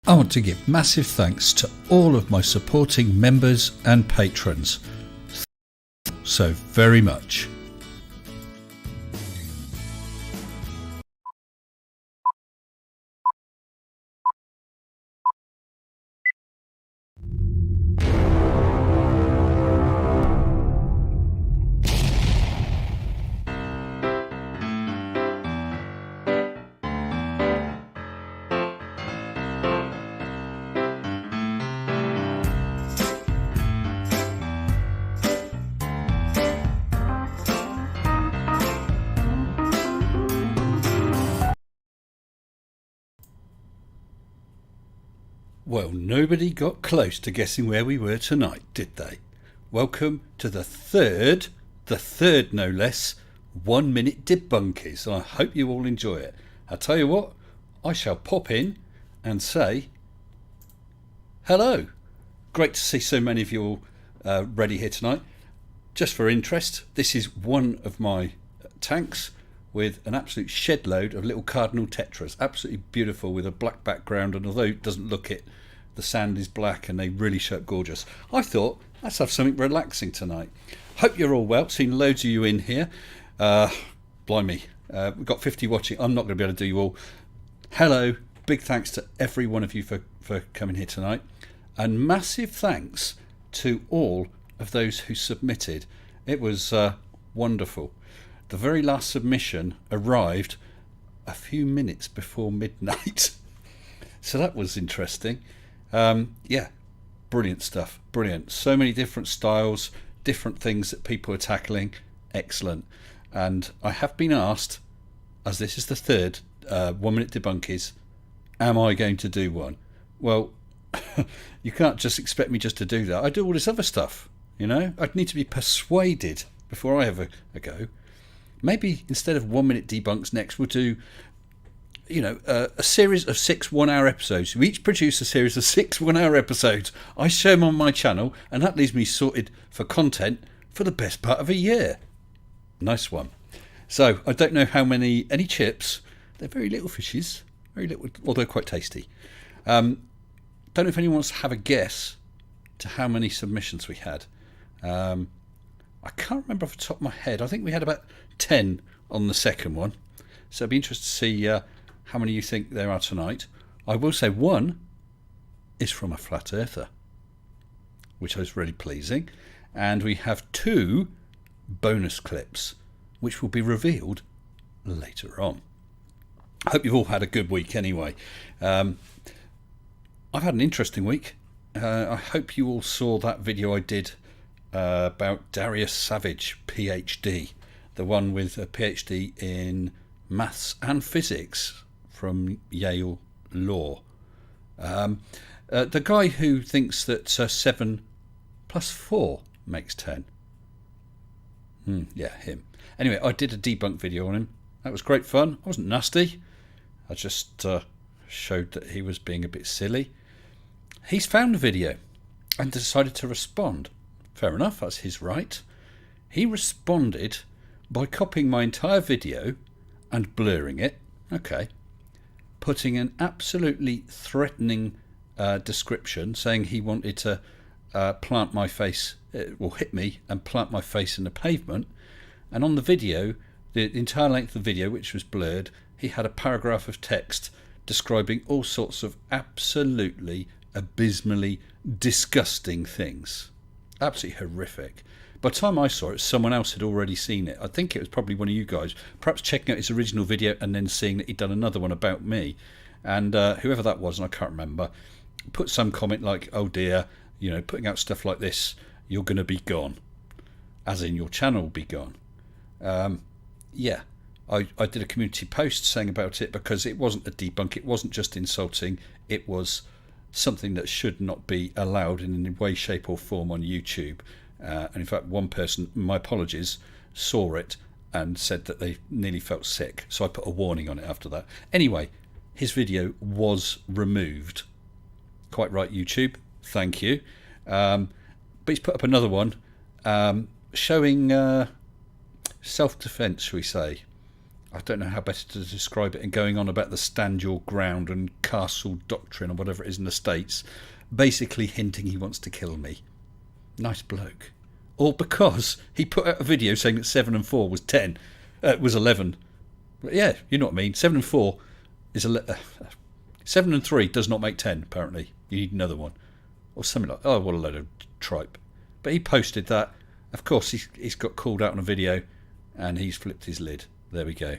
I want to give massive thanks to all of my supporting members and patrons. Thank you so very much. Well, nobody got close to guessing where we were tonight, did they? Welcome to the third no less, 1 minute debunkies. I hope you all enjoy it. I'll tell you what, I shall pop in and say hello. Great to see so many of you all ready here tonight. Just for interest, this is one of my tanks with an absolute shed load of little cardinal tetras. Absolutely beautiful with a black background, and although it doesn't look it, the sand is black and they really show up gorgeous. I thought, let's have something relaxing tonight. Hope you're all well. Seen loads of you in here. Blimey, we've got 50 watching. I'm not going to be able to do you all. Hello, big thanks to every one of you for coming here tonight. And massive thanks to all of those who submitted. It was wonderful. The very last submission arrived a few minutes before midnight. So that was interesting. Yeah, brilliant stuff. Brilliant. So many different styles, different things that people are tackling. Excellent. And I have been asked, as this is the third 1 minute debunkies, am I going to do one? Well, you can't just expect me just to do that. I do all this other stuff, you know. I'd need to be persuaded before I have a go. Maybe instead of 1 minute debunks next, we'll do, you know, a series of 6 1-hour episodes. We each produce a series of 6 1-hour episodes. I show them on my channel, and that leaves me sorted for content for the best part of a year. Nice one. So I don't know how many, any chips. They're very little fishes, very little, although quite tasty. Don't know if anyone wants to have a guess to how many submissions we had. I can't remember off the top of my head. I think we had about 10 on the second one. So it'd be interesting to see how many you think there are tonight. I will say one is from a flat earther, which is really pleasing. And we have 2 bonus clips, which will be revealed later on. I hope you've all had a good week anyway. I've had an interesting week. I hope you all saw that video I did about Darius Savage, PhD, the one with a PhD in maths and physics from Yale Law. The guy who thinks that 7 plus 4 makes 10. Yeah, him. Anyway, I did a debunk video on him. That was great fun. I wasn't nasty. I just showed that he was being a bit silly. He's found the video and decided to respond. Fair enough, that's his right. He responded by copying my entire video and blurring it. Okay. Putting an absolutely threatening description, saying he wanted to plant my face, or hit me and plant my face in the pavement. And on the video, the entire length of the video, which was blurred, he had a paragraph of text describing all sorts of absolutely abysmally disgusting things. Absolutely horrific. By the time I saw it, someone else had already seen it. I think it was probably one of you guys, perhaps checking out his original video and then seeing that he'd done another one about me. And whoever that was, and I can't remember, put some comment like, oh dear, you know, putting out stuff like this, you're going to be gone. As in, your channel will be gone. Yeah, I did a community post saying about it because it wasn't a debunk. It wasn't just insulting. It was something that should not be allowed in any way, shape or form on YouTube. And in fact, one person, my apologies, saw it and said that they nearly felt sick. So I put a warning on it after that. Anyway, his video was removed. Quite right, YouTube. Thank you. But he's put up another one showing self-defense, shall we say. I don't know how better to describe it, and going on about the stand your ground and castle doctrine or whatever it is in the States, basically hinting he wants to kill me. Nice bloke. All because he put out a video saying that 7 and 4 was 10, was 11. But yeah, you know what I mean. 7 and 4 is 7 and 3 does not make 10. Apparently, you need another one or something like. Oh, what a load of tripe! But he posted that. Of course, he's got called out on a video, and he's flipped his lid. There we go.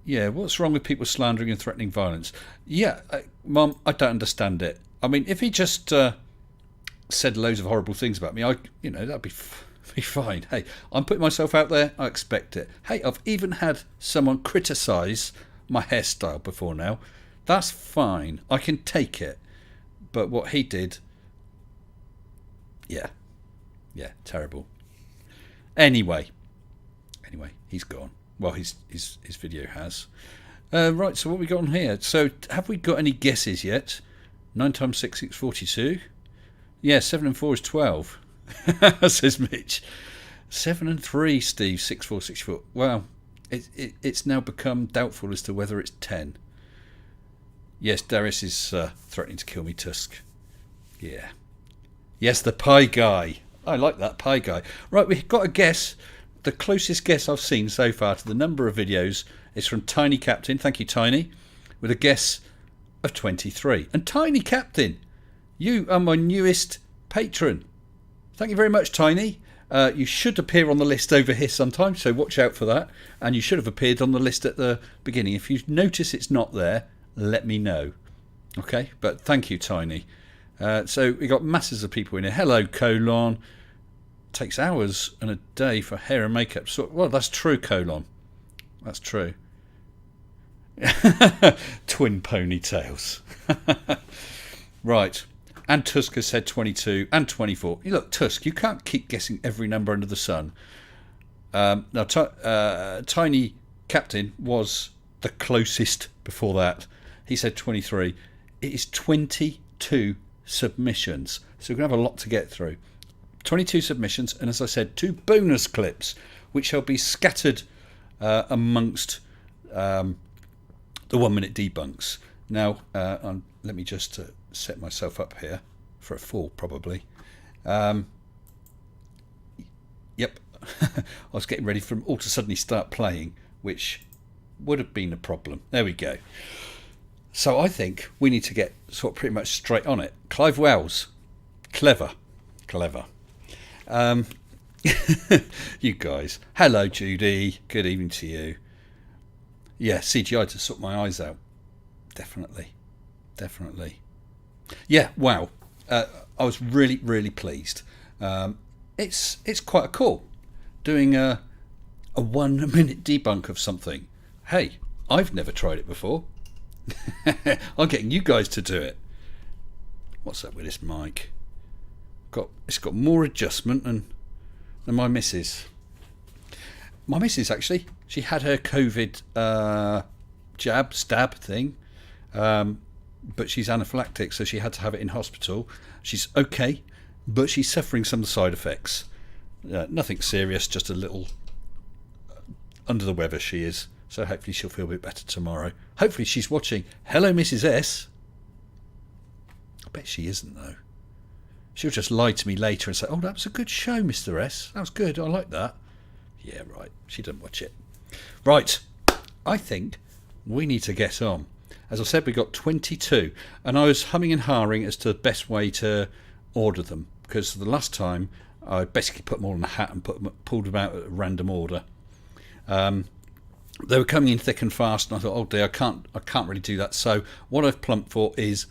Yeah, what's wrong with people slandering and threatening violence? Yeah, Mum, I don't understand it. I mean, if he just said loads of horrible things about me, that'd be fine. Hey, I'm putting myself out there. I expect it. Hey, I've even had someone criticise my hairstyle before now. That's fine. I can take it. But what he did, yeah, terrible. Anyway, he's gone. Well, his video has. Right, so what we got on here? So have we got any guesses yet? 9 times 6 is 42. Yeah, 7 and 4 is 12. Says Mitch. 7 and 3, Steve. 6, 4, 6, 4. Well, it's now become doubtful as to whether it's 10. Yes, Darius is threatening to kill me, Tusk. Yeah. Yes, the pie guy. I like that pie guy. Right, we've got a guess. The closest guess I've seen so far to the number of videos is from Tiny Captain. Thank you, Tiny. With a guess of 23. And Tiny Captain, you are my newest patron. Thank you very much, Tiny. You should appear on the list over here sometime, so watch out for that. And you should have appeared on the list at the beginning. If you notice it's not there, let me know. Okay, but thank you, Tiny. So we got masses of people in here. Hello, Colon. Takes hours and a day for hair and makeup. So, well, that's true, Colon. That's true. Twin ponytails. Right. And Tusk has said 22 and 24. Look, Tusk, you can't keep guessing every number under the sun. Now, Tiny Captain was the closest before that. He said 23. It is 22 submissions. So we're going to have a lot to get through. 22 submissions, and as I said, 2 bonus clips, which shall be scattered amongst the 1 minute debunks. Now, let me just set myself up here for a fall, probably. Yep. I was getting ready for them all to suddenly start playing, which would have been a problem. There we go. So I think we need to get sort of pretty much straight on it. Clive Wells. Clever. You guys. Hello, Judy. Good evening to you. Yeah, CGI to sort my eyes out. Definitely. Yeah, wow. I was really, really pleased. It's quite cool doing a 1 minute debunk of something. Hey, I've never tried it before. I'm getting you guys to do it. What's up with this mic? It's got more adjustment than my missus. My missus, actually, she had her COVID stab thing, but she's anaphylactic, so she had to have it in hospital. She's okay, but she's suffering some side effects. Nothing serious, just a little under the weather she is. So hopefully she'll feel a bit better tomorrow. Hopefully she's watching. Hello, Mrs. S. I bet she isn't, though. She'll just lie to me later and say, oh, that was a good show, Mr. S. That was good. I like that. Yeah, right. She didn't watch it. Right. I think we need to get on. As I said, we got 22. And I was humming and hawing as to the best way to order them. Because the last time, I basically put them all in a hat and pulled them out at a random order. They were coming in thick and fast, and I thought, oh dear, I can't really do that. So what I've plumped for is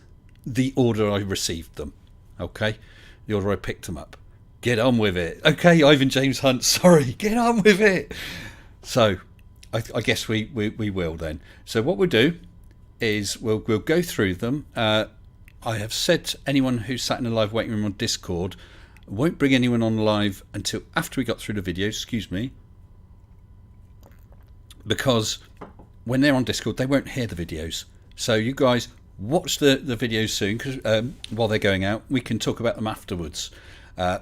the order I received them. Okay, the order I picked them up. Get on with it. Okay, Ivan James Hunt. Sorry, get on with it. So I guess we will then. So what we'll do is we'll go through them. I have said to anyone who's sat in a live waiting room on Discord, won't bring anyone on live until after we got through the video. Excuse me. Because when they're on Discord, they won't hear the videos. So you guys watch the videos soon, because while they're going out, we can talk about them afterwards. As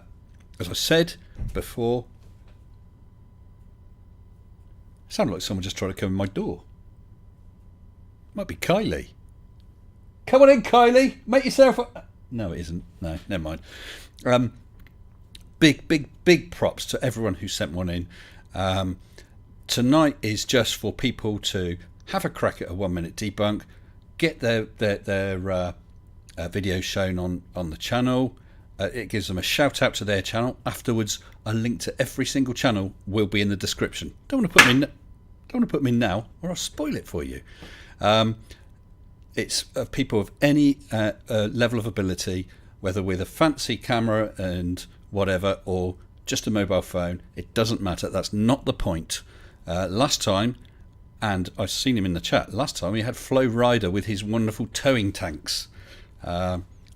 I said before, Sounded like someone just tried to come in my door. Might be Kylie. Come on in, Kylie. Make yourself... No, it isn't. No, never mind. Big props to everyone who sent one in. Tonight is just for people to have a crack at a 1 minute debunk, get their videos shown on the channel. It gives them a shout out to their channel. Afterwards, a link to every single channel will be in the description. Don't want to put them in now, or I'll spoil it for you. It's people of any level of ability, whether with a fancy camera and whatever, or just a mobile phone. It doesn't matter. That's not the point. Last time, and I've seen him in the chat, last time we had Flo Rider with his wonderful towing tanks,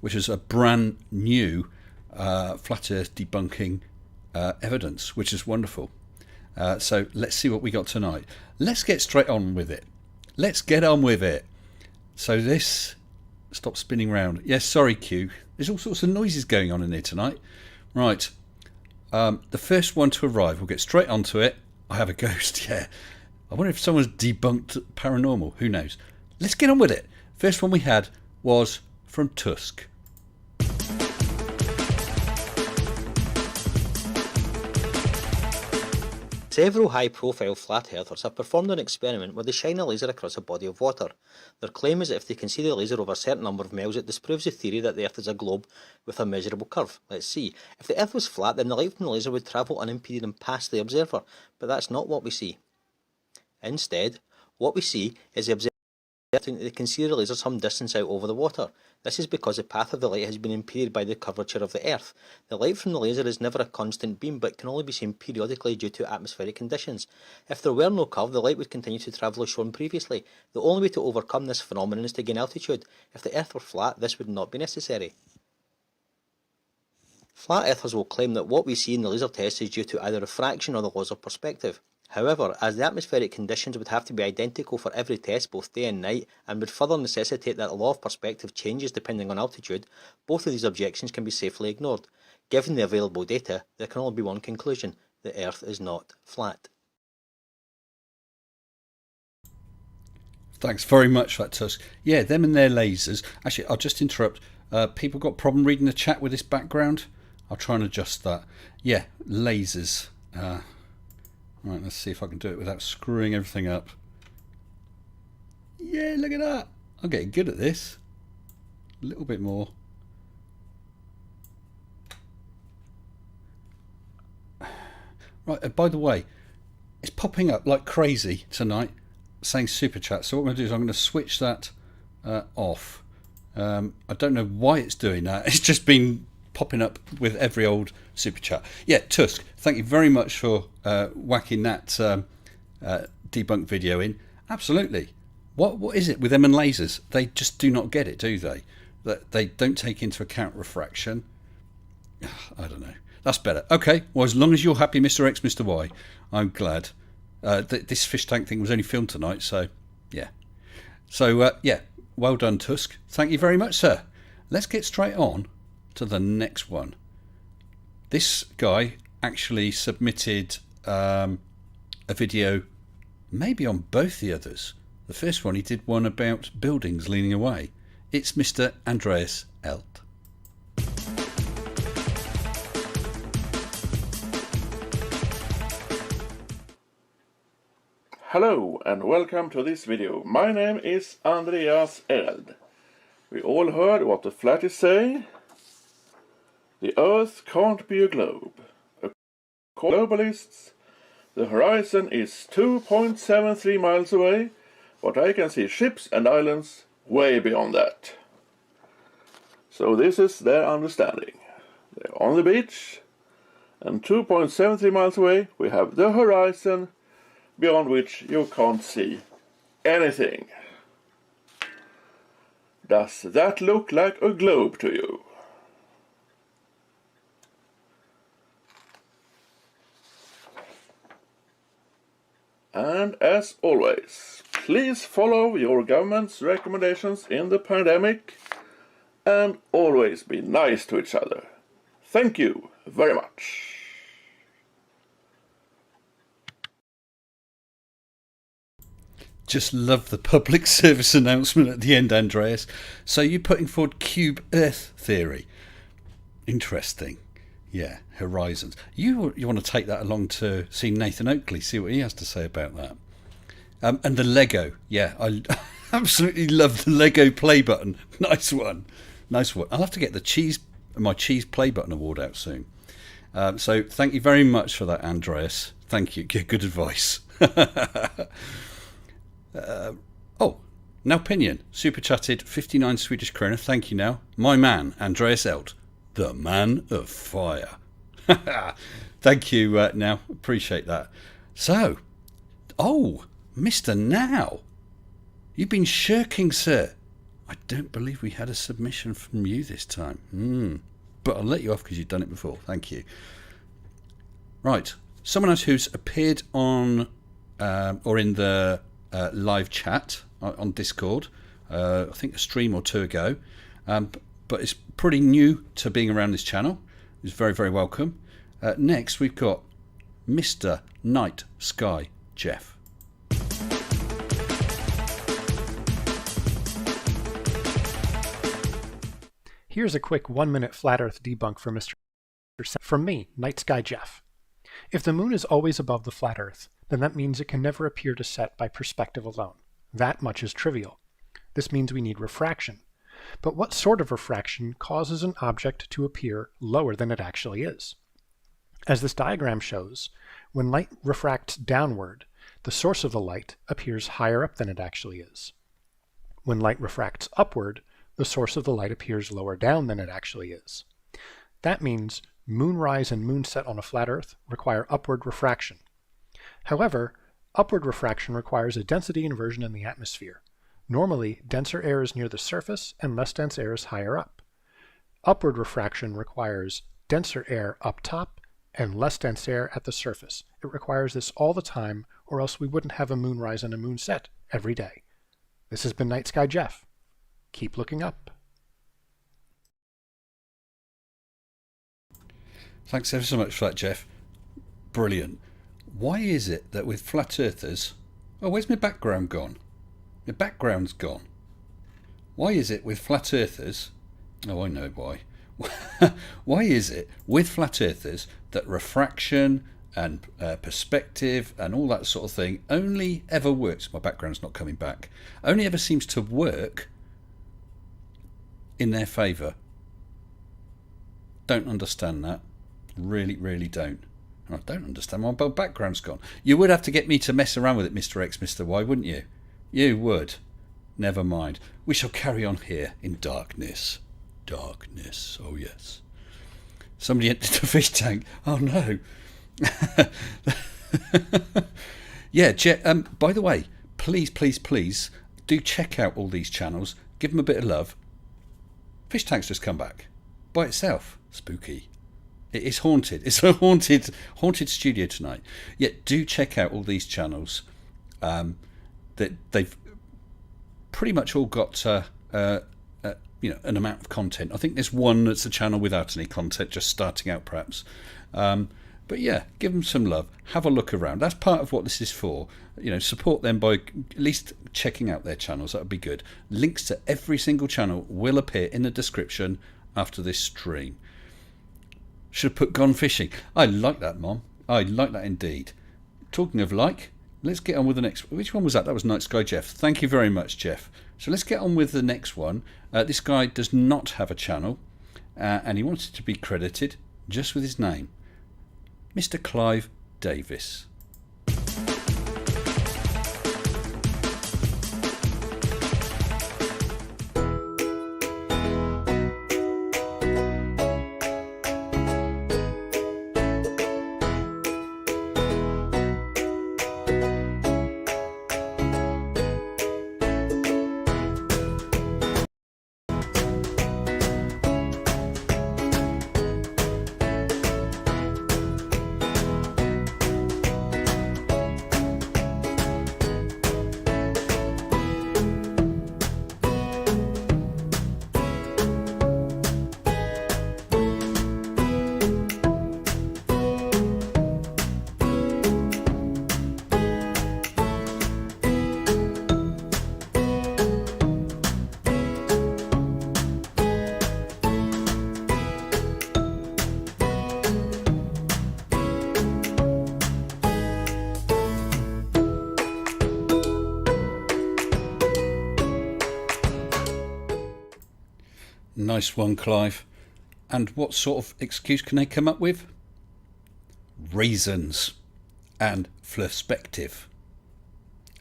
which is a brand new flat earth debunking evidence, which is wonderful. So let's see what we got tonight. Let's get straight on with it. Let's get on with it. So this... Stop spinning round. Yes, sorry, Q. There's all sorts of noises going on in here tonight. Right. The first one to arrive, we'll get straight onto it. I have a ghost, yeah. I wonder if someone's debunked paranormal. Who knows? Let's get on with it. First one we had was from Tusk. Several high-profile flat earthers have performed an experiment where they shine a laser across a body of water. Their claim is that if they can see the laser over a certain number of miles, it disproves the theory that the Earth is a globe with a measurable curve. Let's see. If the Earth was flat, then the light from the laser would travel unimpeded and pass the observer, but that's not what we see. Instead, what we see is the observer they can see the laser some distance out over the water. This is because the path of the light has been impeded by the curvature of the Earth. The light from the laser is never a constant beam, but can only be seen periodically due to atmospheric conditions. If there were no curve, the light would continue to travel as shown previously. The only way to overcome this phenomenon is to gain altitude. If the Earth were flat, this would not be necessary. Flat earthers will claim that what we see in the laser test is due to either refraction or the laws of perspective. However, as the atmospheric conditions would have to be identical for every test both day and night, and would further necessitate that the law of perspective changes depending on altitude, both of these objections can be safely ignored. Given the available data, there can only be one conclusion: the Earth is not flat. Thanks very much for that, Tusk. Yeah, them and their lasers. Actually, I'll just interrupt. People got a problem reading the chat with this background? I'll try and adjust that. Yeah, lasers. Right, let's see if I can do it without screwing everything up. Yeah, look at that. I'm getting good at this. A little bit more. Right, by the way, it's popping up like crazy tonight, saying super chat. So what I'm going to do is I'm going to switch that off. I don't know why it's doing that. It's just been popping up with every old super chat. Yeah, Tusk, thank you very much for whacking that debunk video in. Absolutely. What is it with them and lasers? They just do not get it, do they? That they don't take into account refraction. I don't know. That's better. Okay, well, as long as you're happy, Mr. X, Mr. Y, I'm glad. This fish tank thing was only filmed tonight, so yeah. So, yeah, well done, Tusk. Thank you very much, sir. Let's get straight on to the next one. This guy actually submitted a video maybe on both the others. The first one, he did one about buildings leaning away. It's Mr. Andreas Elt. Hello and welcome to this video. My name is Andreas Eld. We all heard what the flat is saying. The Earth can't be a globe. According to globalists, the horizon is 2.73 miles away, but I can see ships and islands way beyond that. So this is their understanding. They're on the beach, and 2.73 miles away we have the horizon, beyond which you can't see anything. Does that look like a globe to you? And as always, please follow your government's recommendations in the pandemic and always be nice to each other. Thank you very much. Just love the public service announcement at the end, Andreas. So you're putting forward cube Earth theory. Interesting. Yeah, horizons. You want to take that along to see Nathan Oakley, see what he has to say about that. And the Lego. Yeah, I absolutely love the Lego play button. Nice one. Nice one. I'll have to get my cheese play button award out soon. So thank you very much for that, Andreas. Thank you. Good advice. Now Pinion, super chatted 59 Swedish krona. Thank you now. My man, Andreas Elt, the man of fire. Thank you now. Appreciate that. So, Mr. Now, you've been shirking, sir. I don't believe we had a submission from you this time. But I'll let you off because you've done it before. Thank you. Right. Someone else who's appeared on or in the live chat on Discord, I think a stream or two ago, but it's pretty new to being around this channel. It's very, very welcome. Next, we've got Mr. Night Sky Jeff. Here's a quick 1-minute flat Earth debunk from me, Night Sky Jeff. If the moon is always above the flat Earth, then that means it can never appear to set by perspective alone. That much is trivial. This means we need refraction. But what sort of refraction causes an object to appear lower than it actually is? As this diagram shows, when light refracts downward, the source of the light appears higher up than it actually is. When light refracts upward, the source of the light appears lower down than it actually is. That means moonrise and moonset on a flat Earth require upward refraction. However, upward refraction requires a density inversion in the atmosphere. Normally, denser air is near the surface and less dense air is higher up. Upward refraction requires denser air up top and less dense air at the surface. It requires this all the time, or else we wouldn't have a moonrise and a moonset every day. This has been Night Sky Jeff. Keep looking up. Thanks ever so much for that, Jeff. Brilliant. Why is it that with flat earthers... Oh, where's my background gone? My background's gone. Why is it with flat earthers... Oh, I know why. Why is it with flat earthers that refraction and perspective and all that sort of thing only ever works... My background's not coming back. Only ever seems to work in their favour. Don't understand that. Really, really don't. I don't understand why my background's gone. You would have to get me to mess around with it, Mr. X, Mr. Y, wouldn't you? You would. Never mind. We shall carry on here in darkness. Darkness. Oh, yes. Somebody entered the fish tank. Oh, no. Yeah, by the way, please, please, please do check out all these channels. Give them a bit of love. Fish tank's just come back. By itself. Spooky. It is haunted. It's a haunted studio tonight. Yet do check out all these channels. That they've pretty much all got an amount of content. I think there's one that's a channel without any content, just starting out perhaps. But yeah, give them some love. Have a look around. That's part of what this is for. Support them by at least checking out their channels. That would be good. Links to every single channel will appear in the description after this stream. Should have put gone fishing. I like that, Mom. I like that indeed. Talking of like, let's get on with the next. Which one was that? That was Night Sky Jeff. Thank you very much, Jeff. So let's get on with the next one. This guy does not have a channel, and he wanted to be credited just with his name, Mr. Clive Davis. Nice one, Clive. And what sort of excuse can they come up with? Reasons and perspective.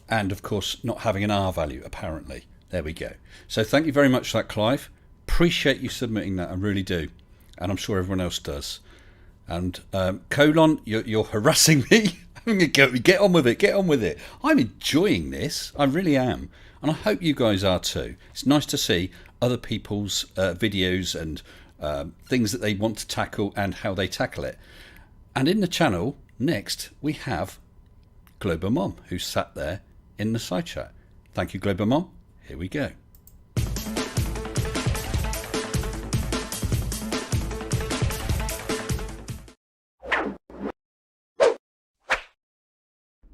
And of course, not having an R value, apparently. There we go. So thank you very much for that, Clive. Appreciate you submitting that, I really do. And I'm sure everyone else does. And Colon, you're harassing me. I'm going to go, get on with it, get on with it. I'm enjoying this, I really am. And I hope you guys are too. It's nice to see other people's videos and things that they want to tackle and how they tackle it. And in the channel, next, we have Global Mom, who sat there in the side chat. Thank you, Global Mom. Here we go.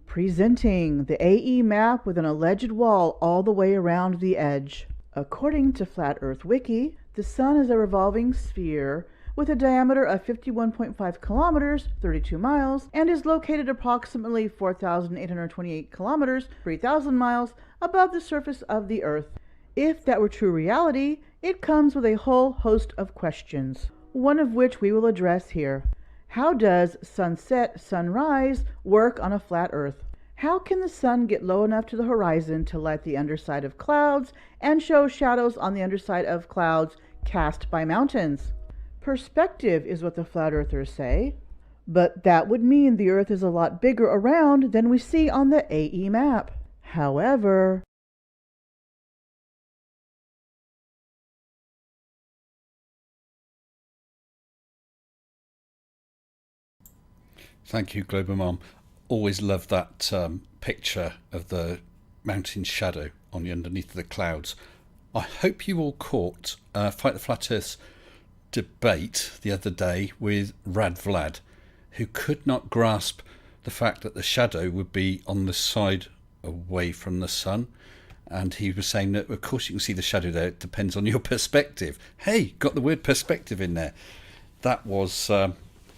Presenting the AE map with an alleged wall all the way around the edge. According to Flat Earth Wiki, the Sun is a revolving sphere with a diameter of 51.5 kilometers, 32 miles, and is located approximately 4,828 kilometers, 3,000 miles, above the surface of the Earth. If that were true reality, it comes with a whole host of questions, one of which we will address here. How does sunset, sunrise work on a flat Earth? How can the sun get low enough to the horizon to light the underside of clouds and show shadows on the underside of clouds cast by mountains? Perspective is what the flat earthers say, but that would mean the Earth is a lot bigger around than we see on the AE map. However, Thank you, Global Mom. Always love that picture of the mountain shadow on the underneath of the clouds. I hope you all caught Fight the Flat Earth's debate the other day with Rad Vlad, who could not grasp the fact that the shadow would be on the side away from the sun. And he was saying that, of course, you can see the shadow there. It depends on your perspective. Hey, got the word perspective in there. That was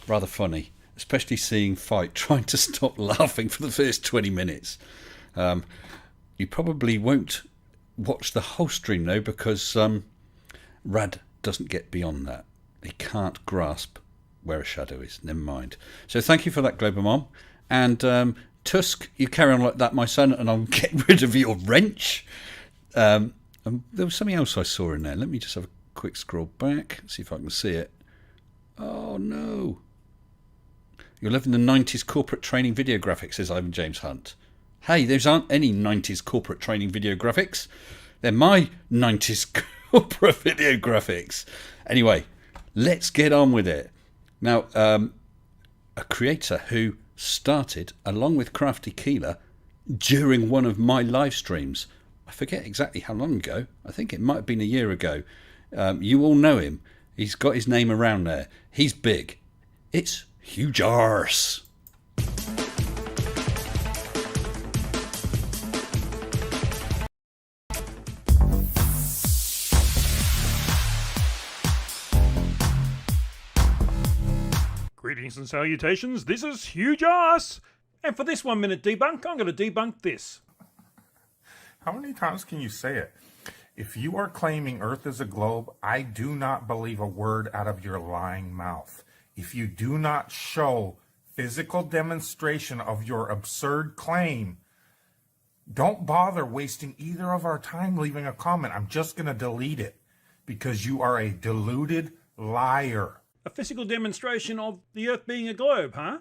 rather funny, especially seeing Fight trying to stop laughing for the first 20 minutes. You probably won't watch the whole stream, though, because Rad doesn't get beyond that. He can't grasp where a shadow is. Never mind. So thank you for that, Global Mom. And Tusk, you carry on like that, my son, and I'm getting rid of your wrench. There was something else I saw in there. Let me just have a quick scroll back, see if I can see it. Oh, no. You're loving the 90s corporate training video graphics, says Ivan James Hunt. Hey, those aren't any 90s corporate training video graphics. They're my 90s corporate video graphics. Anyway, let's get on with it. Now, a creator who started, along with Crafty Keeler, during one of my live streams. I forget exactly how long ago. I think it might have been a year ago. You all know him. He's got his name around there. He's big. It's Huge Arse. Greetings and salutations, this is Huge Arse! And for this 1 minute debunk, I'm going to debunk this. How many times can you say it? If you are claiming Earth is a globe, I do not believe a word out of your lying mouth. If you do not show physical demonstration of your absurd claim, don't bother wasting either of our time leaving a comment. I'm just going to delete it because you are a deluded liar. A physical demonstration of the Earth being a globe, huh?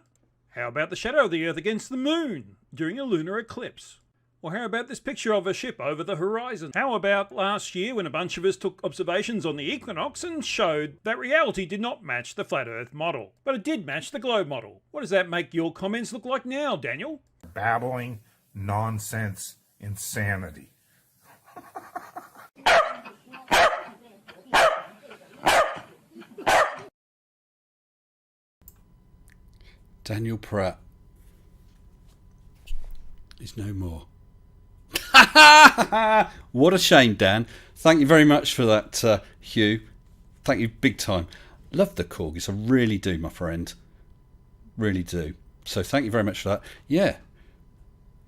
How about the shadow of the Earth against the moon during a lunar eclipse? Or how about this picture of a ship over the horizon? How about last year when a bunch of us took observations on the equinox and showed that reality did not match the flat Earth model, but it did match the globe model? What does that make your comments look like now, Daniel? Babbling, nonsense, insanity. Daniel Pratt is no more. What a shame, Dan. Thank you very much for that, Hugh. Thank you big time. Love the corgis. I really do, my friend. Really do. So thank you very much for that. Yeah.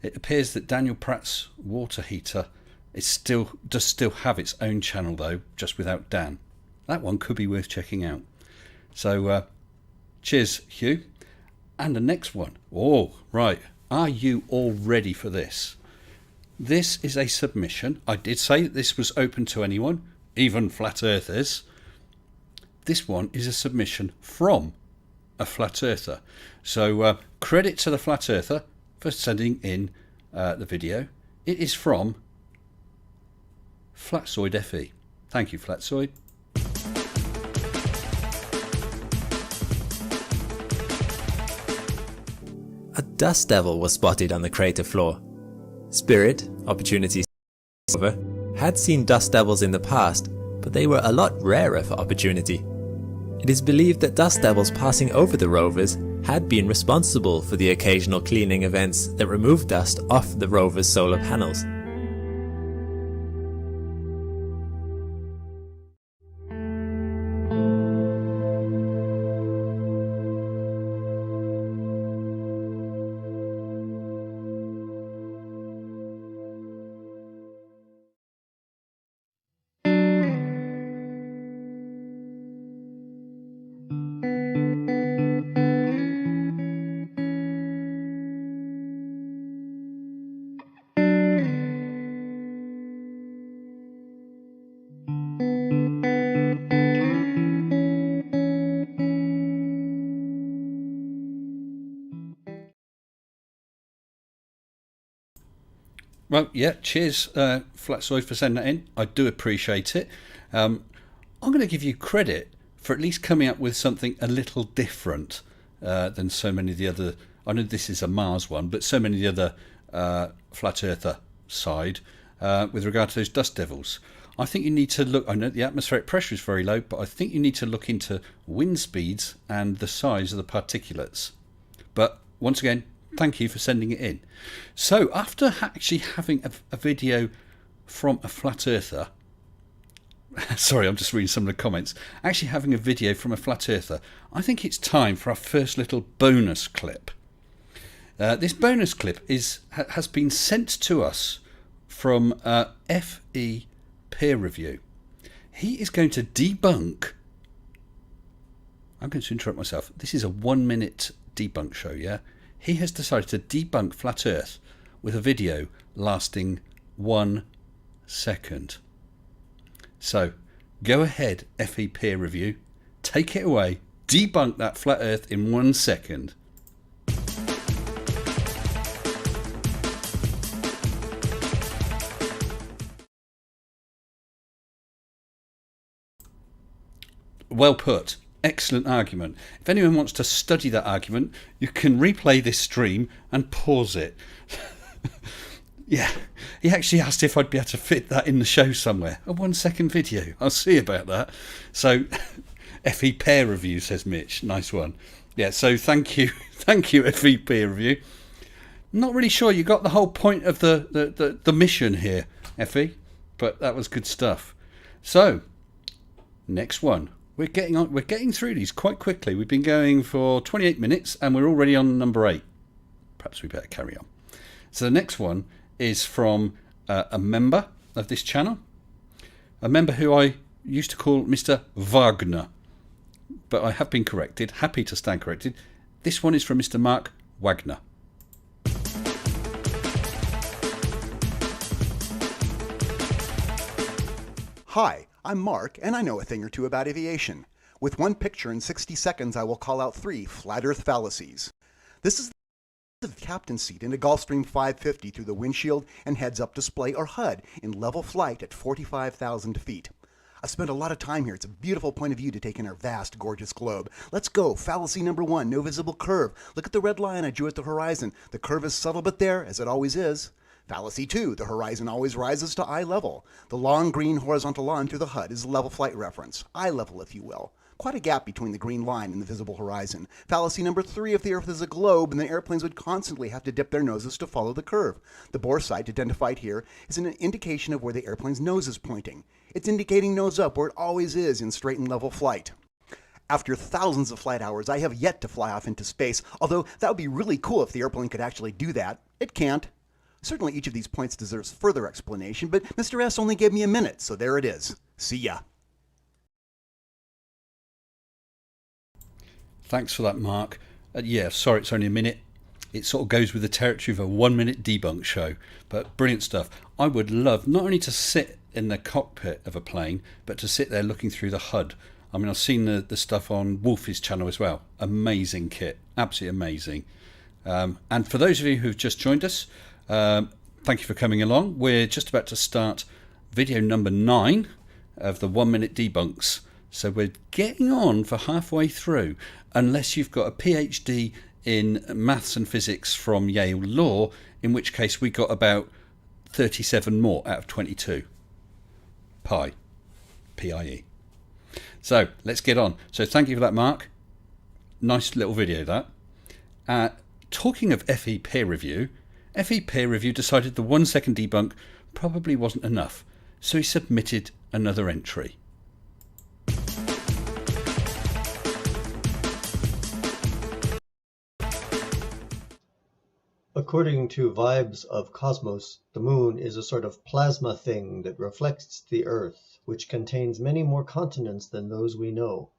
It appears that Daniel Pratt's water heater does still have its own channel, though, just without Dan. That one could be worth checking out. So cheers, Hugh. And the next one. Oh, right. Are you all ready for this? This is a submission. I did say that this was open to anyone, even flat earthers. This one is a submission from a flat earther. So credit to the flat earther for sending in the video. It is from Flatsoid FE. Thank you, Flatsoid. A dust devil was spotted on the crater floor. Spirit, Opportunity, however, had seen dust devils in the past, but they were a lot rarer for Opportunity. It is believed that dust devils passing over the rovers had been responsible for the occasional cleaning events that removed dust off the rover's solar panels. Well, yeah, cheers, Flatsoid, for sending that in. I do appreciate it. I'm going to give you credit for at least coming up with something a little different than so many of the other. I know this is a Mars one, but so many of the other flat earther side with regard to those dust devils. I think you need to look. I know the atmospheric pressure is very low, but I think you need to look into wind speeds and the size of the particulates. But once again, thank you for sending it in. So after actually having a video from a flat earther, sorry, I'm just reading some of the comments. Actually having a video from a flat earther, I think it's time for our first little bonus clip. This bonus clip has been sent to us from FE Peer Review. He is going to debunk. I'm going to interrupt myself. This is a 1-minute debunk show, yeah? He has decided to debunk Flat Earth with a video lasting 1 second. So, go ahead, FE Peer Review. Take it away. Debunk that Flat Earth in 1 second. Well put. Excellent argument. If anyone wants to study that argument, you can replay this stream and pause it. Yeah, he actually asked if I'd be able to fit that in the show somewhere. A 1 second video. I'll see about that. So, FE Peer Review, says Mitch. Nice one. Yeah, so thank you. Thank you, FE Peer Review. Not really sure you got the whole point of the mission here, FE, but that was good stuff. So, next one. We're getting through these quite quickly. We've been going for 28 minutes and we're already on number 8. Perhaps we better carry on. So the next one is from a member of this channel. A member who I used to call Mr. Wagner. But I have been corrected. Happy to stand corrected. This one is from Mr. Mark Wagner. Hi, I'm Mark, and I know a thing or two about aviation. With one picture in 60 seconds, I will call out 3 flat earth fallacies. This is the captain's seat in a Gulfstream 550 through the windshield and heads-up display, or HUD, in level flight at 45,000 feet. I've spent a lot of time here. It's a beautiful point of view to take in our vast, gorgeous globe. Let's go. Fallacy number 1, no visible curve. Look at the red line I drew at the horizon. The curve is subtle but there, as it always is. Fallacy 2, the horizon always rises to eye level. The long green horizontal line through the HUD is a level flight reference, eye level if you will. Quite a gap between the green line and the visible horizon. Fallacy number 3, if the Earth is a globe, then airplanes would constantly have to dip their noses to follow the curve. The bore sight identified here is an indication of where the airplane's nose is pointing. It's indicating nose up, where it always is in straight and level flight. After thousands of flight hours, I have yet to fly off into space, although that would be really cool if the airplane could actually do that. It can't. Certainly each of these points deserves further explanation, but Mr. S only gave me a minute, so there it is. See ya. Thanks for that, Mark. Yeah, sorry it's only a minute. It sort of goes with the territory of a 1 minute debunk show, but brilliant stuff. I would love not only to sit in the cockpit of a plane, but to sit there looking through the HUD. I mean, I've seen the stuff on Wolfie's channel as well. Amazing kit, absolutely amazing. And for those of you who've just joined us, thank you for coming along. We're just about to start video number 9 of the 1 minute debunks. So we're getting on for halfway through, unless you've got a PhD in maths and physics from Yale Law, in which case we got about 37 more out of 22. Pi. P-I-E. So let's get on. So thank you for that, Mark. Nice little video, that. Talking of FE peer review, FE peer review decided the 1 second debunk probably wasn't enough, so he submitted another entry. According to Vibes of Cosmos, the moon is a sort of plasma thing that reflects the Earth, which contains many more continents than those we know.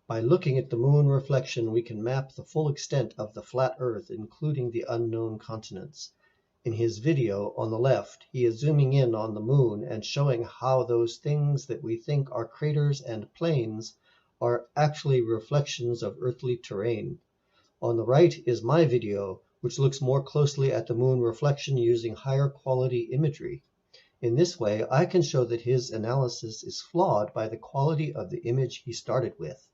By looking at the moon reflection, we can map the full extent of the flat Earth, including the unknown continents. In his video on the left, he is zooming in on the moon and showing how those things that we think are craters and plains are actually reflections of earthly terrain. On the right is my video, which looks more closely at the moon reflection using higher quality imagery. In this way, I can show that his analysis is flawed by the quality of the image he started with.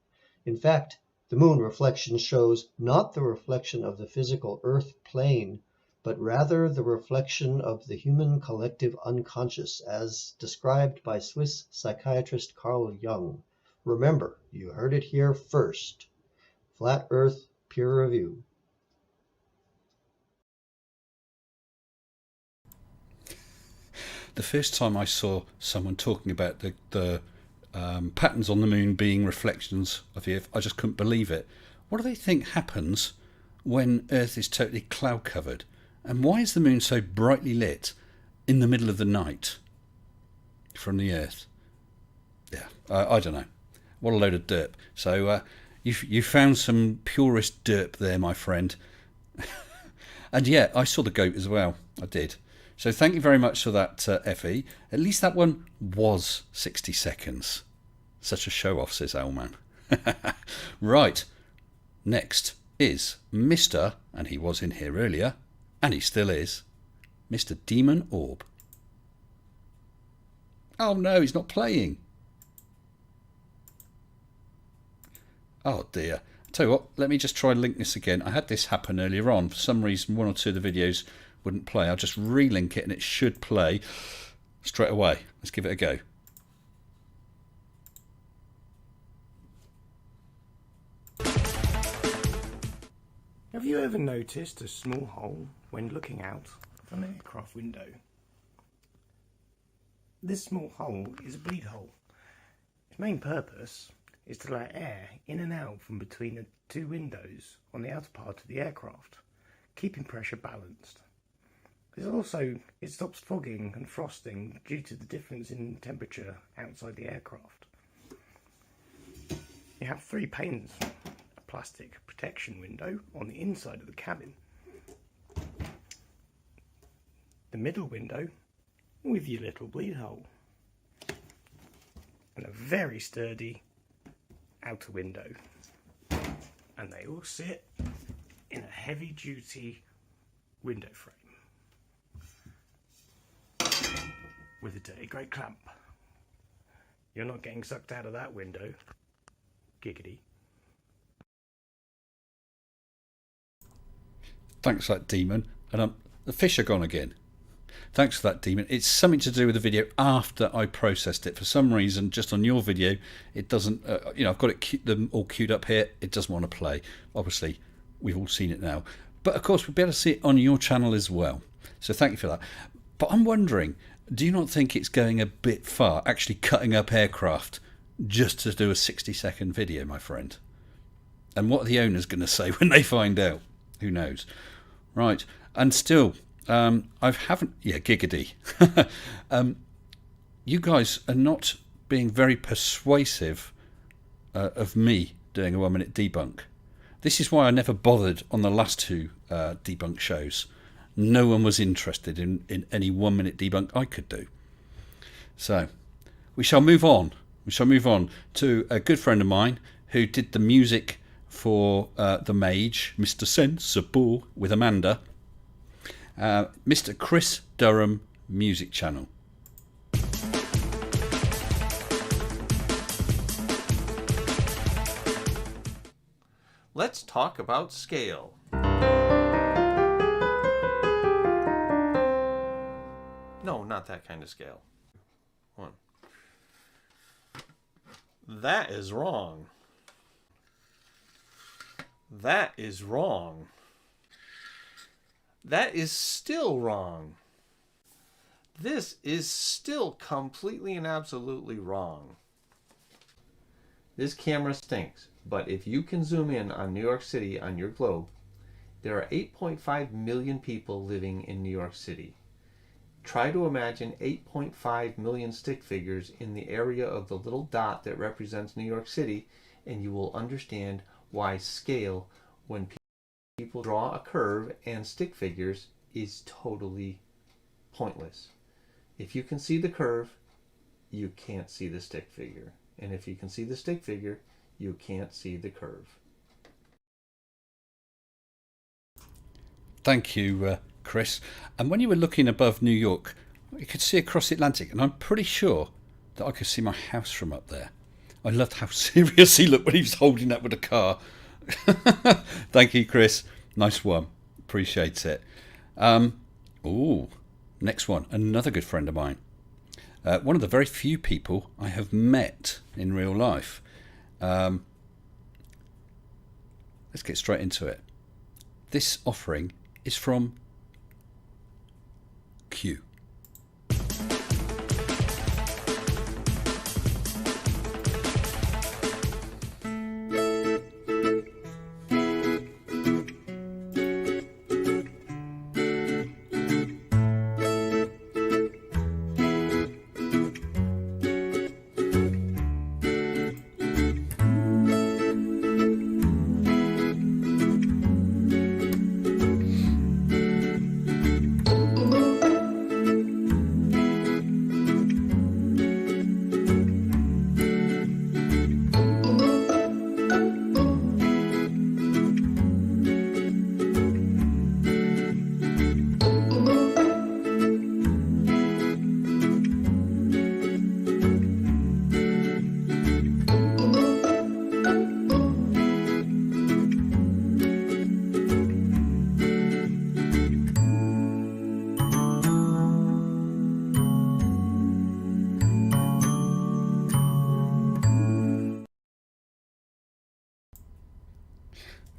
In fact, the moon reflection shows not the reflection of the physical Earth plane, but rather the reflection of the human collective unconscious, as described by Swiss psychiatrist Carl Jung. Remember, you heard it here first. Flat Earth Peer Review. The first time I saw someone talking about the patterns on the moon being reflections of the Earth, I just couldn't believe it. What do they think happens when Earth is totally cloud covered? And why is the moon so brightly lit in the middle of the night from the Earth? Yeah, I don't know. What a load of derp. So you found some purist derp there, my friend. And yeah, I saw the goat as well. I did. So thank you very much for that, FE. At least that one was 60 seconds. Such a show-off, says Owlman. Right. Next is Mr., and he was in here earlier, and he still is, Mr. Demon Orb. Oh no, he's not playing. Oh dear. Tell you what, let me just try and link this again. I had this happen earlier on. For some reason, one or two of the videos wouldn't play. I'll just relink it and it should play straight away. Let's give it a go. Have you ever noticed a small hole when looking out of an aircraft window? This small hole is a bleed hole. Its main purpose is to let air in and out from between the two windows on the outer part of the aircraft, keeping pressure balanced. It stops fogging and frosting due to the difference in temperature outside the aircraft. You have 3 panes, a plastic protection window on the inside of the cabin, the middle window with your little bleed hole, and a very sturdy outer window. And they all sit in a heavy duty window frame with a dirty grey clamp. You're not getting sucked out of that window. Giggity. Thanks for that, Demon. And the fish are gone again. Thanks for that, Demon. It's something to do with the video after I processed it. For some reason, just on your video, it doesn't, I've got them all queued up here. It doesn't want to play. Obviously, we've all seen it now. But of course, we'll be able to see it on your channel as well. So thank you for that. But I'm wondering, do you not think it's going a bit far, actually cutting up aircraft just to do a 60-second video, my friend? And what are the owners going to say when they find out? Who knows? Right. And still, giggity. You guys are not being very persuasive of me doing a 1 minute debunk. This is why I never bothered on the last two debunk shows. No one was interested in any 1 minute debunk I could do. So we shall move on. We shall move on to a good friend of mine who did the music for the Mage, Mr. Sensible, with Amanda, Mr. Chris Durham Music Channel. Let's talk about scale. No, not that kind of scale. One. That is wrong. That is wrong. That is still wrong. This is still completely and absolutely wrong. This camera stinks, but if you can zoom in on New York City on your globe, there are 8.5 million people living in New York City. Try to imagine 8.5 million stick figures in the area of the little dot that represents New York City, and you will understand why scale, when people draw a curve and stick figures, is totally pointless. If you can see the curve, you can't see the stick figure. And if you can see the stick figure, you can't see the curve. Thank you, Chris. And when you were looking above New York, you could see across the Atlantic, and I'm pretty sure that I could see my house from up there. I loved how serious he looked when he was holding that with a car. Thank you, Chris. Nice one. Appreciate it. Next one. Another good friend of mine. One of the very few people I have met in real life. Let's get straight into it. This offering is from Q.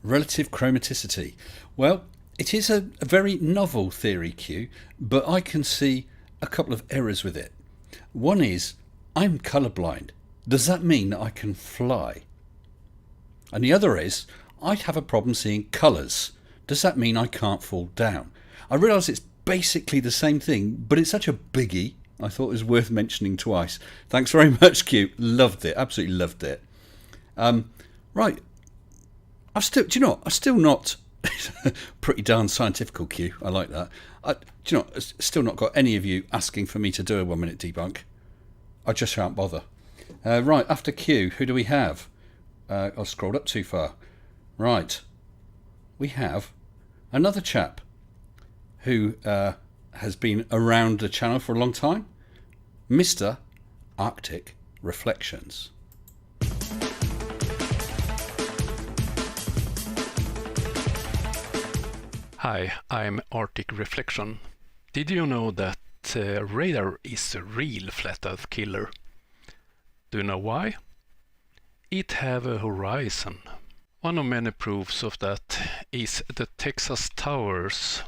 Relative chromaticity. Well, it is a very novel theory, Q, but I can see a couple of errors with it. One is, I'm colourblind. Does that mean that I can fly? And the other is, I'd have a problem seeing colours. Does that mean I can't fall down? I realise it's basically the same thing, but it's such a biggie, I thought it was worth mentioning twice. Thanks very much, Q. Loved it. Absolutely loved it. Right. I'm still not pretty darn scientific, Q. I like that. I've still not got any of you asking for me to do a 1 minute debunk. I just shan't bother. Right, after Q, who do we have? I've scrolled up too far. Right. We have another chap who has been around the channel for a long time. Mr. Arctic Reflections. Hi, I'm Arctic Reflection. Did you know that radar is a real flat earth killer? Do you know why? It have a horizon. One of many proofs of that is the Texas Towers.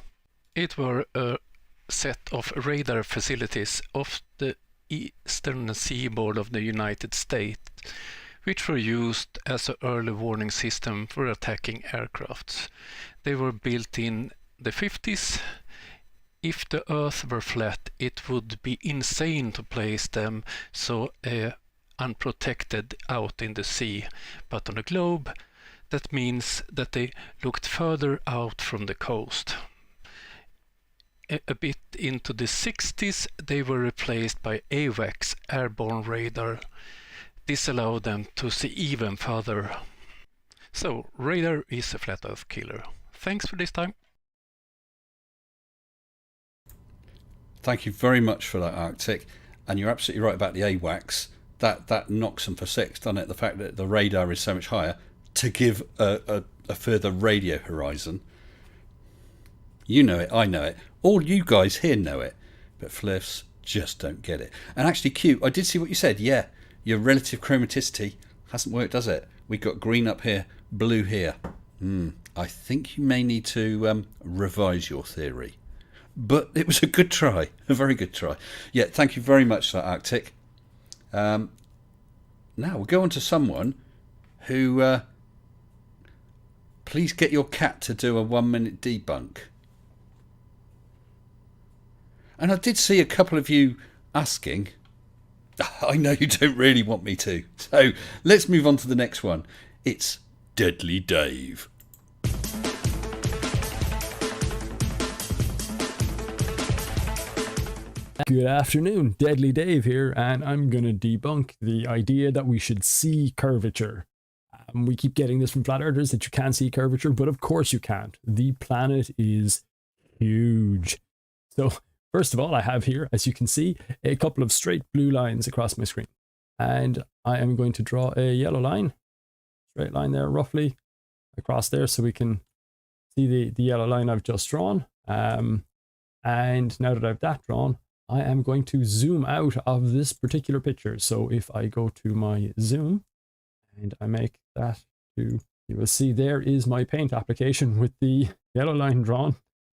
It were a set of radar facilities off the eastern seaboard of the United States, which were used as an early warning system for attacking aircrafts. They were built in the 50s. If the Earth were flat, it would be insane to place them so unprotected out in the sea. But on a globe, That means that they looked further out from the coast. A bit into the 60s, they were replaced by AWACS airborne radar. This allowed them to see even further. So, radar is a flat Earth killer. Thanks for this time. Thank you very much for that, Arctic. And you're absolutely right about the AWACS. That knocks them for six, doesn't it? The fact that the radar is so much higher to give a further radio horizon. You know it, I know it. All you guys here know it. But Fliffs just don't get it. And actually, Q, I did see what you said. Yeah, your relative chromaticity hasn't worked, does it? We've got green up here, blue here. I think you may need to revise your theory. But it was a good try, a very good try. Yeah, thank you very much for that, Arctic. Now we'll go on to someone who... please get your cat to do a 1 minute debunk. And I did see a couple of you asking. I know you don't really want me to. So let's move on to the next one. It's Deadly Dave. Good afternoon, Deadly Dave here, and I'm going to debunk the idea that we should see curvature. We keep getting this from flat earthers that you can't see curvature, but of course you can't. The planet is huge. So first of all, I have here, as you can see, a couple of straight blue lines across my screen. And I am going to draw a yellow line, straight line there roughly across there so we can see the yellow line I've just drawn. And now that I've that drawn, I am going to zoom out of this particular picture. So if I go to my zoom and I make that to, you will see there is my paint application with the yellow line drawn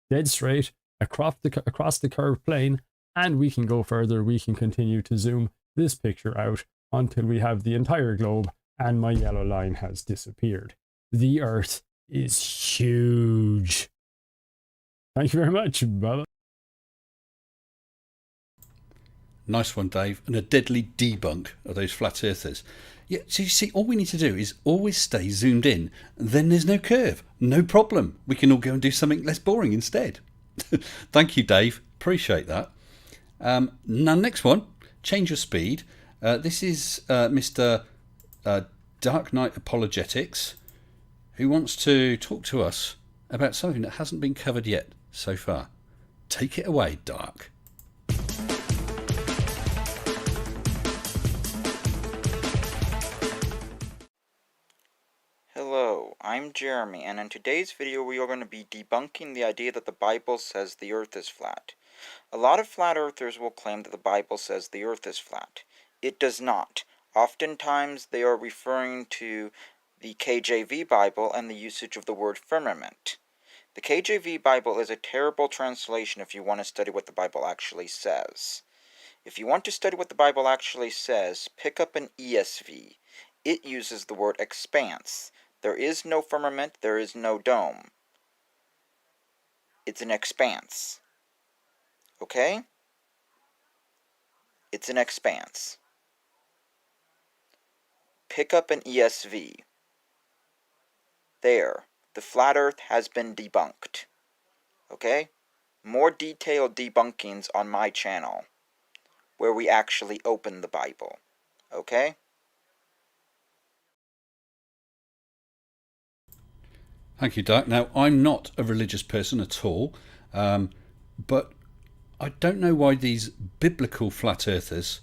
dead straight across the curved plane, and we can go further. We can continue to zoom this picture out until we have the entire globe and my yellow line has disappeared. The Earth is huge. Thank you very much. Bye-bye. Nice one, Dave. And a deadly debunk of those flat earthers. Yeah, so you see, all we need to do is always stay zoomed in. Then there's no curve. No problem. We can all go and do something less boring instead. Thank you, Dave. Appreciate that. Now, next one. Change your speed. This is Mr. Dark Knight Apologetics, who wants to talk to us about something that hasn't been covered yet so far. Take it away, Dark. Hello, I'm Jeremy, and in today's video we are going to be debunking the idea that the Bible says the Earth is flat. A lot of flat earthers will claim that the Bible says the Earth is flat. It does not. Oftentimes they are referring to the KJV Bible and the usage of the word firmament. The KJV Bible is a terrible translation if you want to study what the Bible actually says. If you want to study what the Bible actually says, pick up an ESV. It uses the word expanse. There is no firmament, there is no dome. It's an expanse. Okay? It's an expanse. Pick up an ESV. There. The flat earth has been debunked. Okay? More detailed debunkings on my channel, where we actually open the Bible. Okay? Thank you, Dark. Now, I'm not a religious person at all, but I don't know why these biblical flat earthers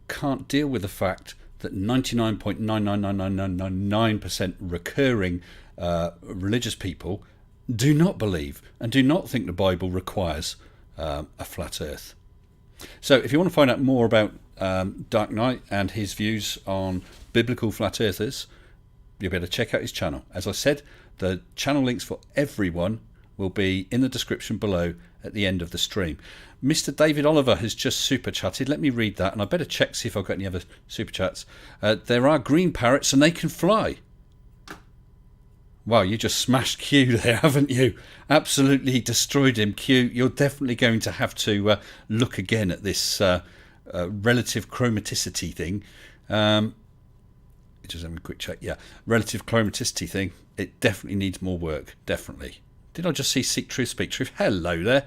can't deal with the fact that 99.99999% recurring religious people do not believe and do not think the Bible requires a flat earth. So if you want to find out more about Dark Knight and his views on biblical flat earthers, you'll be able to check out his channel. As I said, the channel links for everyone will be in the description below at the end of the stream. Mr. David Oliver has just super chatted. Let me read that, and I better check see if I've got any other super chats. There are green parrots and they can fly. Wow, you just smashed Q there, haven't you? Absolutely destroyed him. Q, you're definitely going to have to look again at this relative chromaticity thing. just having a quick check. Yeah, relative chromaticity thing. It definitely needs more work. Definitely. Did I just see Seek Truth, Speak Truth? Hello there.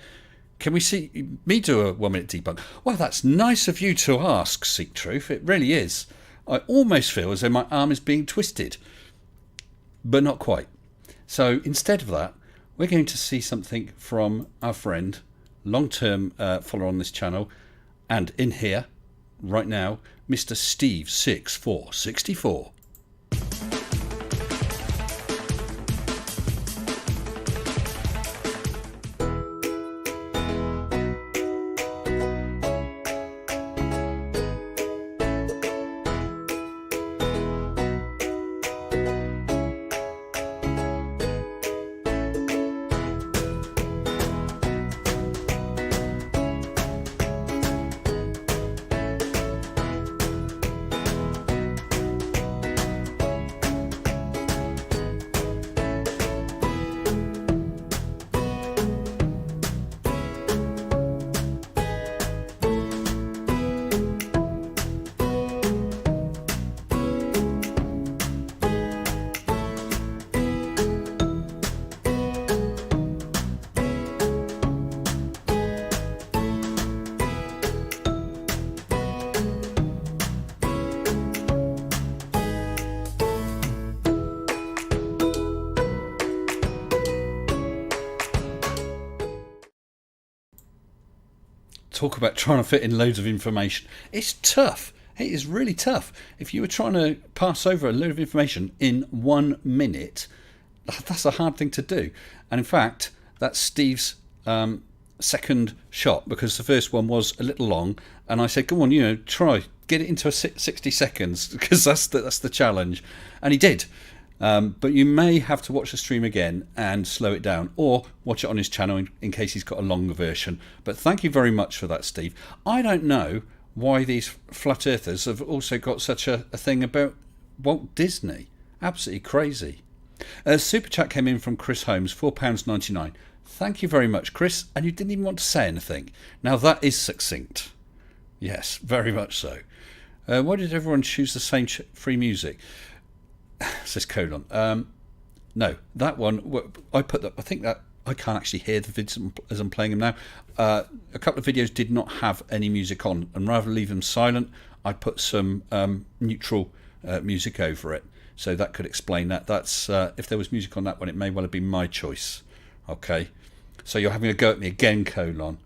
Can we see me do a 1 minute debunk? Well, that's nice of you to ask, Seek Truth. It really is. I almost feel as though my arm is being twisted, but not quite. So instead of that, we're going to see something from our friend, long-term follower on this channel, and in here, right now, Mr. Steve6464. Talk about trying to fit in loads of information. It's tough. It is really tough. If you were trying to pass over a load of information in 1 minute, that's a hard thing to do. And in fact, that's Steve's second shot, because the first one was a little long, and I said, "Come on, try get it into 60 seconds because that's the challenge," and he did. But you may have to watch the stream again and slow it down, or watch it on his channel in case he's got a longer version. But thank you very much for that, Steve. I don't know why these flat earthers have also got such a thing about Walt Disney. Absolutely crazy. Super chat came in from Chris Holmes, £4.99. Thank you very much, Chris. And you didn't even want to say anything. Now that is succinct. Yes, very much so. Why did everyone choose the same free music? Says colon. No, that one I put that. I think that I can't actually hear the vids as I'm playing them now. A couple of videos did not have any music on, and rather than leave them silent, I put some neutral music over it, so that could explain that. That's if there was music on that one, it may well have been my choice. Okay, so you're having a go at me again, colon.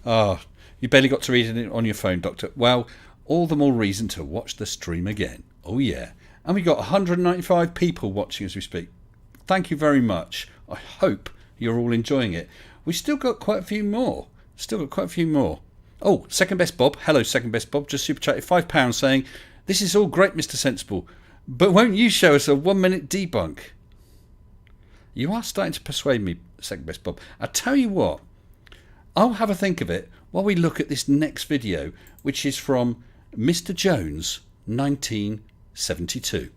Oh, you barely got to read it on your phone, Doctor. Well, all the more reason to watch the stream again. Oh yeah. And we got 195 people watching as we speak. Thank you very much. I hope you're all enjoying it. We still got quite a few more. Oh, Second Best Bob. Hello, Second Best Bob. Just super chatted £5 saying, "This is all great, Mr. Sensible, but won't you show us a 1 minute debunk?" You are starting to persuade me, Second Best Bob. I tell you what, I'll have a think of it while we look at this next video, which is from Mr. Jones, 1972.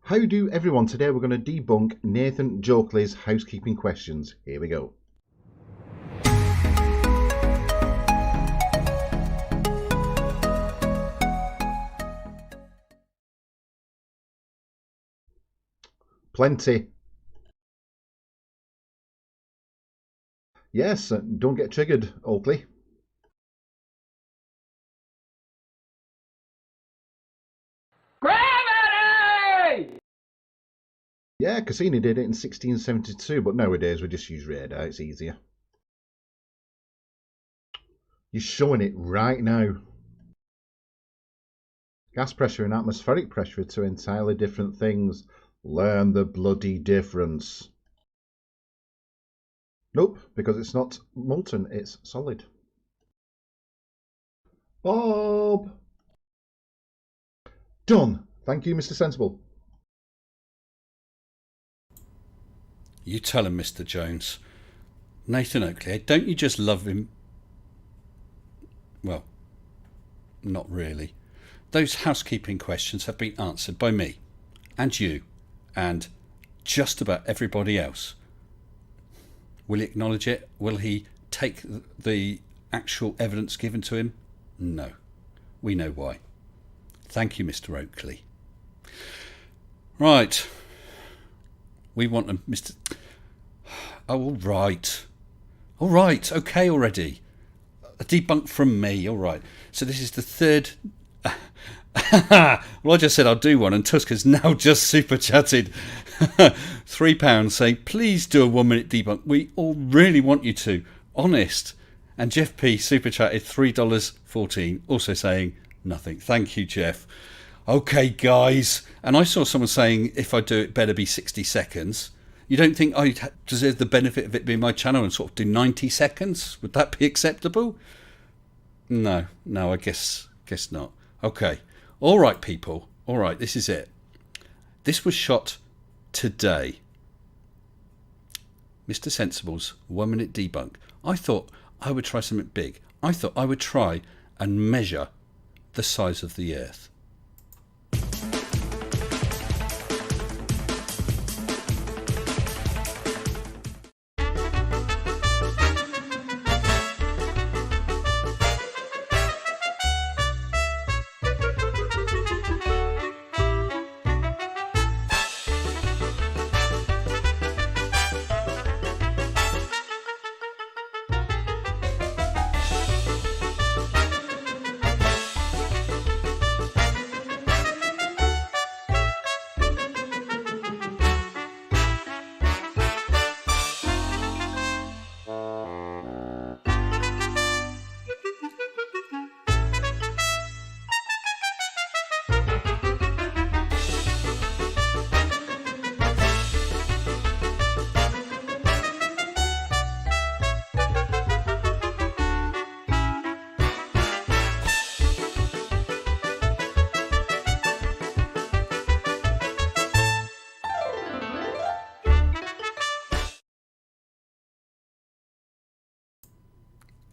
How do everyone? Today we're going to debunk Nathan Jokley's housekeeping questions. Here we go. Plenty. Yes, don't get triggered, Oakley. Gravity! Yeah, Cassini did it in 1672, but nowadays we just use radar, it's easier. You're showing it right now. Gas pressure and atmospheric pressure are two entirely different things. Learn the bloody difference. Nope, because it's not molten, it's solid. Bob! Done. Thank you, Mr. Sensible. You tell him, Mr. Jones. Nathan Oakley, don't you just love him? Well, not really. Those housekeeping questions have been answered by me, and you, and just about everybody else. Will he acknowledge it? Will he take the actual evidence given to him? No. We know why. Thank you, Mr. Oakley. Right. We want a Mr... Oh, all right. All right. Okay already. A debunk from me. All right. So this is the third... Well, I just said I'll do one, and Tusk has now just super chatted £3 saying, please do a 1 minute debunk. We all really want you to. Honest. And Jeff P super chatted $3.14, also saying nothing. Thank you, Jeff. Okay, guys. And I saw someone saying if I do it, better be 60 seconds. You don't think I deserve the benefit of it being my channel and sort of do 90 seconds? Would that be acceptable? No, I guess not. Okay. All right, people. All right, this is it. This was shot today. Mr. Sensible's 1 minute debunk. I thought I would try something big. I thought I would try and measure the size of the Earth.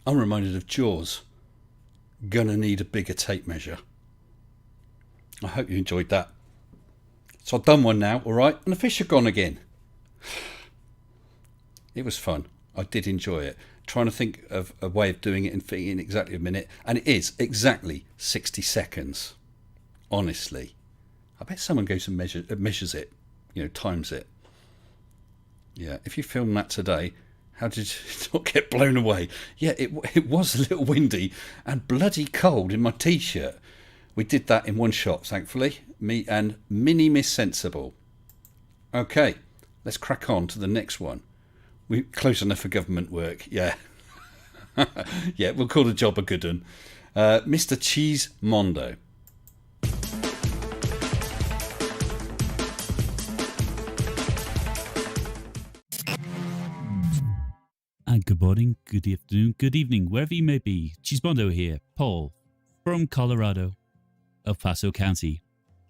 I'm reminded of Jaws. Gonna need a bigger tape measure. I hope you enjoyed that. So I've done one now, alright? And the fish are gone again. It was fun. I did enjoy it. Trying to think of a way of doing it and fitting in exactly a minute. And it is exactly 60 seconds. Honestly. I bet someone goes and measures it. Times it. Yeah, if you film that today... How did you not get blown away? Yeah, it was a little windy and bloody cold in my t-shirt. We did that in one shot, thankfully. Me and Mini Miss Sensible. Okay, let's crack on to the next one. We're close enough for government work, yeah. Yeah, we'll call the job a good one. Mr. Cheese Mondo. Good morning, good afternoon, good evening, wherever you may be. Chismondo here, Paul, from Colorado, El Paso County.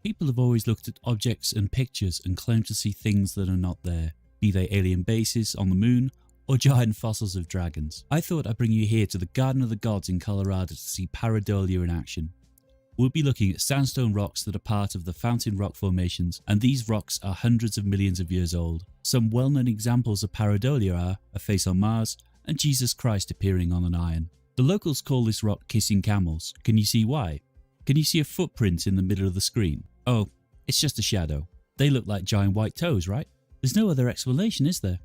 People have always looked at objects and pictures and claimed to see things that are not there, be they alien bases on the moon or giant fossils of dragons. I thought I'd bring you here to the Garden of the Gods in Colorado to see pareidolia in action. We'll be looking at sandstone rocks that are part of the Fountain Rock formations, and these rocks are hundreds of millions of years old. Some well-known examples of pareidolia are a face on Mars and Jesus Christ appearing on an iron. The locals call this rock kissing camels. Can you see why? Can you see a footprint in the middle of the screen? Oh, it's just a shadow. They look like giant white toes, right? There's no other explanation, is there?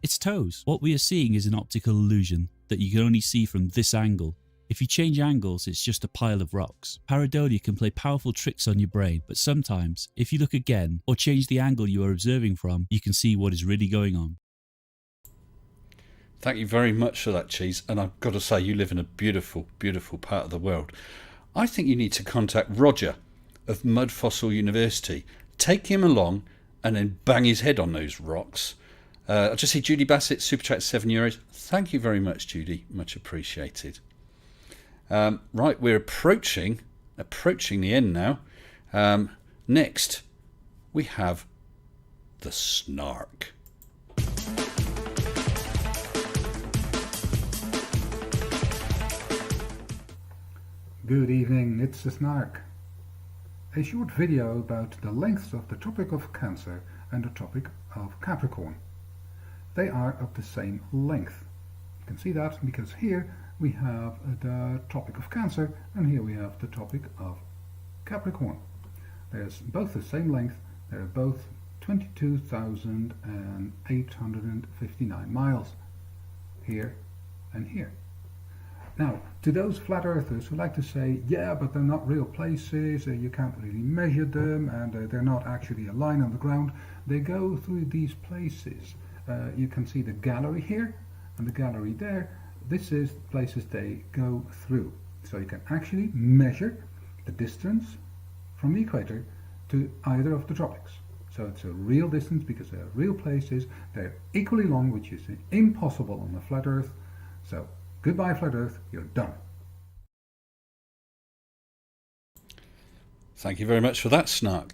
It's toes. What we are seeing is an optical illusion that you can only see from this angle. If you change angles, it's just a pile of rocks. Pareidolia can play powerful tricks on your brain, but sometimes, if you look again, or change the angle you are observing from, you can see what is really going on. Thank you very much for that, Cheese, and I've got to say, you live in a beautiful, beautiful part of the world. I think you need to contact Roger of Mud Fossil University. Take him along and then bang his head on those rocks. I just see Judy Bassett, Super Chat €7. Thank you very much, Judy. Much appreciated. Right, we're approaching the end now. Next, we have the Snark. Good evening, it's the Snark. A short video about the lengths of the Tropic of Cancer and the Tropic of Capricorn. They are of the same length. You can see that because here we have the Tropic of Cancer and here we have the Tropic of Capricorn. There's both the same length, they're both 22,859 miles, here and here. Now, to those flat earthers who like to say, yeah, but they're not real places, you can't really measure them, and they're not actually a line on the ground, they go through these places. You can see the gallery here and the gallery there. This is the places they go through. So you can actually measure the distance from the equator to either of the tropics. So it's a real distance because they're real places. They're equally long, which is impossible on a flat Earth. So goodbye, flat Earth, you're done. Thank you very much for that, Snark.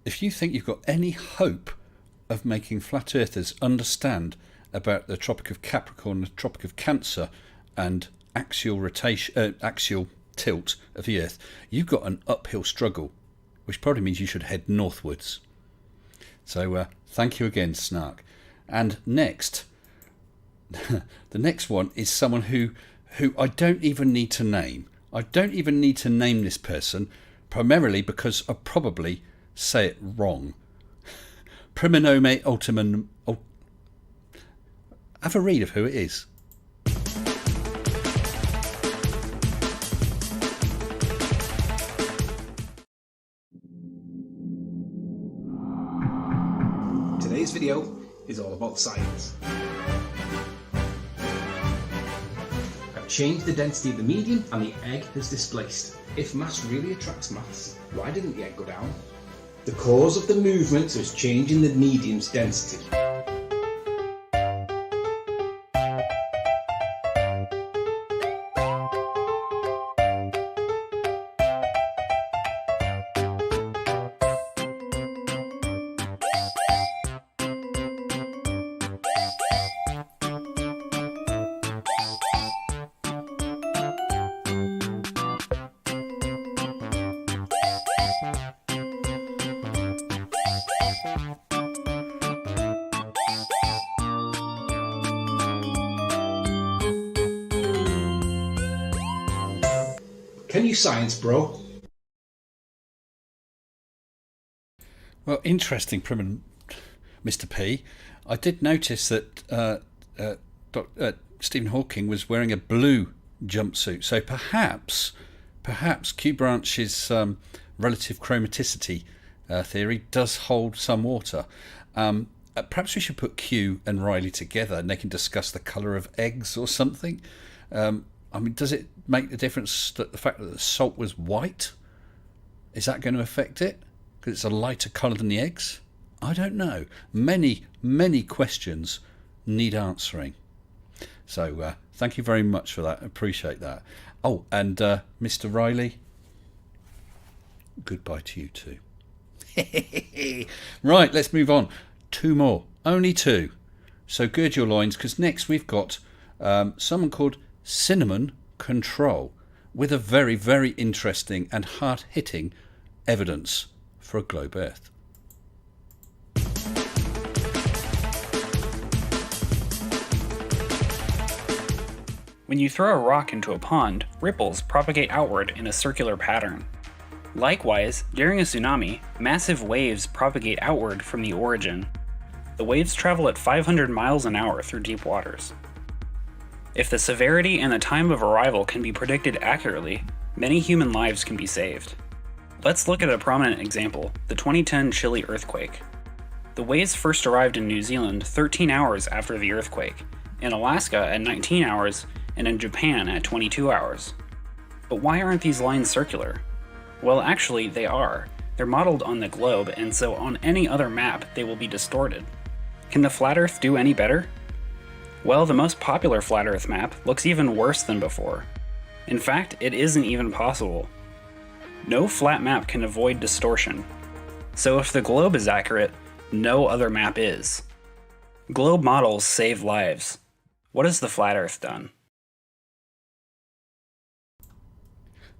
If you think you've got any hope of making flat earthers understand about the Tropic of Capricorn, the Tropic of Cancer, and axial rotation, axial tilt of the Earth, you've got an uphill struggle, which probably means you should head northwards. So thank you again, Snark. And next, the next one is someone who I don't even need to name. I don't even need to name this person, primarily because I probably say it wrong. Priminome ultimum. Have a read of who it is. Today's video is all about science. I've changed the density of the medium and the egg has displaced. If mass really attracts mass, why didn't the egg go down? The cause of the movement was changing the medium's density. Can you science, bro? Well, interesting, Mr. P. I did notice that Stephen Hawking was wearing a blue jumpsuit, so perhaps Q Branch's relative chromaticity theory does hold some water. Perhaps we should put Q and Riley together and they can discuss the colour of eggs or something. I mean, does it make the difference that the fact that the salt was white? Is that going to affect it? Because it's a lighter colour than the eggs? I don't know. Many questions need answering. So thank you very much for that. Appreciate that. Oh, and Mr. Riley, goodbye to you too. Right, let's move on. Two more. Only two. So gird your loins, because next we've got someone called Cinnamon Control with a very, very interesting and hard-hitting evidence for a globe Earth. When you throw a rock into a pond, ripples propagate outward in a circular pattern. Likewise, during a tsunami, massive waves propagate outward from the origin. The waves travel at 500 miles an hour through deep waters. If the severity and the time of arrival can be predicted accurately, many human lives can be saved. Let's look at a prominent example, the 2010 Chile earthquake. The waves first arrived in New Zealand 13 hours after the earthquake, in Alaska at 19 hours, and in Japan at 22 hours. But why aren't these lines circular? Well, actually, they are. They're modeled on the globe, and so on any other map, they will be distorted. Can the flat Earth do any better? Well, the most popular flat Earth map looks even worse than before. In fact, it isn't even possible. No flat map can avoid distortion. So if the globe is accurate, no other map is. Globe models save lives. What has the flat Earth done?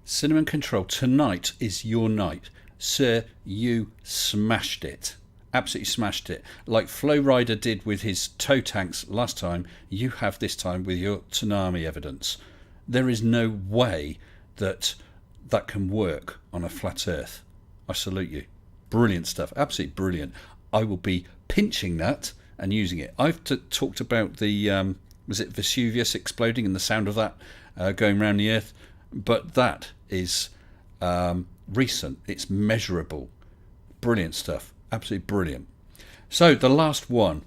Cinnamon Control, tonight is your night. Sir, you smashed it. Absolutely smashed it. Like Flowrider did with his tow tanks last time, you have this time with your tsunami evidence. There is no way that that can work on a flat earth. I salute you. Brilliant stuff. Absolutely brilliant. I will be pinching that and using it. I've talked about the, was it Vesuvius exploding and the sound of that going around the earth? But that is recent. It's measurable. Brilliant stuff. Absolutely brilliant. So the last one,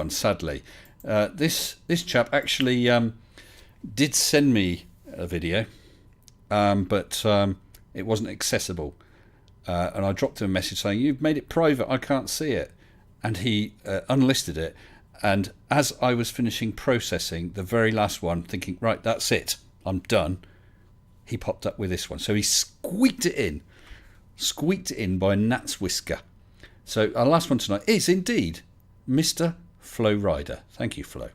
sadly. This chap actually did send me a video, but it wasn't accessible. And I dropped him a message saying, "You've made it private, I can't see it." And he unlisted it. And as I was finishing processing the very last one, thinking, right, that's it, I'm done, he popped up with this one. So he squeaked it in by a gnat's whisker. So our last one tonight is indeed Mr. Flowrider. Thank you, Flo.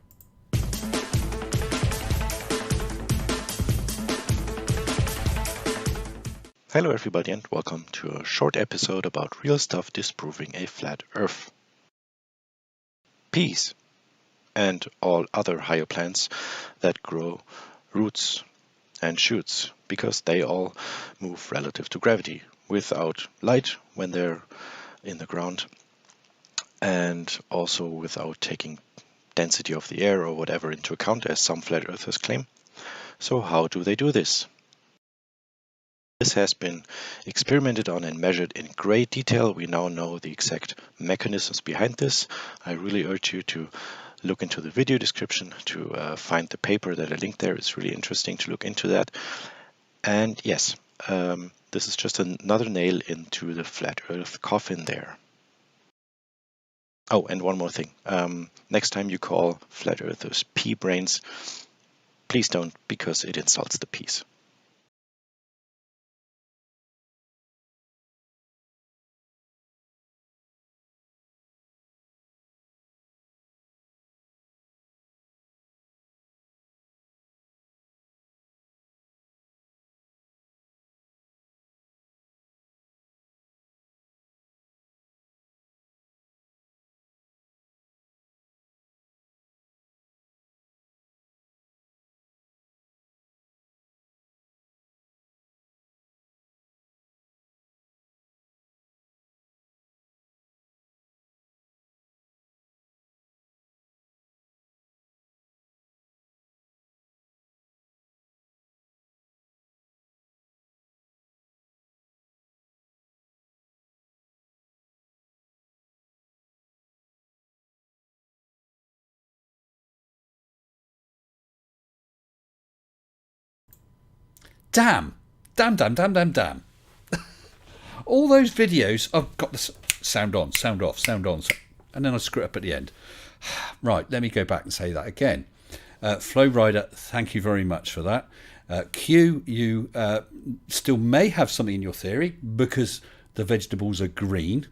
Hello everybody and welcome to a short episode about real stuff disproving a flat earth. Peas and all other higher plants that grow roots and shoots because they all move relative to gravity without light when they're in the ground and also without taking density of the air or whatever into account, as some flat earthers claim. So how do they do this? This has been experimented on and measured in great detail. We now know the exact mechanisms behind this. I really urge you to look into the video description to find the paper that I linked there. It's really interesting to look into that. And yes, this is just another nail into the flat earth coffin there. Oh, and one more thing. Next time you call flat earthers pea brains, please don't, because it insults the peas. Damn. All those videos, I've got the sound on, sound off, sound on, and then I screw it up at the end. Right, let me go back and say that again. Flowrider, thank you very much for that. Q, you still may have something in your theory because the vegetables are green.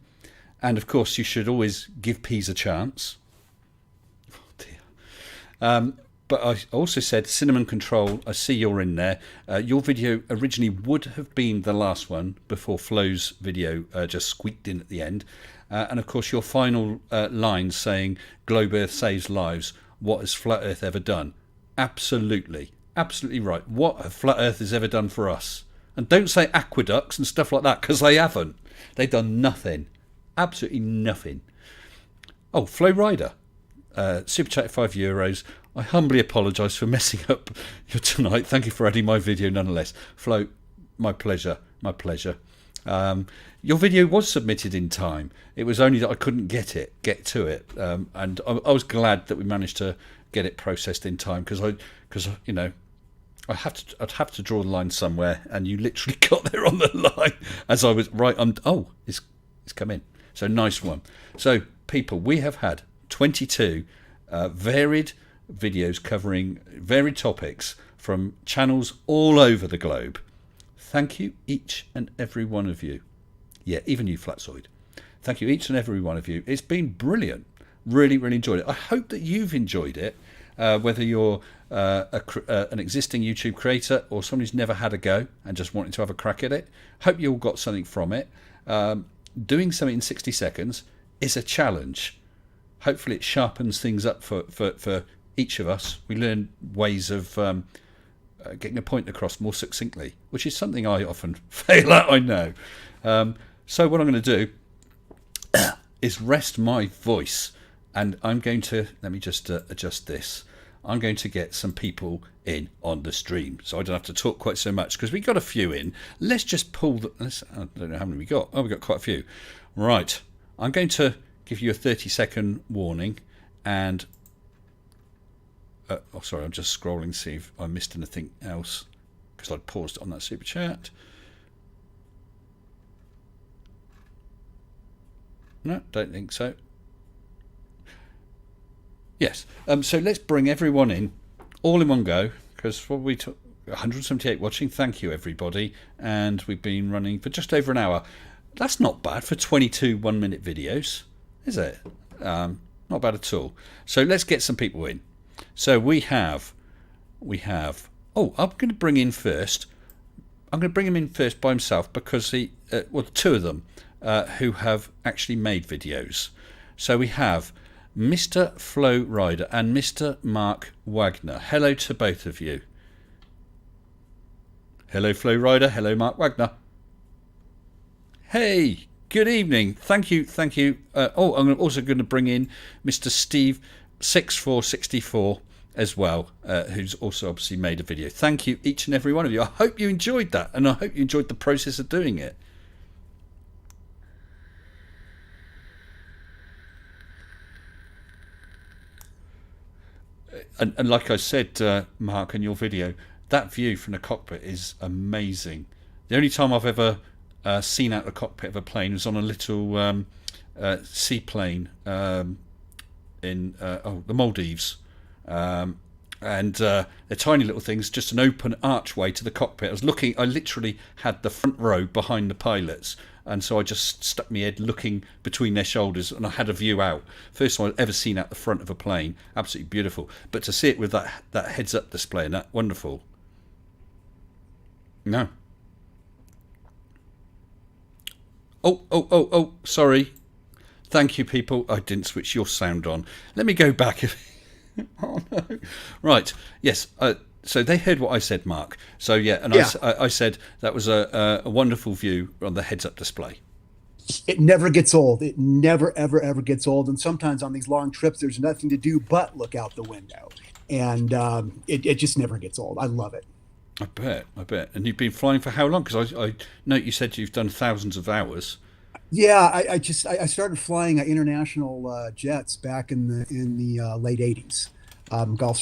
And of course, you should always give peas a chance. Oh dear. But I also said Cinnamon Control, I see you're in there. Your video originally would have been the last one before Flo's video just squeaked in at the end. And of course your final line saying Globe Earth saves lives. What has Flat Earth ever done? Absolutely. Absolutely right. What have Flat Earthers ever done for us? And don't say aqueducts and stuff like that, because they haven't. They've done nothing. Absolutely nothing. Oh, Flowrider. Super chat €5. I humbly apologise for messing up your tonight. Thank you for adding my video nonetheless. Flo, my pleasure, my pleasure. Your video was submitted in time. It was only that I couldn't get to it, and I was glad that we managed to get it processed in time because you know I'd have to draw the line somewhere, and you literally got there on the line as I was right. It's come in. So nice one. So people, we have had 22 varied videos covering varied topics from channels all over the globe. Thank you, each and every one of you. Yeah, even you, Flatzoid. Thank you, each and every one of you. It's been brilliant. Really, really enjoyed it. I hope that you've enjoyed it, whether you're an existing YouTube creator or someone who's never had a go and just wanting to have a crack at it. Hope you all got something from it. doing something in 60 seconds is a challenge. Hopefully it sharpens things up for each of us. We learn ways of getting a point across more succinctly, which is something I often fail at, I know. So what I'm going to do is rest my voice, and I'm going to, let me just adjust this. I'm going to get some people in on the stream, so I don't have to talk quite so much, because we got a few in. Let's just pull the, I don't know how many we got. Oh, we got quite a few. Right, I'm going to give you a 30-second warning, and oh, sorry, I'm just scrolling to see if I missed anything else, because I paused on that super chat. No, don't think so. Yes, so let's bring everyone in, all in one go, because what we took 178 watching. Thank you, everybody, and we've been running for just over an hour. That's not bad for 22 1-minute videos, is it? Not bad at all. So let's get some people in. So we have. Oh, I'm going to bring in first. I'm going to bring him in first by himself, because he, well, two of them who have actually made videos. So we have Mr. Flo Rider and Mr. Mark Wagner. Hello to both of you. Hello, Flo Rider. Hello, Mark Wagner. Hey, good evening. Thank you. Oh, I'm also going to bring in Mr. Steve 6464 as well, who's also obviously made a video. Thank you, each and every one of you. I hope you enjoyed that, and I hope you enjoyed the process of doing it. And like I said, Mark, in your video, that view from the cockpit is amazing. The only time I've ever seen out the cockpit of a plane was on a little seaplane in the Maldives. And they're tiny little things, just an open archway to the cockpit. I literally had the front row behind the pilots, and so I just stuck my head looking between their shoulders, and I had a view out. First time I'd ever seen out the front of a plane. Absolutely beautiful. But to see it with that heads-up display and that, wonderful. No. Oh, sorry. Thank you, people. I didn't switch your sound on. Let me go back. Oh, no. Right. Yes. So they heard what I said, Mark. So, yeah. And yeah. I said that was a wonderful view on the heads-up display. It never gets old. It never, ever gets old. And sometimes on these long trips, there's nothing to do but look out the window. And it just never gets old. I love it. I bet. And you've been flying for how long? Because I note you said you've done thousands of hours. Yeah, I started flying international jets back in the late 80s.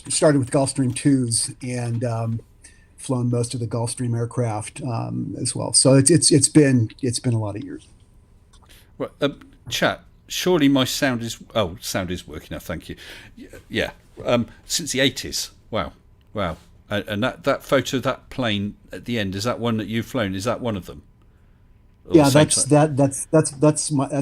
Started with Gulfstream 2s and flown most of the Gulfstream aircraft as well. So it's been a lot of years. Well, chat. Surely my sound is working now. Thank you. Yeah. Since the 80s. Wow. And that photo of that plane at the end, is that one that you've flown? Is that one of them? Or yeah, that's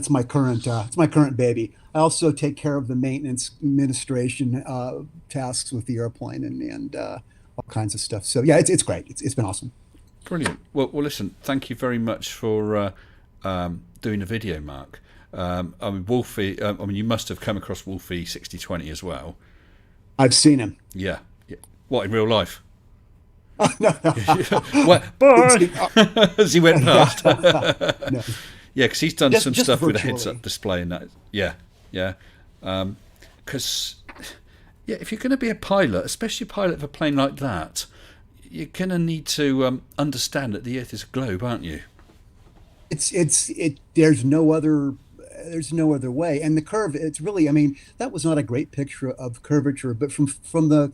my current baby. I also take care of the maintenance administration tasks with the airplane and all kinds of stuff. So yeah, it's great. It's been awesome. Brilliant. Well, listen. Thank you very much for doing the video, Mark. I mean, Wolfie. You must have come across Wolfie 6020 as well. I've seen him. Yeah. What, in real life? No. Bye. As he went past. No. Yeah, because he's done some stuff virtually. with a heads-up display and that. Yeah. Because if you're going to be a pilot, especially a pilot of a plane like that, you're going to need to understand that the Earth is a globe, aren't you? There's no other way. And the curve, it's really, I mean, that was not a great picture of curvature, but from the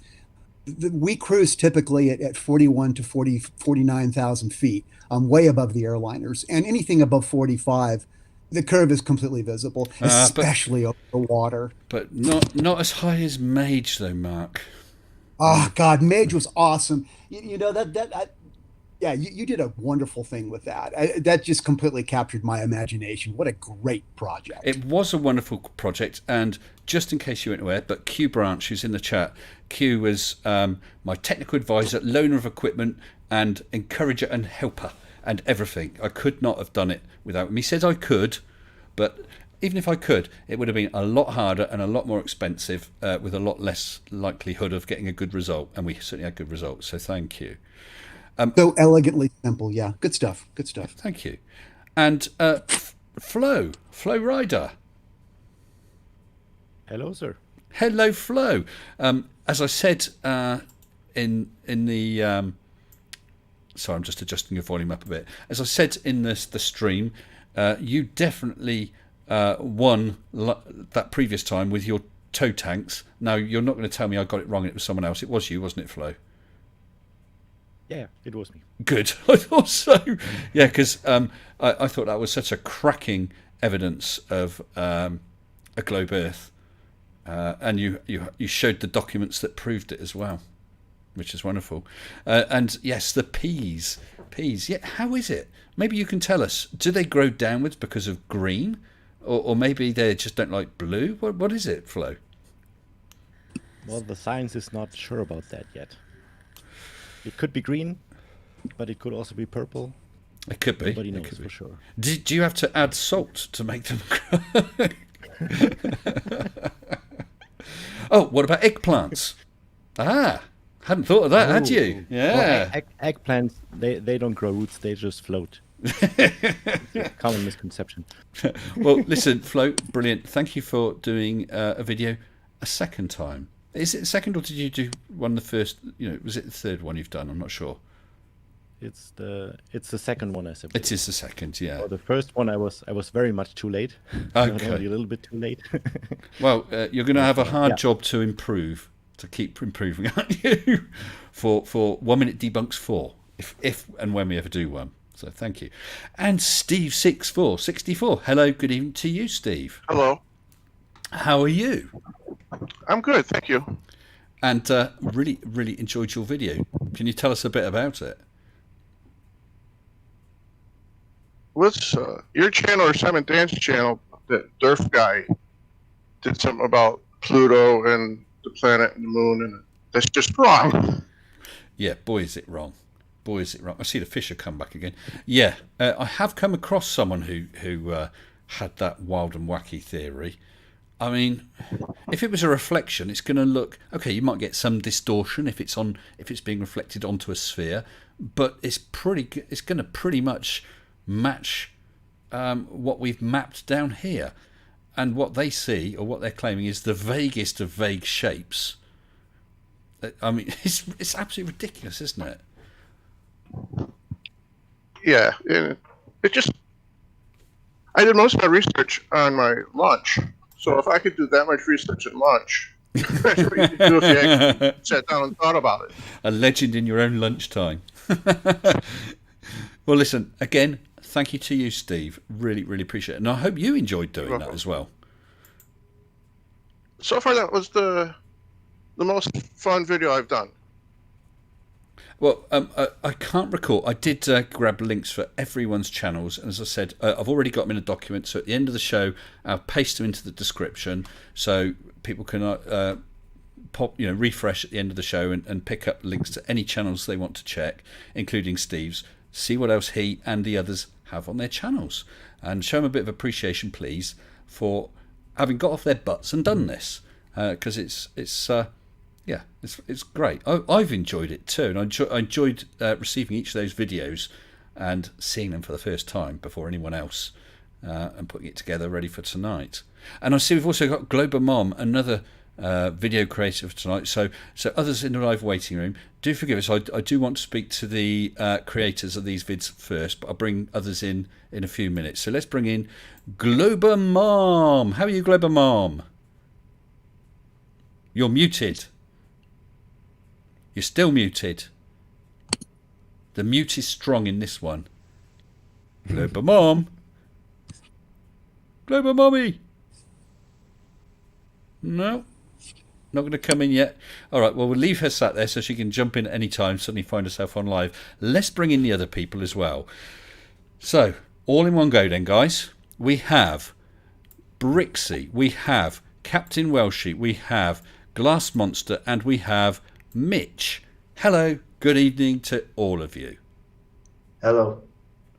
we cruise typically at 41 to 49,000 feet, way above the airliners, and anything above 45, the curve is completely visible, especially over the water. But not as high as Mage, though, Mark. Oh God, Mage was awesome. You know yeah, you did a wonderful thing with that. That just completely captured my imagination. What a great project. It was a wonderful project, and just in case you weren't aware, but Q Branch, who's in the chat, Q was my technical advisor, loaner of equipment, and encourager and helper. and everything. I could not have done it without him. He said I could, but even if I could, it would have been a lot harder and a lot more expensive, with a lot less likelihood of getting a good result. And we certainly had good results. So thank you. So elegantly simple. Yeah. Good stuff. Good stuff. Thank you. And Flo Rider. Hello, sir. Hello, Flo. As I said in the... sorry, I'm just adjusting your volume up a bit. As I said in the stream, you definitely won that previous time with your toe tanks. Now, you're not going to tell me I got it wrong and it was someone else. It was you, wasn't it, Flo? Yeah, it was me. Good. I thought so. Yeah, because I thought that was such a cracking evidence of a globe Earth. And you showed the documents that proved it as well, which is wonderful. And yes, the peas. Yeah, how is it? Maybe you can tell us. Do they grow downwards because of green? Or maybe they just don't like blue? What is it, Flo? Well, the science is not sure about that yet. It could be green, but it could also be purple. It could be. Nobody knows for sure. Do you have to add salt to make them grow? Oh, what about eggplants? Hadn't thought of that, had you? Yeah. Well, eggplants, they don't grow roots, they just float. Common misconception. Well, listen, Flo, brilliant. Thank you for doing a video a second time. Is it the second, or did you do one the first? Was it the third one you've done? I'm not sure. It's the second one, I suppose. It is the second, yeah. Well, the first one I was very much too late. Okay. Only a little bit too late. Well, you're going to have a hard job to improve, to keep improving, aren't you? for 1 Minute Debunks 4, if and when we ever do one. So thank you. And Steve64. Hello, good evening to you, Steve. Hello. How are you? I'm good, thank you. And really enjoyed your video. Can you tell us a bit about it? Was your channel or Simon Dan's channel, the Durf guy, did something about Pluto and the planet and the moon, and that's just wrong. Yeah, boy is it wrong. Boy is it wrong. I see the Fisher come back again. Yeah, I have come across someone who had that wild and wacky theory. I mean, if it was a reflection, it's going to look okay. You might get some distortion if it's being reflected onto a sphere, but it's going to pretty much match what we've mapped down here, and what they see or what they're claiming is the vaguest of vague shapes. I mean, it's absolutely ridiculous, isn't it? Yeah, it just. I did most of my research on my lunch. So if I could do that much research at lunch, that's what you could do if you actually sat down and thought about it. A legend in your own lunchtime. Well, listen, again, thank you to you, Steve. Really appreciate it. And I hope you enjoyed doing that as well. So far, that was the most fun video I've done. Well, I can't recall. I did grab links for everyone's channels, and as I said, I've already got them in a document. So at the end of the show, I'll paste them into the description so people can refresh at the end of the show and pick up links to any channels they want to check, including Steve's. See what else he and the others have on their channels, and show them a bit of appreciation, please, for having got off their butts and done this, because it's great. I've enjoyed it too, and I enjoyed receiving each of those videos and seeing them for the first time before anyone else, and putting it together ready for tonight. And I see we've also got Globa Mom, another video creator for tonight. So others in the live waiting room, do forgive us. I do want to speak to the creators of these vids first, but I'll bring others in a few minutes. So let's bring in Globa Mom. How are you, Globa Mom? You're muted. You're still muted. The mute is strong in this one. Globa Mom. Globa Mommy. No. Not going to come in yet. All right, well, we'll leave her sat there so she can jump in at any time, suddenly find herself on live. Let's bring in the other people as well. So, all in one go then, guys. We have Brixie, we have Captain Welshie, we have Glass Monster, and we have Mitch. Hello, good evening to all of you. Hello.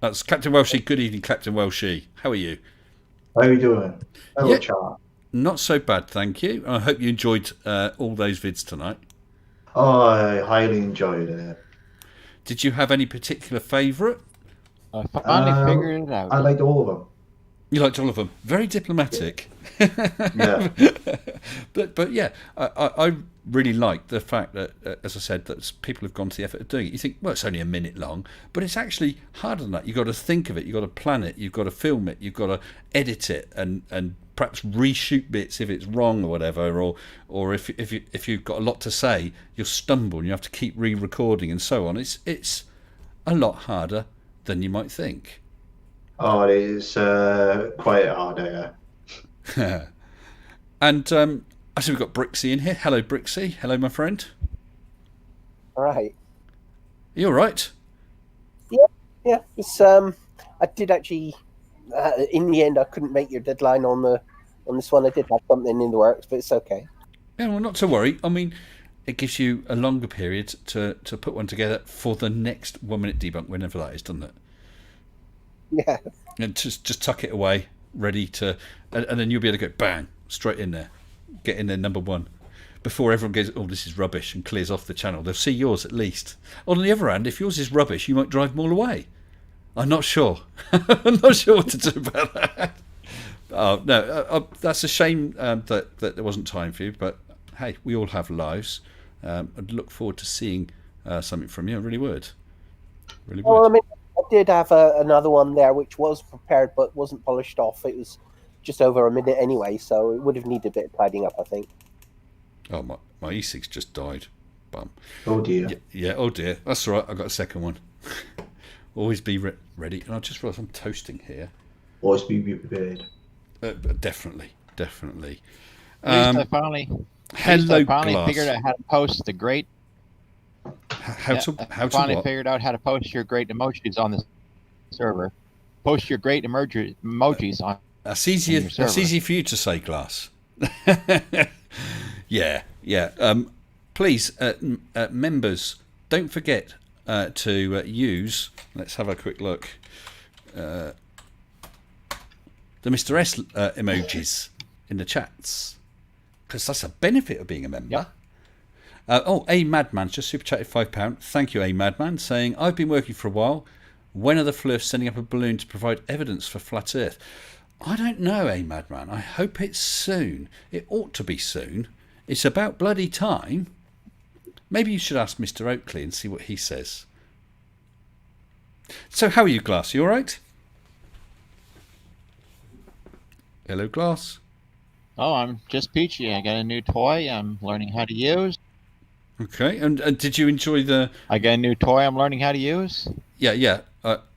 That's Captain Welshie. Good evening, Captain Welshie. How are you? How are you doing? Hello, Yeah, chat. not so bad, thank you. I hope you enjoyed all those vids tonight. Oh, I highly enjoyed it. Did you have any particular favourite? I finally figured it out. I liked all of them. You liked all of them. Very diplomatic. Yeah. but yeah, I really like the fact that, as I said, that people have gone to the effort of doing it. You think, well, it's only a minute long, but it's actually harder than that. You've got to think of it, you've got to plan it, you've got to film it, you've got to edit it, and perhaps reshoot bits if it's wrong or whatever, or if you've got a lot to say, you'll stumble and you have to keep re-recording and so on. It's a lot harder than you might think. Oh, it is quite hard, yeah. And I see we've got Brixie in here. Hello, Brixie. Hello, my friend. All right. You all right? Yeah. It's I did actually. In the end, I couldn't make your deadline on this one. I did have something in the works, but it's okay. Yeah, well, not to worry. I mean, it gives you a longer period to put one together for the next 1 minute debunk, whenever that is, doesn't it? Yeah. And just tuck it away, ready to, and then you'll be able to go bang straight in there, get in there number one, before everyone goes, oh, this is rubbish, and clears off the channel. They'll see yours at least. On the other hand, if yours is rubbish, you might drive them all away. I'm not sure. I'm not sure what to do about that. No, that's a shame that there wasn't time for you. But hey, we all have lives. I'd look forward to seeing something from you. I really would. Really would. Well, I mean, I did have another one there which was prepared but wasn't polished off. It was just over a minute anyway, so it would have needed a bit of tidying up, I think. Oh, my E6 just died. Bum. Oh dear. Yeah. Oh dear. That's all right. I've got a second one. Always be ready. And I just realised I'm toasting here. Always be prepared. Definitely. At least I finally figured out how to post the great. How to what? Figured out how to post your great emojis on the server. Post your great emojis on. That's easier. That's easy for you to say, Glass. Yeah. Please, members, don't forget to use. Let's have a quick look. The Mr. S emojis in the chats, because that's a benefit of being a member. A Madman just super chatted £5. Thank you, A Madman, saying, I've been working for a while. When are the Flurfs sending up a balloon to provide evidence for flat Earth? I don't know, A Madman. I hope it's soon. It ought to be soon. It's about bloody time. Maybe you should ask Mr. Oakley and see what he says. So how are you, Glass? You all right? Hello, Glass. Oh, I'm just peachy. I got a new toy I'm learning how to use. Okay, and did you enjoy the... I got a new toy I'm learning how to use. Yeah.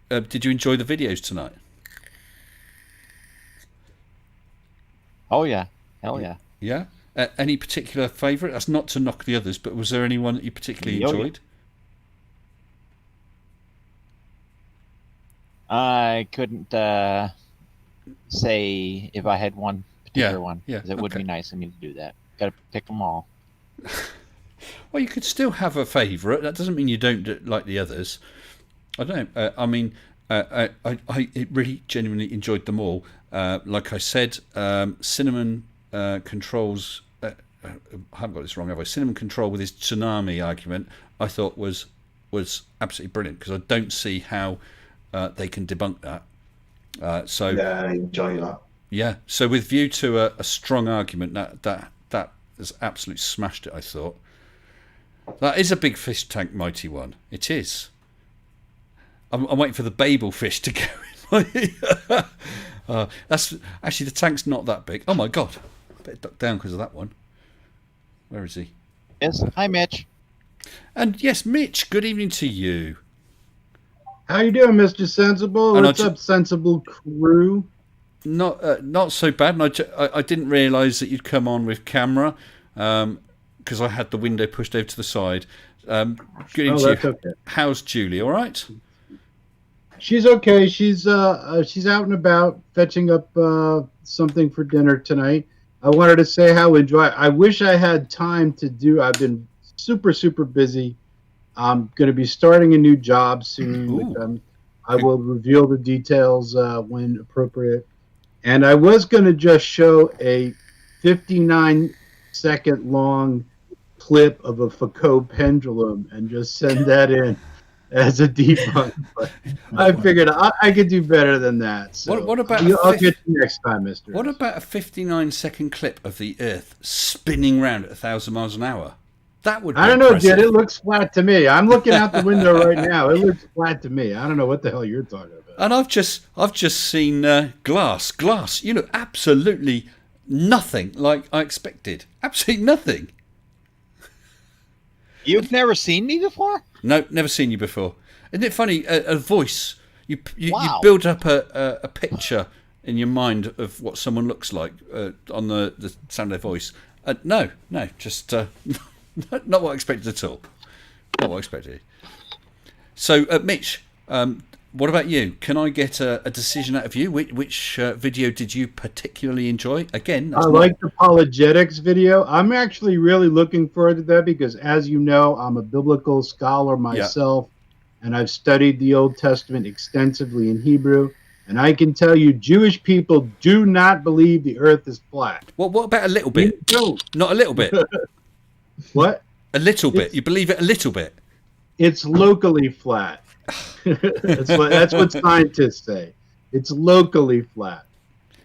Did you enjoy the videos tonight? Oh, yeah. Hell yeah. Yeah? Any particular favourite? That's not to knock the others, but was there anyone that you particularly enjoyed? I couldn't say if I had one particular one. Yeah, it would be nice of me to do that. Got to pick them all. Well, you could still have a favourite. That doesn't mean you don't like the others. I don't know. I really genuinely enjoyed them all. Like I said, Cinnamon controls... I haven't got this wrong, have I? Cinnamon Control with his Tsunami argument, I thought was absolutely brilliant, because I don't see how they can debunk that. Yeah, I enjoy that. Yeah, so with view to a strong argument, that has absolutely smashed it, I thought. That is a big fish tank, mighty one. It is. I'm waiting for the Babel fish to go in. That's actually, the tank's not that big. Oh my god, I better duck down because of that one. Where is he? Yes, hi Mitch. And yes, Mitch, good evening to you. How you doing, Mr. Sensible? What's up, Sensible crew? Not so bad. And I didn't realise that you'd come on with camera, because I had the window pushed over to the side. Good evening to you. Okay. How's Julie? All right? She's okay. She's out and about fetching up something for dinner tonight. I wanted to say how I wish I had time to do. I've been super busy. I'm going to be starting a new job soon. I will reveal the details when appropriate. And I was going to just show a 59-second long clip of a Foucault pendulum and just send that in as a debunk. But I figured I could do better than that. So What about I'll get you next time, Mr. What about a 59-second clip of the Earth spinning round at 1,000 miles an hour? That would be I don't know, impressive. Jed. It looks flat to me. I'm looking out the window right now. It looks flat to me. I don't know what the hell you're talking about. And I've just seen glass. You look absolutely nothing like I expected. Absolutely nothing. You've never seen me before? No, never seen you before. Isn't it funny? A voice. You Wow. build up a picture in your mind of what someone looks like on the sound of their voice. No, just not what I expected at all. Not what I expected. So, Mitch, what about you? Can I get a decision out of you? Which video did you particularly enjoy? Again, I like the apologetics video. I'm actually really looking forward to that because, as you know, I'm a biblical scholar myself, and I've studied the Old Testament extensively in Hebrew. And I can tell you, Jewish people do not believe the earth is flat. What about a little bit? Not a little bit. What? A little bit. You believe it a little bit? It's locally flat. That's what scientists say. It's locally flat.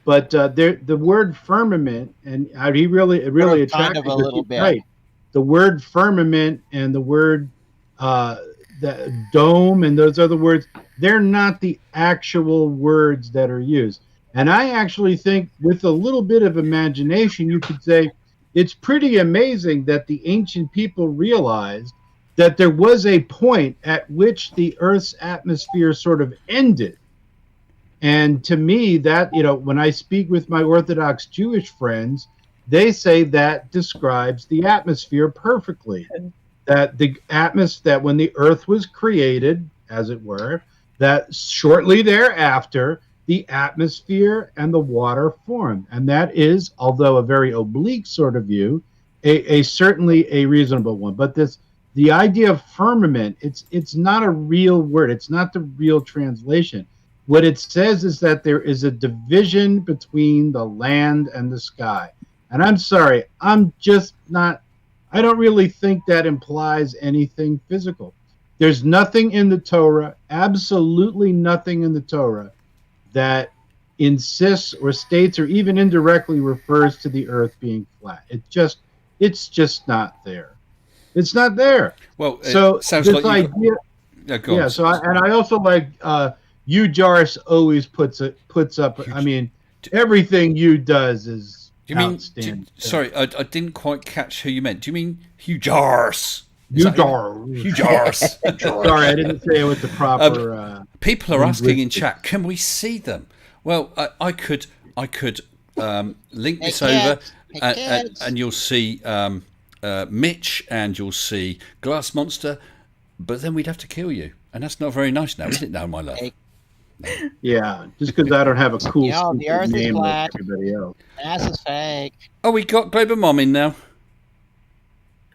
But the word firmament, and it really attracted kind of a little bit. Right. The word firmament and the word the dome and those other words, they're not the actual words that are used. And I actually think with a little bit of imagination, you could say it's pretty amazing that the ancient people realized that there was a point at which the Earth's atmosphere sort of ended. And to me, that, when I speak with my Orthodox Jewish friends, they say that describes the atmosphere perfectly. That that when the Earth was created, as it were, that shortly thereafter, the atmosphere and the water formed. And that is, although a very oblique sort of view, a certainly a reasonable one. But the idea of firmament, it's not a real word. It's not the real translation. What it says is that there is a division between the land and the sky. And I'm sorry, I don't really think that implies anything physical. There's nothing in the Torah, absolutely nothing in the Torah, that insists or states or even indirectly refers to the earth being flat. It's just not there. It's not there. Well, so sounds this like idea. Yeah. So I also like Jarse always puts up. I mean, everything you does is outstanding. Sorry, I didn't quite catch who you meant. Do you mean Hugh Jarse? Hugh Jarse. Sorry, I didn't say it with the proper. People are asking in chat, can we see them? Well, I could link this over, and you'll see Mitch, and you'll see Glass Monster, but then we'd have to kill you, and that's not very nice now, is it? Now, my love. Yeah, just because I don't have a cool the earth is name flat. like everybody else. Ass is fake. Oh, we got Global Mom in now.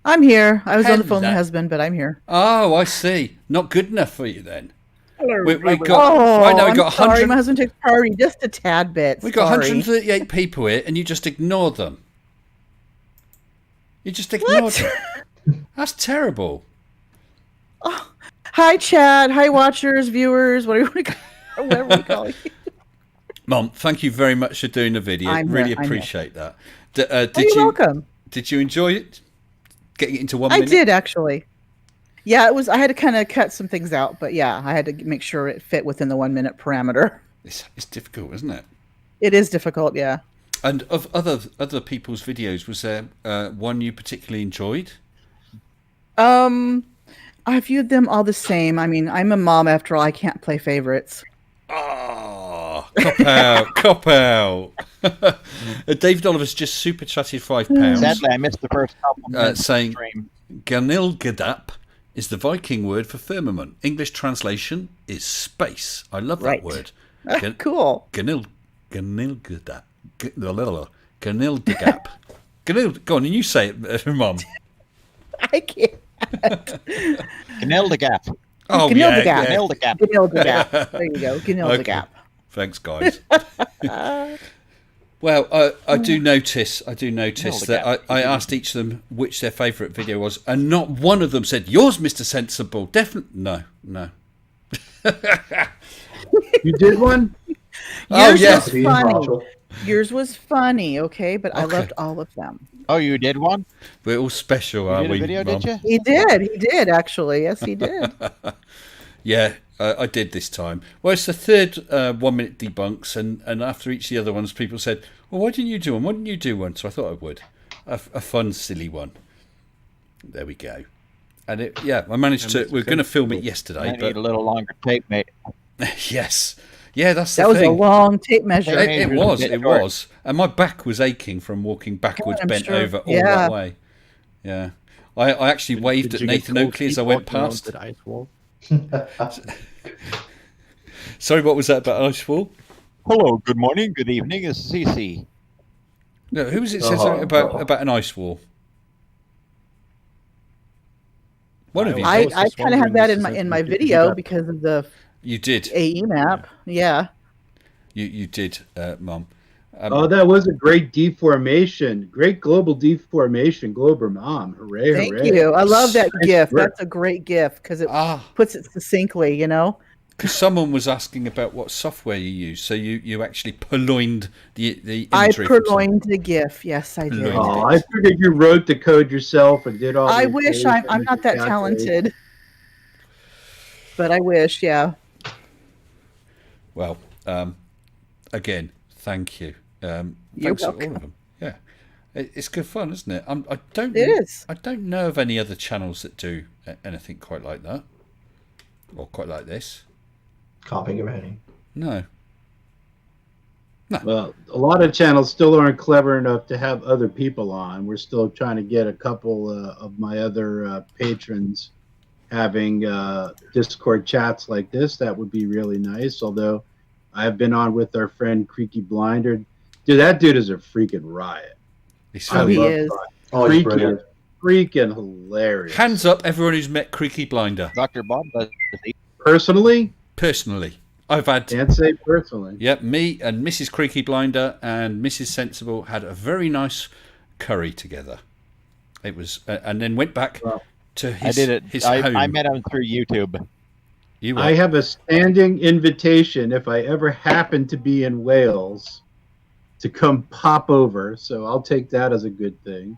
I'm here. I was on the phone with Hello. my husband, but I'm here. Oh, I see. Not good enough for you then. Hello, We Robert. got right now. We got I'm sorry. 100. My husband takes priority just a tad bit. We got Sorry. 138 people here, and you just ignored them. You just ignored them. That's terrible. Hi, chat. Hi, watchers, viewers. Whatever we call it. Mom, thank you very much for doing the video. I'm Really here, I'm appreciate that. You're welcome. Did you enjoy it? Getting it into 1 I minute? did actually. Yeah, it was. I had to kind of cut some things out, but yeah, I had to make sure it fit within the 1 minute parameter. It's difficult, isn't it? It is difficult, yeah. And of other people's videos, was there one you particularly enjoyed? I viewed them all the same. I mean, I'm a mom after all. I can't play favorites. Cop out, cop out. David Oliver's just super chatted £5. Sadly, I missed the first couple minutes saying of the stream. Ganilgadap is the Viking word for firmament. English translation is space. I love that word. Cool. Ganilgadap. Ganildagap. Go on, and you say it, Mom. I can't. Ganildagap. Oh, Ganil yeah, the gap. yeah. Nailed the gap. Ganil the gap. There you go. Ganil the Okay. gap. Thanks, guys. Well, I do notice that I asked each of them which their favourite video was, and not one of them said, yours, Mr. Sensible. Definitely. No. You did one? Yours yeah. was funny. Yours was funny, okay? But I Okay. loved all of them. Oh, you did one? We're all special, You are did a we, video, Mum? did you? He did actually. Yes, he did. Yeah, I did this time. Well, it's the third 1 minute debunks, and after each of the other ones, people said, well, why didn't you do one? Why didn't you do one? So I thought I would. A fun, silly one. There we go. And I managed to. We were going to film it yesterday, I but need a little longer tape, mate. yes. Yeah, that's the That was thing. a long tape measure. It was. And my back was aching from walking backwards, I'm bent sure. over all Yeah. that way. Yeah. I actually waved at Did you get Nathan cold Oakley as feet I went walking around past. that ice wall? Sorry, what was that about ice wall? Hello, good morning, good evening. It's CC. No, who was it said something about an ice wall? One of you. I kind of had that in my video because of the You did. AE map. Yeah. You did, Mum. Oh, that was a great deformation. Great global deformation, Glober Mom. Hooray, Thank hooray. you. I love that Nice GIF. work. That's a great GIF because it puts it succinctly, you know? Because someone was asking about what software you use, so you actually purloined the I imagery. from purloined the GIF. Yes, I did. Oh, I figured you wrote the code yourself and did all I the wish equations I'm not that and talented. But I wish, yeah. Well, again, thank you. You're Thanks to all welcome. of them. Yeah, it's good fun, isn't it? I don't. It is. I don't know of any other channels that do anything quite like that, or quite like this. Can't think of any. No. Well, a lot of channels still aren't clever enough to have other people on. We're still trying to get a couple of my other patrons having Discord chats like this. That would be really nice. Although I've been on with our friend Creaky Blinder. Dude, that dude is a freaking riot. He's I funny. love He is. Brian. Oh, he's Freaking- brilliant. freaking hilarious. Hands up, everyone who's met Creaky Blinder. Dr. Bob does it. Personally, I've had. can't say personally. Yep, me and Mrs. Creaky Blinder and Mrs. Sensible had a very nice curry together. It was, and then went back to his. I did it. His I home. met him through YouTube. You I have a standing invitation if I ever happen to be in Wales to come pop over. So I'll take that as a good thing.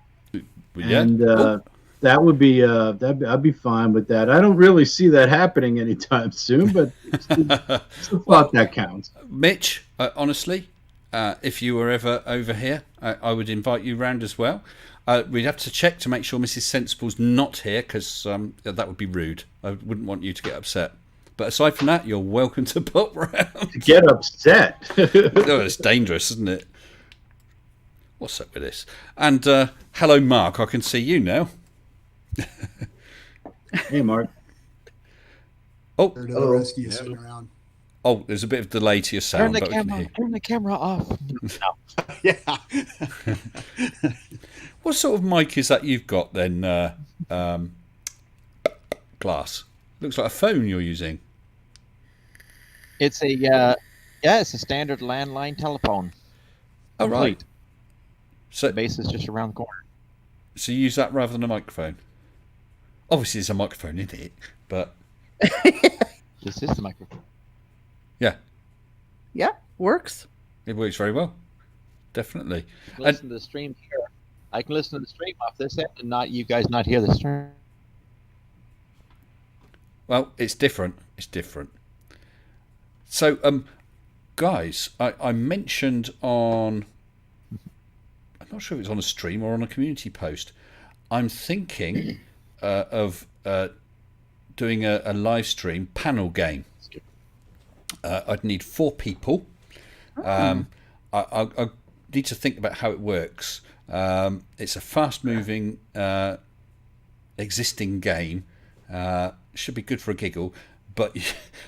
Yeah. And that would be I'd be fine with that. I don't really see that happening anytime soon, but it's the thought that counts. Mitch, honestly, if you were ever over here, I would invite you round as well. We'd have to check to make sure Mrs. Sensible's not here, because that would be rude. I wouldn't want you to get upset. But aside from that, you're welcome to pop round. Get upset. Oh, it's dangerous, isn't it? What's up with this? And hello, Mark. I can see you now. Hey, Mark. Oh, Hello. Rescue sitting around. Oh, there's a bit of delay to your sound. but we can hear. Turn the camera off. Yeah. What sort of mic is that you've got then, Glass? Looks like a phone you're using. It's a it's a standard landline telephone. Oh, right. Complete. So the base is just around the corner. So you use that rather than a microphone? Obviously, there's a microphone in it, but This is the microphone. yeah, Yeah, works. it works very well. Definitely. I can listen to the stream here. I can listen to the stream off this end and not you guys not hear the stream. Well, it's different. It's different. So, guys, I mentioned on, I'm not sure if it's on a stream or on a community post, I'm thinking of doing a live stream panel game. I'd need 4 people. I need to think about how it works. It's a fast-moving existing game. Should be good for a giggle, but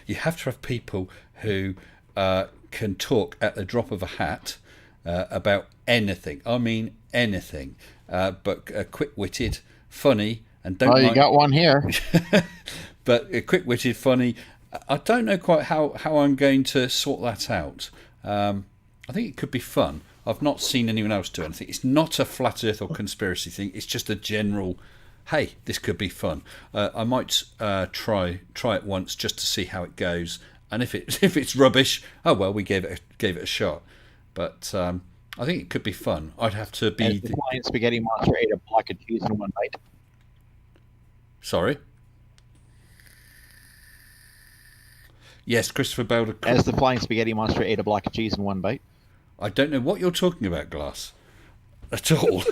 you have to have people who can talk at the drop of a hat about anything. I mean anything, but quick-witted, funny, and don't. Oh, you got one here. quick-witted, funny. I don't know quite how I'm going to sort that out. I think it could be fun. I've not seen anyone else do anything. It's not a flat Earth or conspiracy thing. It's just a general, hey, this could be fun. I might try it once just to see how it goes. And if it's rubbish, oh well, we gave it a shot. But I think it could be fun. I'd have to be. As the flying spaghetti monster ate a block of cheese in one bite. Sorry. Yes, Christopher Bell. As the flying spaghetti monster ate a block of cheese in one bite. I don't know what you're talking about, Glass, at all.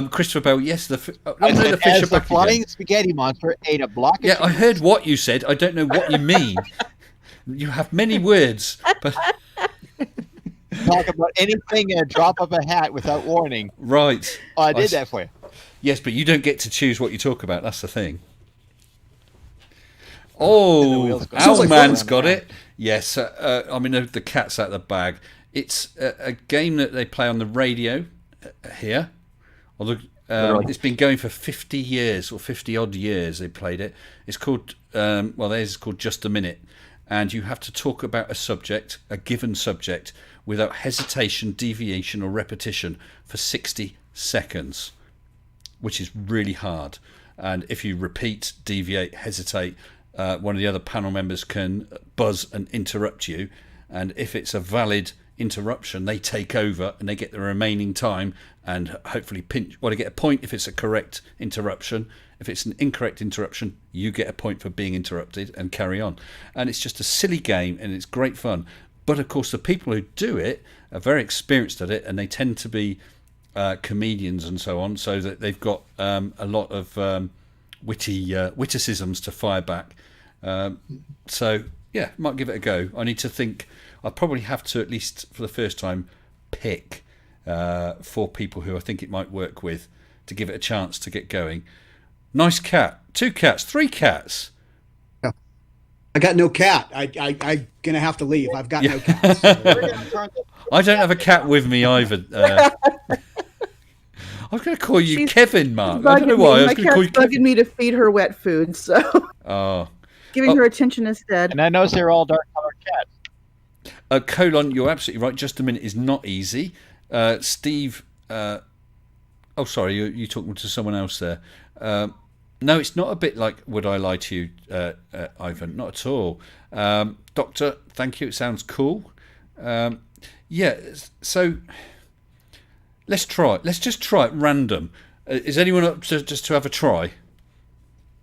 Christopher Bell, yes, the fish as are the back flying again. spaghetti monster ate a block of Yeah, cheese. I heard what you said. I don't know what you mean. You have many words, but Talk about anything in a drop of a hat without warning. right. Oh, I did that for you. Yes, but you don't get to choose what you talk about. That's the thing. Oh, Owlman's got it. Yes, I mean the cat's out of the bag. It's a game that they play on the radio here. It's been going for 50 years or 50 odd years. They played it. It's called theirs is called Just a Minute, and you have to talk about a given subject, without hesitation, deviation, or repetition for 60 seconds, which is really hard. And if you repeat, deviate, hesitate, one of the other panel members can buzz and interrupt you. And if it's a valid interruption, they take over and they get the remaining time and hopefully they get a point if it's a correct interruption. If it's an incorrect interruption, you get a point for being interrupted and carry on. And it's just a silly game and it's great fun. But of course, the people who do it are very experienced at it, and they tend to be comedians and so on, so that they've got a lot of witticisms to fire back. So yeah, might give it a go. I need to think. I'll probably have to, at least for the first time, pick 4 people who I think it might work with to give it a chance to get going. Nice cat. 2 cats. 3 cats. I got no cat. I'm gonna have to leave. I've got no cat. I don't have a cat with me either. I was going to call you Kevin, Mark. I don't know why. I was going to call you bugging me to feed her wet food, so giving her attention instead. And I noticed they're all dark-colored cats. Colon, you're absolutely right. Just a minute is not easy. Steve, sorry, you're talking to someone else there. No, it's not a bit like Would I Lie to You, Ivan. Not at all. Doctor, thank you. It sounds cool. Yeah, so let's try it. Let's just try it random. Is anyone up to have a try?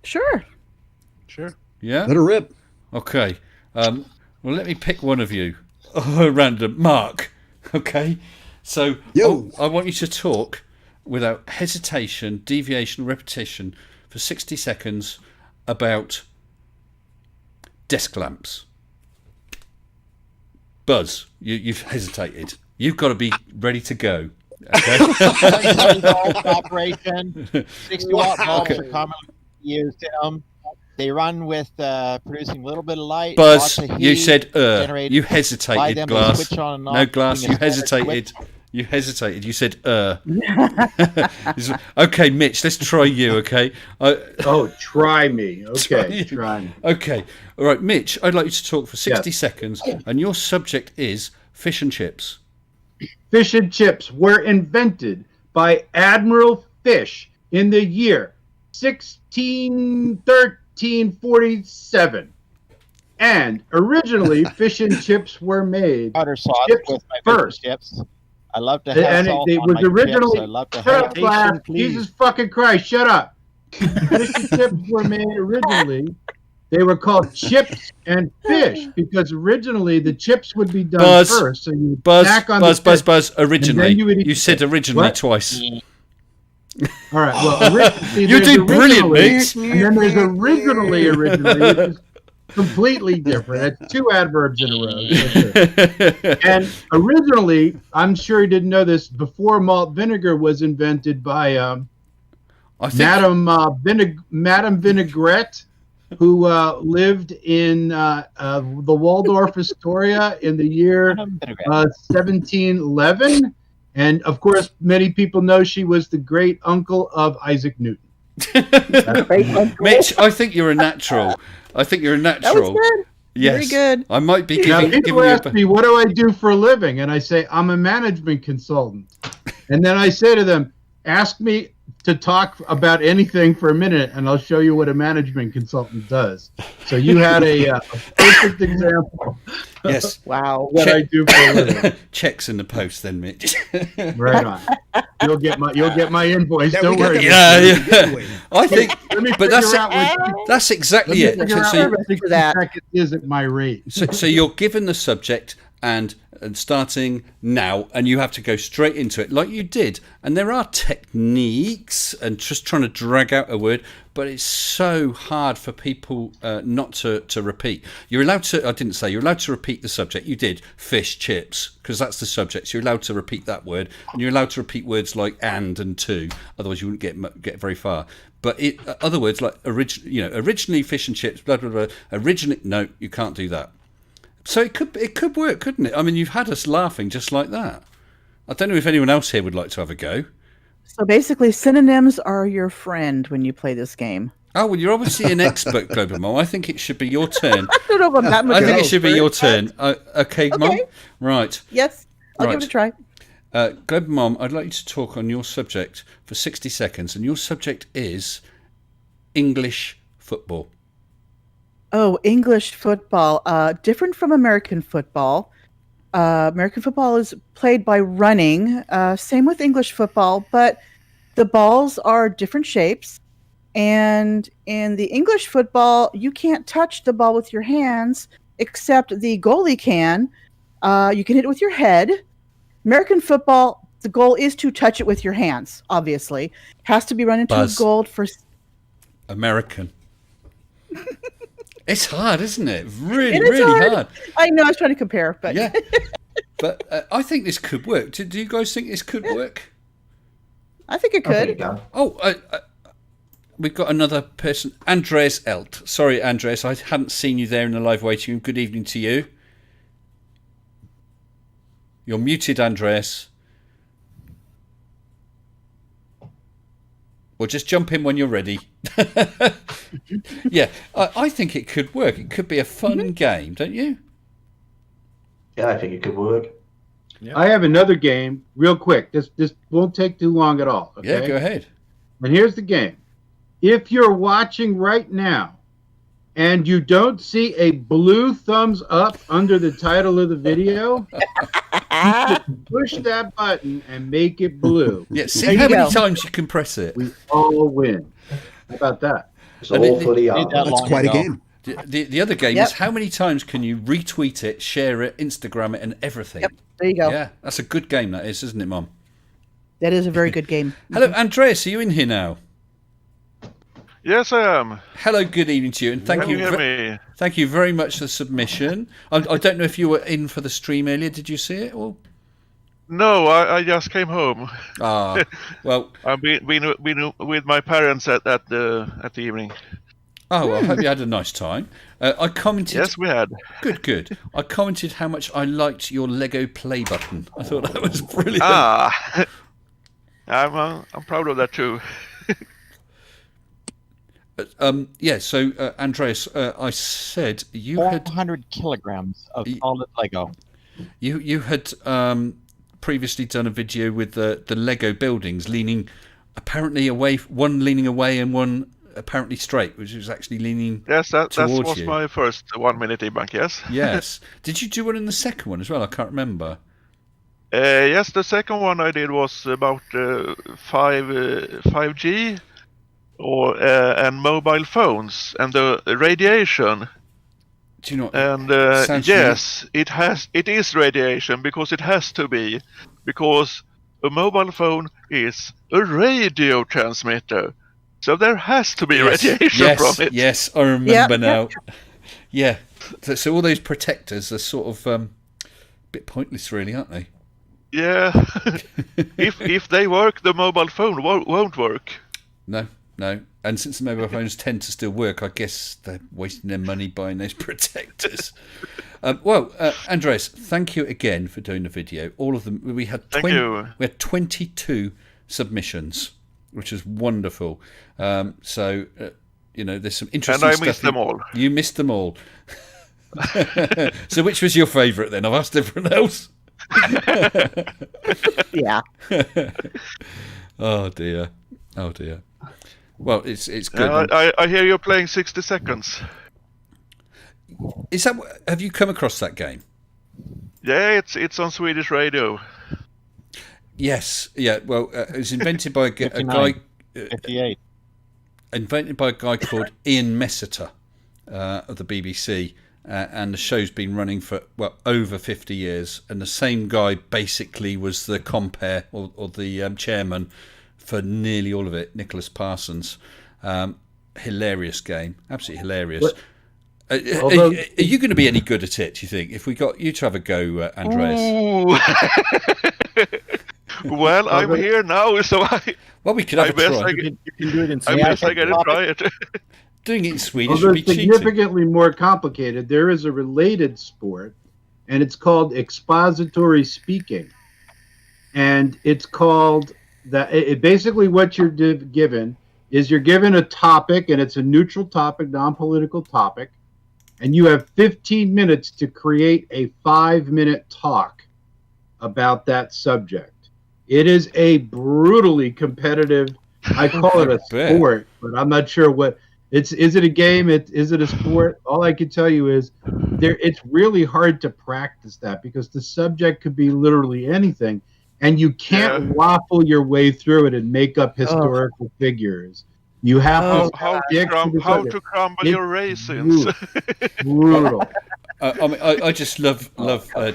Sure. Yeah? Let her rip. Okay. Well, let me pick one of you. Random. Mark. Okay. So I want you to talk without hesitation, deviation, repetition for 60 seconds about desk lamps. Buzz, you've hesitated. You've got to be ready to go. Okay? Operation. 60-watt bulbs are commonly used in them. They run with producing a little bit of light. Buzz, lots of you heat said generated you by hesitated, them to Glass. switch on and No, off Glass, using you a standard hesitated. switch. You hesitated. You said Okay, Mitch, let's try you, okay? Try me. Okay, try me. Okay. All right, Mitch, I'd like you to talk for 60 Yes. seconds, and your subject is fish and chips. Fish and chips were invented by Admiral Fish in the year 1347. And originally, fish and chips were made Butter sauce chips with my first. fish and chips. I love to have And salt it on was my chips. originally I love to shut have up, Glass. Jesus fucking Christ, shut up. Fish and chips were made originally. They were called chips and fish because originally the chips would be done Buzz, first. So you Buzz, snack on Buzz, the Buzz, fish, Buzz, and originally. then you would eat You said originally What? twice. All right. Well, originally, You there's did brilliant, originally, mate. And then there's originally, which is completely different. That's 2 adverbs in a row. And originally, I'm sure you didn't know this, before malt vinegar was invented by Madame Vinaigrette, who lived in the Waldorf Astoria in the year 1711. And of course, many people know she was the great uncle of Isaac Newton. Mitch, I think you're a natural. I think you're a natural. That was good. Yes. Very good. I might be Now, giving people you ask me, what do I do for a living? And I say, I'm a management consultant. And then I say to them, ask me to talk about anything for a minute, and I'll show you what a management consultant does. So you had a perfect example. Yes. Wow. What I do for a living. Checks in the post, then, Mitch. Right on. You'll get my invoice. There Don't we go. worry. Yeah. I think, Let me but figure out that's exactly it. Figure out So, what 60 seconds is at my rate. so you're given the subject and starting now, and you have to go straight into it like you did. And there are techniques and just trying to drag out a word, but it's so hard for people not to repeat. You're allowed to, I didn't say you're allowed to repeat the subject. You did fish chips because that's the subject. So you're allowed to repeat that word, and you're allowed to repeat words like and to. Otherwise, you wouldn't get very far. But other words like originally fish and chips, blah blah blah. Originally, no, you can't do that. So it could work, couldn't it? I mean, you've had us laughing just like that. I don't know if anyone else here would like to have a go. So basically, synonyms are your friend when you play this game. Oh, well, you're obviously an expert, Global Mom. I think it should be your turn. I don't know if I'm that much I of think an it should be your turn. expert. Okay, Mom? Right. Yes, I'll give it a try. Global Mom, I'd like you to talk on your subject for 60 seconds, and your subject is English football. Oh, English football. Different from American football. American football is played by running. Same with English football, but the balls are different shapes. And in the English football, you can't touch the ball with your hands, except the goalie can. You can hit it with your head. American football, the goal is to touch it with your hands, obviously. Has to be run into a goal for... American. It's hard, isn't it? Really, It is really hard. I know, I was trying to compare, but... Yeah. But I think this could work. Do you guys think this could work? I think it could. Oh, we've got another person. Andreas Elt. Sorry, Andreas, I hadn't seen you there in the live waiting room. Good evening to you. You're muted, Andreas. Or just jump in when you're ready. Yeah, I think it could work. It could be a fun game, don't you? Yeah, I think it could work. I have another game, real quick. This won't take too long at all. Okay? Yeah, go ahead. And here's the game. If you're watching right now and you don't see a blue thumbs up under the title of the video, you can push that button and make it blue. Yeah, see how many times you can press it. We all win. How about that? It's all for the art. That's quite a game. The other game is how many times can you retweet it, share it, Instagram it, and everything. Yep, there you go. Yeah, that's a good game, that is, isn't it, Mom? That is a very good game. Hello, Andreas, are you in here now? Yes, I am. Hello, good evening to you, and thank Can you hear me? Thank you very much for the submission. I don't know if you were in for the stream earlier. Did you see it? Or? No, I just came home. Ah, well, I've been with my parents at the evening. Oh, well, I hope you had a nice time. I commented. Yes, we had. Good. I commented how much I liked your Lego play button. I thought that was brilliant. Ah, I'm proud of that too. Yeah. So, Andreas, I said you had 400 kilograms of solid Lego. You had previously done a video with the Lego buildings leaning apparently away, one leaning away and one apparently straight, which was actually leaning yes, that towards was you. my first 1 minute debunk, yes. Yes. Did you do one in the second one as well? I can't remember. Yes, the second one I did was about 5G and mobile phones and the radiation. Do you know? And yes, it is radiation because it has to be, because a mobile phone is a radio transmitter. So there has to be radiation from it. Yes, I remember now. Yeah. So all those protectors are sort of a bit pointless, really, aren't they? Yeah. if they work, the mobile phone won't work. No. And since the mobile phones tend to still work, I guess they're wasting their money buying those protectors. Andreas, thank you again for doing the video. All of them. We had 22 submissions. which is wonderful. So there's some interesting and I stuff. missed them all. You missed them all. So which was your favourite then? I've asked everyone else. Yeah. Oh dear. Well, it's good. I hear you're playing 60 Seconds. Is that? Have you come across that game? Yeah, it's on Swedish radio. Yes. Yeah. Well, it was invented by a guy. 58. Invented by a guy called Ian Messiter of the BBC. And the show's been running for over 50 years, and the same guy basically was the compere or the chairman for nearly all of it. Nicholas Parsons, hilarious game, absolutely hilarious. Are you going to be any good at it? Do you think if we got you to have a go, Andreas? Well, I'm here now, so we could have a try. You can do it in I guess I get to try it. Doing it in Swedish Although would be significantly more complicated, there is a related sport, and it's called expository speaking. And it's called that. Basically, what you're given is you're given a topic, and it's a neutral topic, non-political topic, and you have 15 minutes to create a 5-minute talk about that subject. It is a brutally competitive. I call it a sport, but I'm not sure what. Is it a game? Is it a sport? All I can tell you is it's really hard to practice that because the subject could be literally anything, and you can't waffle your way through it and make up historical figures. You have how to crumble your raisins. Brutal. I just love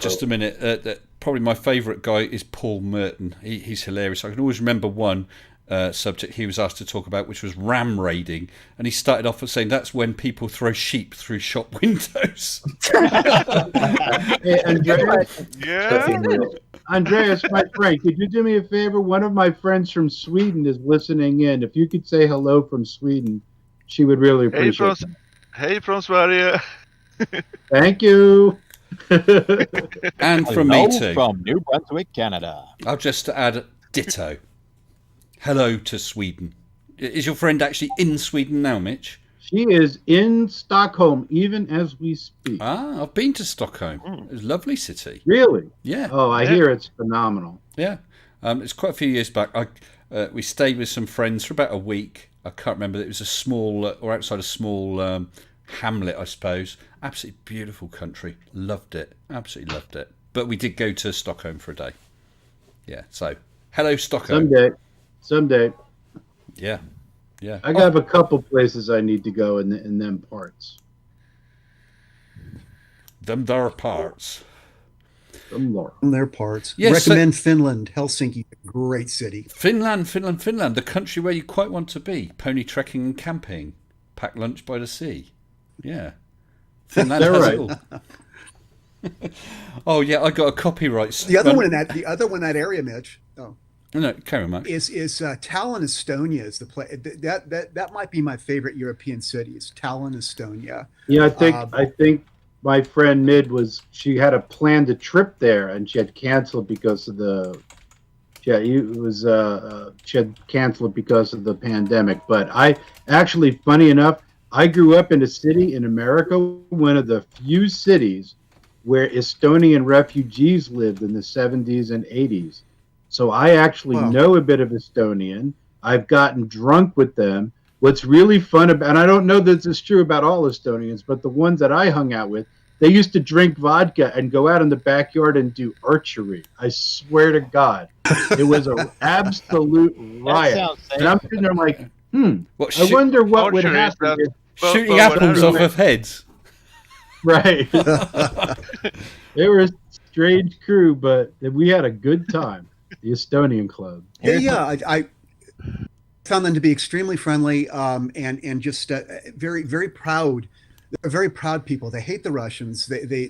just a minute. Probably my favourite guy is Paul Merton. He's hilarious. I can always remember one subject he was asked to talk about, which was ram raiding, and he started off with saying that's when people throw sheep through shop windows. Hey, Andreas, my friend, could you do me a favor? One of my friends from Sweden is listening in. If you could say hello from Sweden, she would really appreciate it. Hey from Sverige. Thank you. And from me too. From New Brunswick, Canada. I'll just add ditto. Hello to Sweden. Is your friend actually in Sweden now, Mitch? She is in Stockholm, even as we speak. Ah, I've been to Stockholm. It's a lovely city. Really? Yeah. Oh, I hear it's phenomenal. Yeah. It's quite a few years back. We stayed with some friends for about a week. I can't remember. It was a small, or outside a small hamlet, I suppose. Absolutely beautiful country. Loved it. Absolutely loved it. But we did go to Stockholm for a day. Yeah. So, hello, Stockholm. Someday. Yeah. Yeah. I got a couple places I need to go in them parts. Them there parts. Their parts. Yes, Recommend Finland. Helsinki, great city. Finland. The country where you quite want to be. Pony trekking and camping. Pack lunch by the sea. Yeah. Finland has it all. Oh yeah, I got a copyright. The other one in that area, Mitch. Oh. No, carry on, Mike. Is Tallinn, Estonia is the place that might be my favorite European city. It's Tallinn, Estonia. Yeah, I think my friend Mid she had a planned a trip there and she had canceled because of she had canceled because of the pandemic. But funny enough, I grew up in a city in America, one of the few cities where Estonian refugees lived in the 70s and 80s. So I actually know a bit of Estonian. I've gotten drunk with them. What's really fun about, and I don't know that this is true about all Estonians, but the ones that I hung out with, they used to drink vodka and go out in the backyard and do archery. I swear to God. It was an absolute riot. And I'm sitting there like, I wonder what would happen. Shooting apples off of heads. Right. They were a strange crew, but we had a good time. The Estonian club. Yeah, I found them to be extremely friendly and just very, very proud. They're very proud people. They hate the Russians. They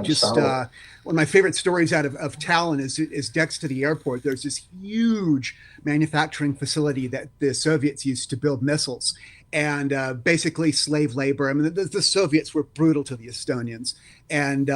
just one of my favorite stories out of Tallinn is next to the airport. There's this huge manufacturing facility that the Soviets used to build missiles, and basically slave labor. I mean, the Soviets were brutal to the Estonians, and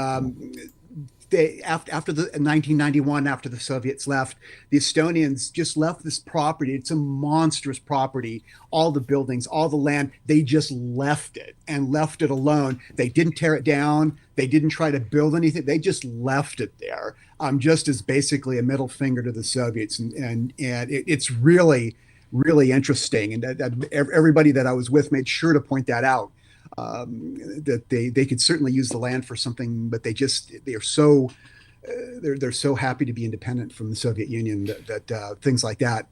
after the 1991, after the Soviets left, the Estonians just left this property. It's a monstrous property. All the buildings, all the land, they just left it and left it alone. They didn't tear it down. They didn't try to build anything. They just left it there, just as basically a middle finger to the Soviets. And it's really, really interesting. And that everybody that I was with made sure to point that out. That they could certainly use the land for something, but they're so happy to be independent from the Soviet Union that things like that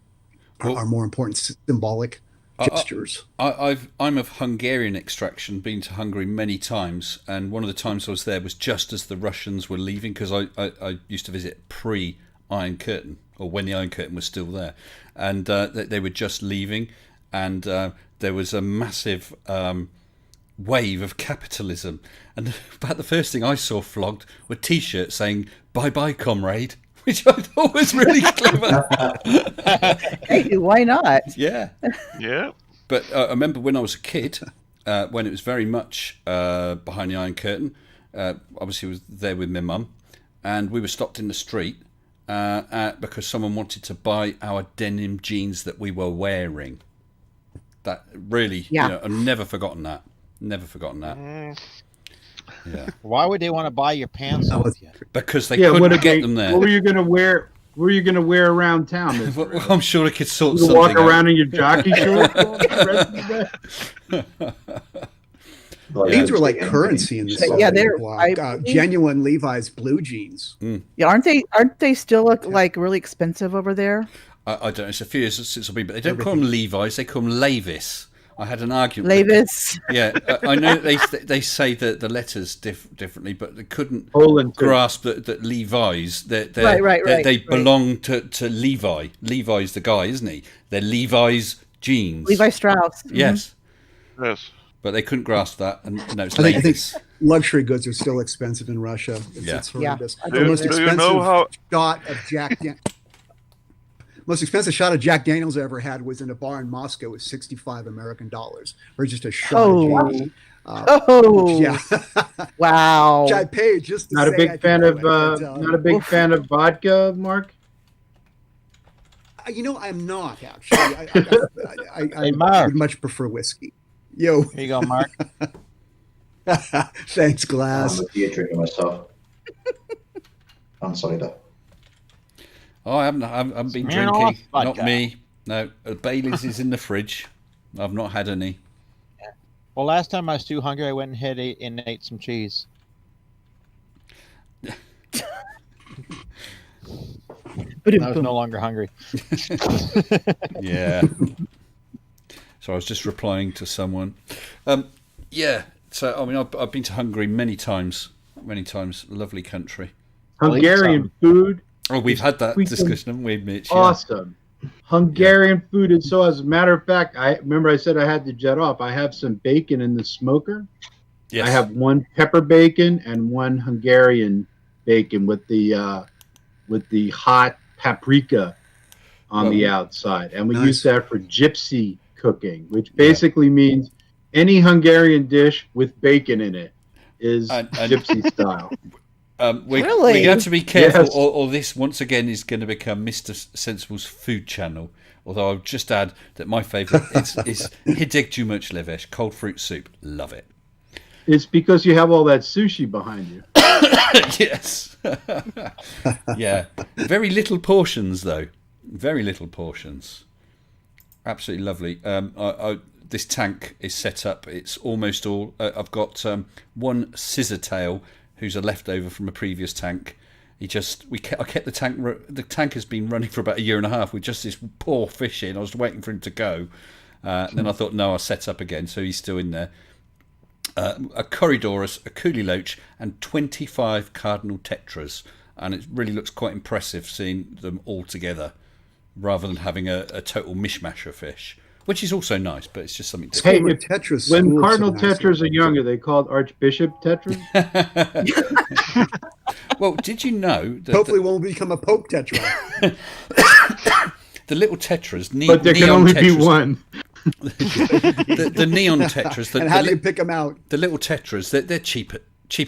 are more important symbolic gestures. I'm of Hungarian extraction, been to Hungary many times, and one of the times I was there was just as the Russians were leaving, because I used to visit pre-Iron Curtain, or when the Iron Curtain was still there, and they were just leaving, and there was a massive wave of capitalism, and about the first thing I saw flogged were T-shirts saying "Bye bye, comrade," which I thought was really clever. Hey, why not? Yeah. But I remember when I was a kid, when it was very much behind the Iron Curtain. Obviously, I was there with my mum, and we were stopped in the street because someone wanted to buy our denim jeans that we were wearing. That really, I've never forgotten that. Never forgotten that. Yeah. Why would they want to buy your pants off you? Because they couldn't get them there. What were you going to wear? What were you going to wear around town? Well, I'm sure they could sort you something walk out. around in your jockey shorts. Jeans were like currency in the Soviet Yeah, they're bloc. Genuine Levi's blue jeans. Yeah, aren't they still like really expensive over there? I don't know. It's a few years since I've been, but they don't call them Levi's. They call them Levis. I had an argument. Levis. Yeah, I know they say that the letters differently, but they couldn't grasp that Levi's. Right. They belong to Levi. Levi's the guy, isn't he? They're Levi's jeans. Levi Strauss. Yes. Yes. But they couldn't grasp that, and no, it's I think Levis. luxury goods are still expensive in Russia. It's horrendous. Do you know how? Most expensive shot of Jack Daniels I ever had was in a bar in Moscow with $65 American, or just a shot of Jack. Yeah. Wow. Which I paid just to Not a say big fan of not a big fan of vodka, Mark. I'm not actually. I would much prefer whiskey. Yo. Here you go, Mark. Thanks, Glass. I'm a beer drinker myself. I'm sorry, though. Oh, I haven't been drinking. Not me. No, Bailey's is in the fridge. I've not had any. Well, last time I was too hungry, I went and ate some cheese. I was no longer hungry. Yeah. So I was just replying to someone. Yeah. So I mean, I've been to Hungary many times. Lovely country. Hungarian food. Oh, we've had that discussion, haven't we, Mitch? Awesome. Hungarian food is so. As a matter of fact, I remember I said I had to jet off. I have some bacon in the smoker. Yes. I have one pepper bacon and one Hungarian bacon with the hot paprika on the outside, and we use that for gypsy cooking, which basically means any Hungarian dish with bacon in it is gypsy style. We have to be careful, or this once again is going to become Mr. Sensible's food channel. Although I'll just add that my favourite is Hideg Gyümölcs Leves, cold fruit soup. Love it. It's because you have all that sushi behind you. Yes. Yeah. Very little portions, though. Very little portions. Absolutely lovely. This tank is set up. It's almost all. I've got one scissor tail, who's a leftover from a previous tank. I kept the tank. The tank has been running for about a year and a half with just this poor fish in. I was waiting for him to go. Then I thought, no, I'll set up again. So he's still in there. A Corydorus, a Coolie Loach, and 25 Cardinal Tetras. And it really looks quite impressive seeing them all together, rather than having a total mishmash of fish, which is also nice, but it's just something different. Hey, when Cardinal Tetras are younger, they called Archbishop Tetras. Well, did you know that hopefully won't become a Pope Tetra? The little Tetras, but there can only be one. the neon Tetras. And how do they pick them out? The little Tetras, they're cheap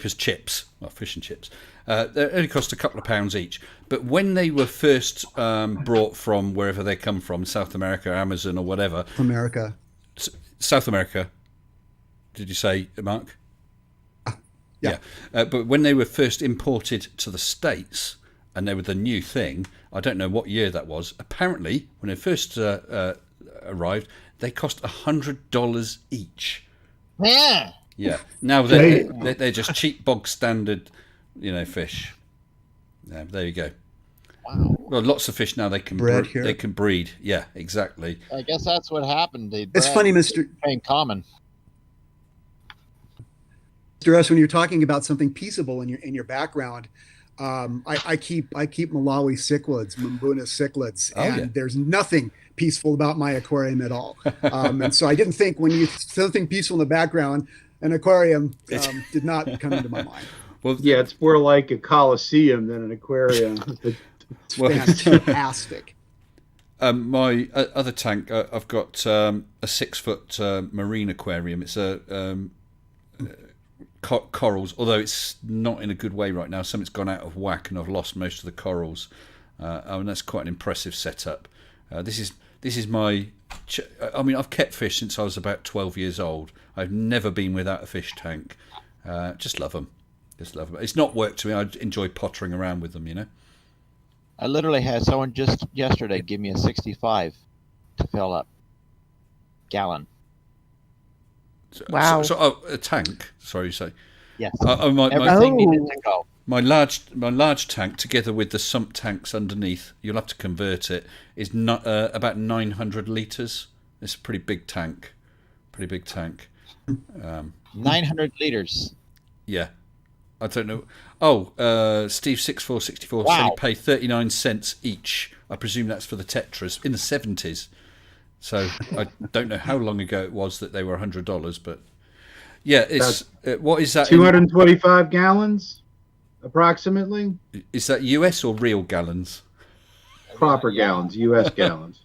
as chips, well, fish and chips, They only cost a couple of pounds each. But when they were first brought from wherever they come from, South America, Amazon or whatever. America. South America. Did you say, Mark? Yeah. But when they were first imported to the States and they were the new thing, I don't know what year that was. Apparently, when they first arrived, they cost $100 each. Yeah. Yeah. Now they're just cheap, bog standard, fish. Yeah, there you go. Wow. Well, lots of fish now they can they can breed. Yeah, exactly. I guess that's what happened. It's funny, Mr. Common. Mr. S, when you're talking about something peaceable in your background, I keep Malawi cichlids, Mbuna cichlids, and there's nothing peaceful about my aquarium at all. And so I didn't think when you something peaceful in the background, an aquarium did not come into my mind. Well, yeah, it's more like a coliseum than an aquarium. It's fantastic. My other tank, I've got a 6-foot marine aquarium. It's a corals, although it's not in a good way right now. Something's gone out of whack and I've lost most of the corals. And that's quite an impressive setup. This is my... I've kept fish since I was about 12 years old. I've never been without a fish tank. Just love them. Just love them. It's not work to me. I enjoy pottering around with them, I literally had someone just yesterday give me a 65 to fill up gallon. Wow. So a tank. Sorry, you say? Yes. Everything needed to go. My large tank, together with the sump tanks underneath, you'll have to convert it, is not about 900 litres. It's a pretty big tank. 900 litres. Yeah. I don't know. Oh, Steve 6464 said he paid 39 cents each. I presume that's for the tetras in the 70s. So I don't know how long ago it was that they were $100, but yeah, it's what is that? 225 gallons, approximately. Is that US or real gallons? Proper gallons, US gallons.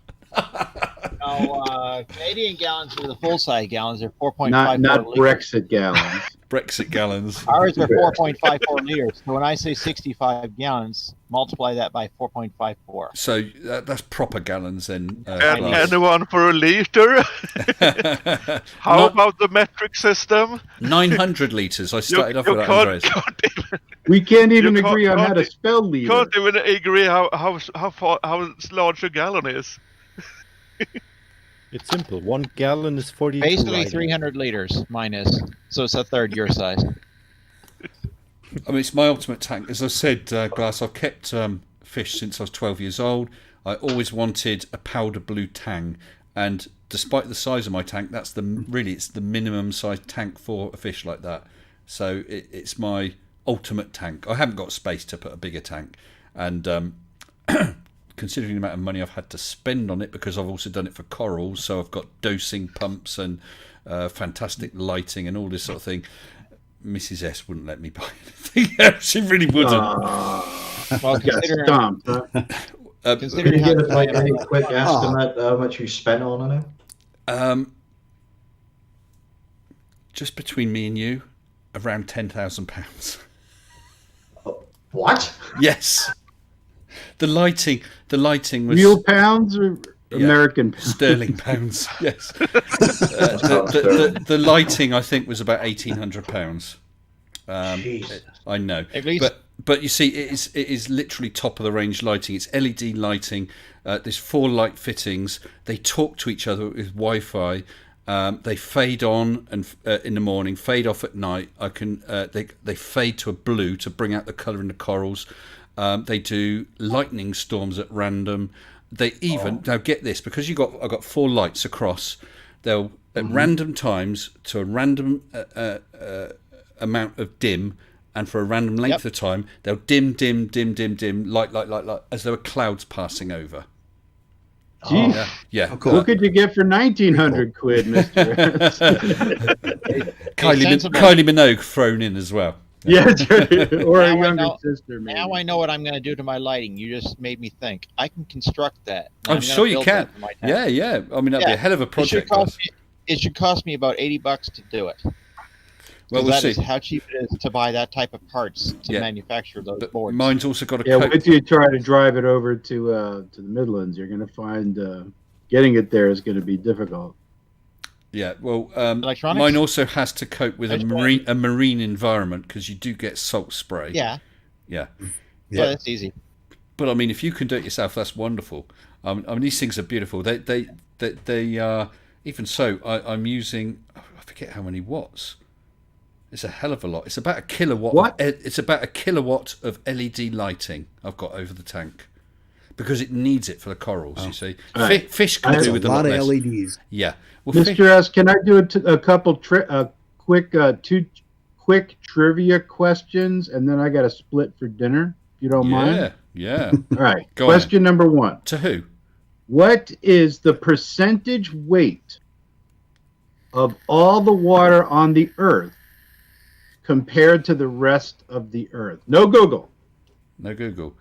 No, Canadian gallons are the full size gallons. They're 4.54 not liters. Brexit gallons. Brexit gallons. Ours are 4.54 liters. So when I say 65 gallons, multiply that by 4.54. So that's proper gallons then. And anyone for a liter? How about the metric system? 900 litres. I started off with that, Andreas. We can't even agree on how to spell liter. Can't even agree how large a gallon is. It's simple. 1 gallon is 42. Basically 300 liters, mine is. So it's a third your size. I mean, it's my ultimate tank. As I said, Glass, I've kept fish since I was 12 years old. I always wanted a powder blue tang. And despite the size of my tank, it's the minimum size tank for a fish like that. So it's my ultimate tank. I haven't got space to put a bigger tank. And considering the amount of money I've had to spend on it, because I've also done it for corals, so I've got dosing pumps and fantastic lighting and all this sort of thing. Mrs. S wouldn't let me buy anything. She really wouldn't. Well, considering Can you give us any quick estimate how much you spent on it? Just between me and you, around £10,000. What? Yes. The lighting was real pounds or American pounds? Sterling pounds. Yes. The lighting I think was about £1,800. I know, but you see, it is literally top of the range lighting. It's LED lighting. There's 4 light fittings. They talk to each other with Wi-Fi. They fade on and in the morning, fade off at night. They fade to a blue to bring out the colour in the corals. They do lightning storms at random. They even now get this, because I've got 4 lights across. They'll at random times to a random amount of dim, and for a random length of time, they'll dim, light, as there were clouds passing over. Jeez. Yeah. Oh, cool. What could you get for 1,900 quid, Mister? Kylie Minogue thrown in as well. Yeah, or a younger sister. Maybe. Now I know what I'm going to do to my lighting. You just made me think. I can construct that. I'm sure you can. Yeah. I mean, that'd be a hell of a project. It should cost me about $80 to do it. Well, we'll that see. is how cheap it is to buy that type of parts to Yeah. manufacture those But boards. mine's also got a Yeah, coat. wait till you try to drive it over to the Midlands. You're going to find getting it there is going to be difficult. Yeah, well, Electronics? mine also has to cope with a marine environment because you do get salt spray. Yeah. Yeah. Yeah, that's easy. But I mean, if you can do it yourself, that's wonderful. I mean, these things are beautiful. They are. Even so, I'm using. I forget how many watts. It's a hell of a lot. It's about a kilowatt. What? It's about a kilowatt of LED lighting I've got over the tank because it needs it for the corals. You see, Right. Fish can That's do a with lot a lot of less. LEDs. Yeah. Well, Mr. S, can I do a couple two quick trivia questions, and then I got to split for dinner, if you don't mind? Yeah. All right. Go Question number one. To who? What is the percentage weight of all the water on the Earth compared to the rest of the Earth? No Google. No Google.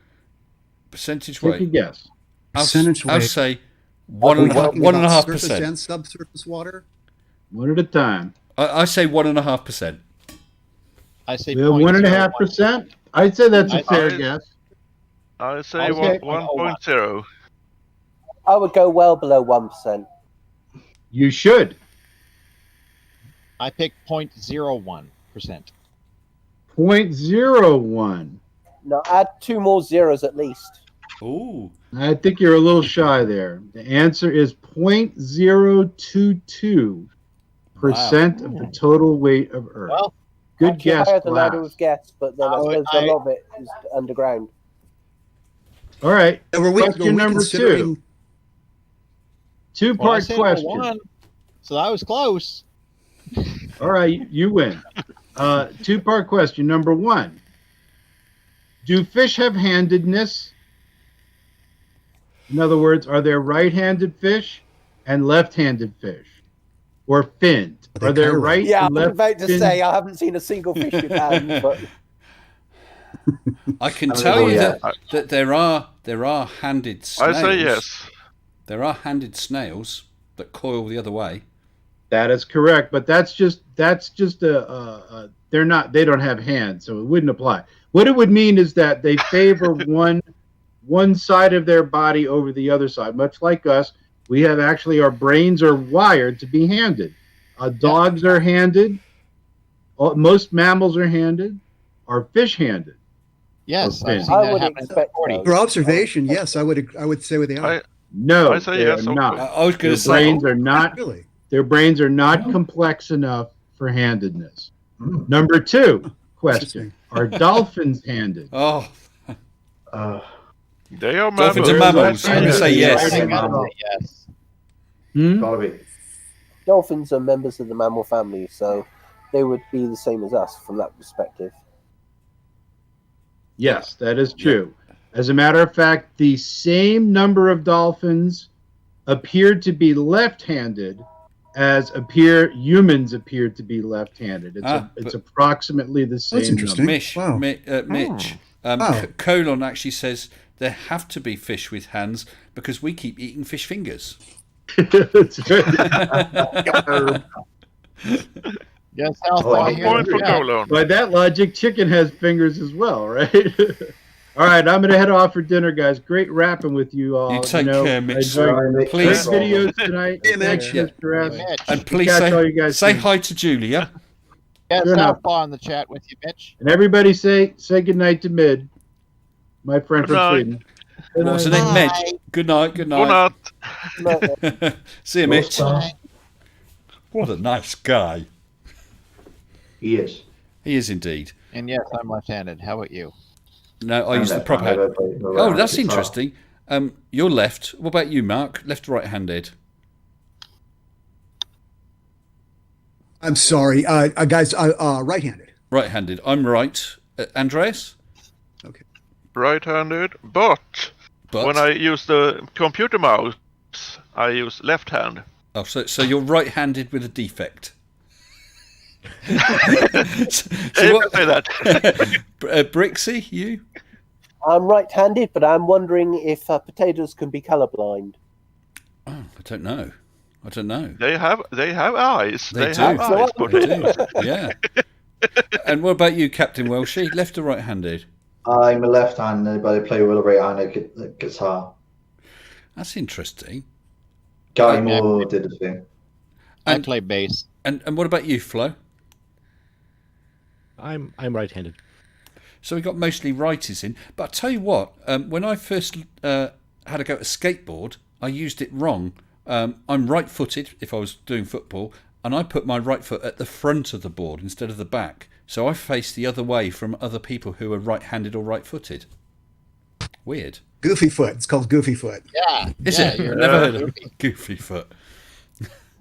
Percentage Take weight. a guess. Percentage I'll weight. say Are we talking about 1.5%. surface and subsurface water? One at a time. I say 1.5%. I say We have 1.5%. I'd say that's a fair guess. I say Okay. 1.0. I would go well below 1%. You should. I picked 0.01%. 0.01. No, add 2 more zeros at least. Ooh. I think you're a little shy there. The answer is 0.022% of the total weight of Earth. Well, good Actually guess, higher than I would Glass. have guessed, but then I suppose a lot of it is underground. All right. Now, were we Question number considering- 2. Well, I Two-part said question. 1, so that was close. All right, you win. 2-part question. Number 1. Do fish have handedness? In other words, are there right-handed fish and left-handed fish? Or finned? Are there right Yeah, I and was left about to finned? say I haven't seen a single fish with hands, but I can tell you that there are handed snails. I say yes. There are handed snails that coil the other way. That is correct, but that's just they don't have hands, so it wouldn't apply. What it would mean is that they favor one side of their body over the other side. Much like us, we have actually our brains are wired to be handed. Dogs are handed. Most mammals are handed. Are fish handed? Yes, Or I've finned? seen that happen in the 40s. For observation, yes, I would say they are. No, I say they yes, are okay. not. I was gonna Their say- brains are not Really? Their brains are not complex enough for handedness. Number 2 question: are dolphins handed? Oh, They are dolphins are mammals. mammals. I'm going to say yes. Yes. Gotta be. dolphins are members of the mammal family, so they would be the same as us from that perspective. Yes, that is true. As a matter of fact, the same number of dolphins appeared to be left-handed as humans appear to be left-handed. It's approximately the same. That's interesting. number. Mitch. Colon actually says there have to be fish with hands because we keep eating fish fingers. That's right. Yes, Alpha, here. By that logic, chicken has fingers as well, right? All right, I'm going to head off for dinner, guys. Great rapping with you all. You take care, Mitch. Please, Please. videos tonight. Hey, Mitch. Thanks, Mr. S. And please Catch all you guys say soon. hi to Julia. Yes, Sure enough. Alpha on the chat with you, Mitch. And everybody say good night to Mid, my friend Good from night. Sweden. Good What's her night. name? Mitch. Good night. Good night. Good night. See you, Mitch. Bye. What a nice guy. He is. He is indeed. And yes, I'm left-handed. How about you? No, I I'm use the proper hand. left-handed, but Oh, right that's guitar. interesting. You're left. What about you, Mark? Left or right-handed? I'm sorry, guys. Right-handed. Right-handed. I'm right. Andreas? Right-handed, but when I use the computer mouse, I use left hand. Oh, so you're right-handed with a defect. You can say that. Brixie, you? I'm right-handed, but I'm wondering if potatoes can be colorblind. Oh, I don't know. They have eyes. They do. have eyes. They do. Yeah. And what about you, Captain Welshie? Left or right-handed? I'm a left-handed, but I play with a right-handed guitar. That's interesting. Guy Moore did the thing. I play bass. And what about you, Flo? I'm right-handed. So we got mostly righties in. But I tell you what, when I first had to go to skateboard, I used it wrong. I'm right-footed if I was doing football, and I put my right foot at the front of the board instead of the back. So I faced the other way from other people who are right-handed or right-footed. Weird. Goofy foot. It's called goofy foot. Yeah. Is it? Never heard of goofy foot.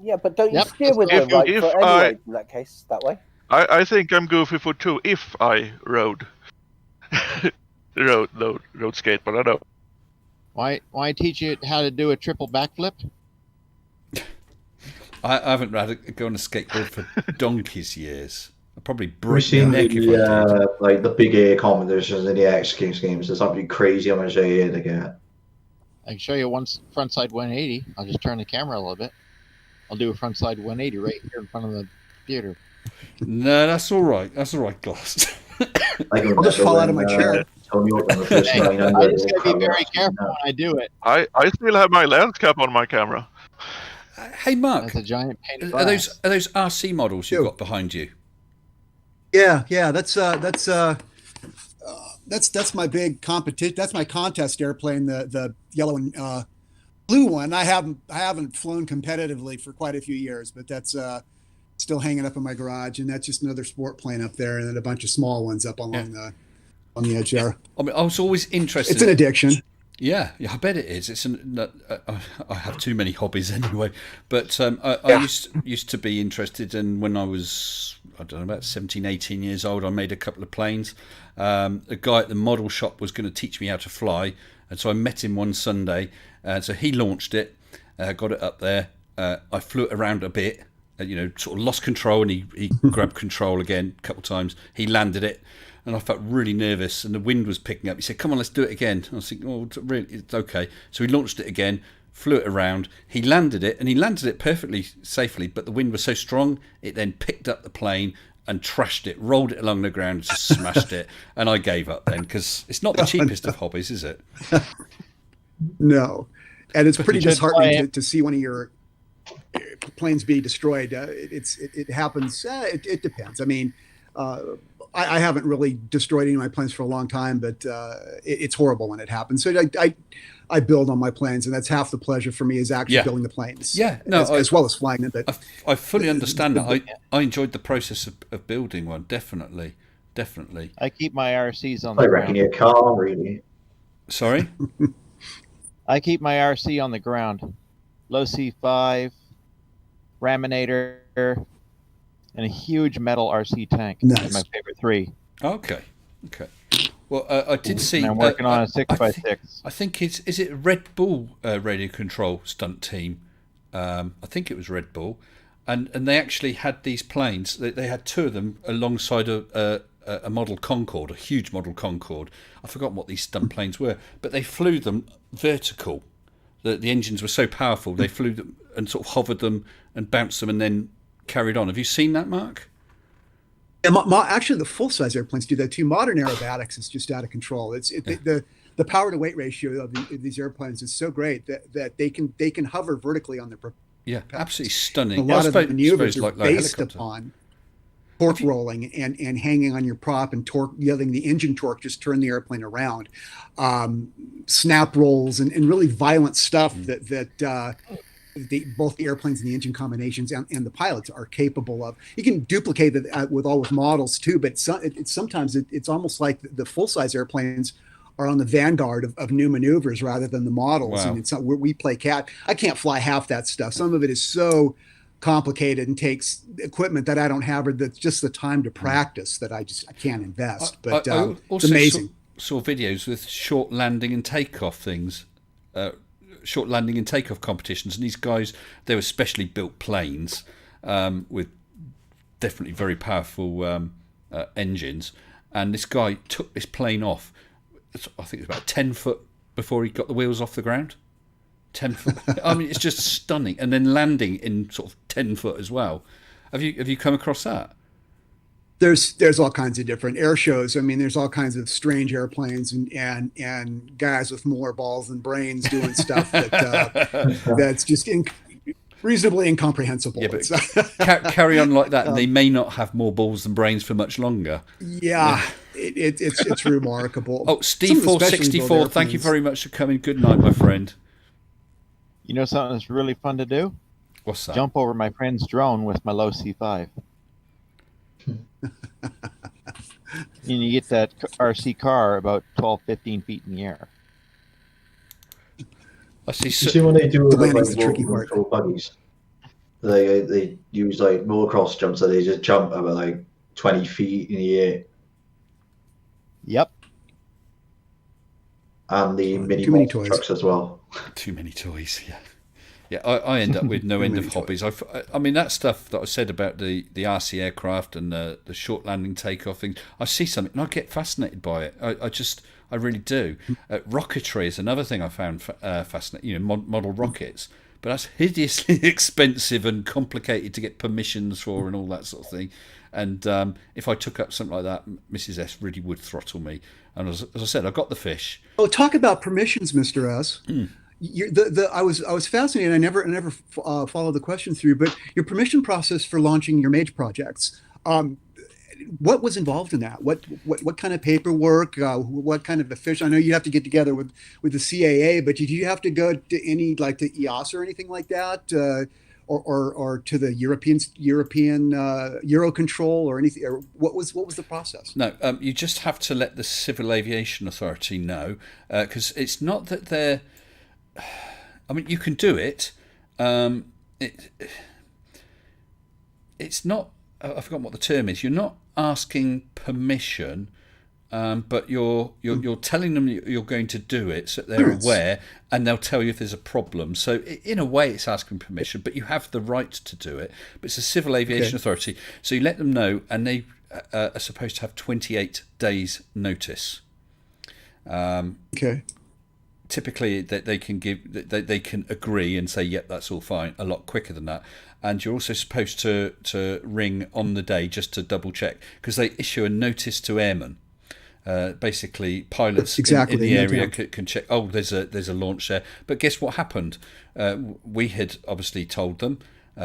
Yeah, but don't you steer with the right foot anyway in that case, that way? I think I'm goofy foot too if I rode skate, but I don't. Why teach you how to do a triple backflip? I haven't had to go on a skateboard for donkey's years. I'd probably We've break my seen neck if I did. like the big air competitions and the X Games games. It's absolutely crazy how much air they get. I can show you one frontside 180. I'll just turn the camera a little bit. I'll do a frontside 180 right here in front of the theater. No, that's all right. That's all right, Glass. I'll just fall out of my chair. I just gotta be very careful when I do it. I still have my lens cap on my camera. Hey, Mark. That's a giant pane of Are glass. those RC models you've got behind you? Yeah. That's my big competition. That's my contest airplane, the yellow and blue one. I haven't flown competitively for quite a few years, but that's still hanging up in my garage, and that's just another sport plane up there, and then a bunch of small ones up along on the edge there. I mean, I was always interested. It's an addiction. Yeah, I bet it is. I have too many hobbies anyway, but I used to be interested in when I was, I don't know, about 17, 18 years old. I made a couple of planes. A guy at the model shop was going to teach me how to fly, and so I met him one Sunday. So he launched it, got it up there. I flew it around a bit, sort of lost control, and he grabbed control again a couple of times. He landed it. And I felt really nervous, and the wind was picking up. He said, "Come on, let's do it again." I was thinking, "Oh, really? It's okay." So he launched it again, flew it around. He landed it, and he landed it perfectly safely. But the wind was so strong, it then picked up the plane and trashed it, rolled it along the ground, and just smashed it. And I gave up then because it's not the cheapest of hobbies, is it? No, and it's pretty disheartening to see one of your planes be destroyed. It happens. It depends. I mean. I haven't really destroyed any of my planes for a long time, but it's horrible when it happens. So I build on my planes, and that's half the pleasure for me is actually building the planes. Yeah, no, as well as flying them. But I fully understand that. I enjoyed the process of building one. Definitely. I keep my RCs on I the reckon ground. your car, really. Sorry? I keep my RC on the ground. Low C5, Raminator, and a huge metal RC tank. Nice. They're my favorite three. Okay. Well, I did see. And I'm working on a 6x6. I think is it Red Bull radio control stunt team? I think it was Red Bull, and they actually had these planes. They had two of them alongside a model Concorde, a huge model Concorde. I've forgotten what these stunt planes were, but they flew them vertical. The engines were so powerful, they flew them and sort of hovered them and bounced them and then carried on. Have you seen that, Mark? Yeah, actually, the full-size airplanes do that too. Modern aerobatics is just out of control. The power to weight ratio of these airplanes is so great that they can hover vertically on their absolutely stunning. A lot of the maneuvers are like based upon torque rolling and hanging on your prop and torque, letting the engine torque just turn the airplane around. Snap rolls and really violent stuff that both the airplanes and the engine combinations and the pilots are capable of. You can duplicate it with models too, but sometimes it's almost like the full-size airplanes are on the vanguard of new maneuvers rather than the models. Wow. And it's not where we play cat. I can't fly half that stuff. Some of it is so complicated and takes equipment that I don't have, or that's just the time to practice that I can't invest. But I it's amazing. Saw videos with short landing and takeoff things. Short landing and takeoff competitions, and these guys, they were specially built planes with definitely very powerful engines, and this guy took this plane off, I think it was about 10 foot before he got the wheels off the ground. 10 foot. I mean, it's just stunning, and then landing in sort of 10 foot as well. Have you come across that? there's all kinds of different air shows. I mean, there's all kinds of strange airplanes and guys with more balls than brains doing stuff that's just reasonably incomprehensible. Yeah, but carry on like that, and they may not have more balls than brains for much longer. Yeah, it's remarkable. Oh, Steve464, thank you very much for coming. Good night, my friend. You know something that's really fun to do? What's that? Jump over my friend's drone with my low C5. And you get that RC car about 12, 15 feet in the air. I see. You see when they do like road control buggies, they use like motocross jumps, so they just jump about like 20 feet in the air. Yep. And the mini monster trucks as well. Too many toys, yeah. Yeah, I end up with no end of hobbies. I mean, that stuff that I said about the RC aircraft and the short landing takeoff thing, I see something and I get fascinated by it. I really do. Rocketry is another thing I found fascinating, you know, model rockets. But that's hideously expensive and complicated to get permissions for and all that sort of thing. And if I took up something like that, Mrs. S really would throttle me. And as I said, I got the fish. Oh, talk about permissions, Mr. S. I was fascinated. I never followed the question through, but your permission process for launching your Mage projects. What was involved in that? What kind of paperwork? What kind of official? I know you have to get together with the CAA, but did you have to go to any like to EASA or anything like that, or to the European Eurocontrol or anything? Or what was the process? No, you just have to let the Civil Aviation Authority know, because it's not that they're. I mean, you can do it. It's not. I've forgotten what the term is. You're not asking permission, but you're telling them you're going to do it, so they're aware, and they'll tell you if there's a problem. So in a way, it's asking permission, but you have the right to do it. But it's a Civil Aviation Authority, so you let them know, and they are supposed to have 28 days notice. Okay. Typically, they can agree and say, "Yep, that's all fine." A lot quicker than that, and you're also supposed to ring on the day just to double check, because they issue a notice to airmen. Basically, pilots in the area can check. Oh, there's a launch there. But guess what happened? We had obviously told them,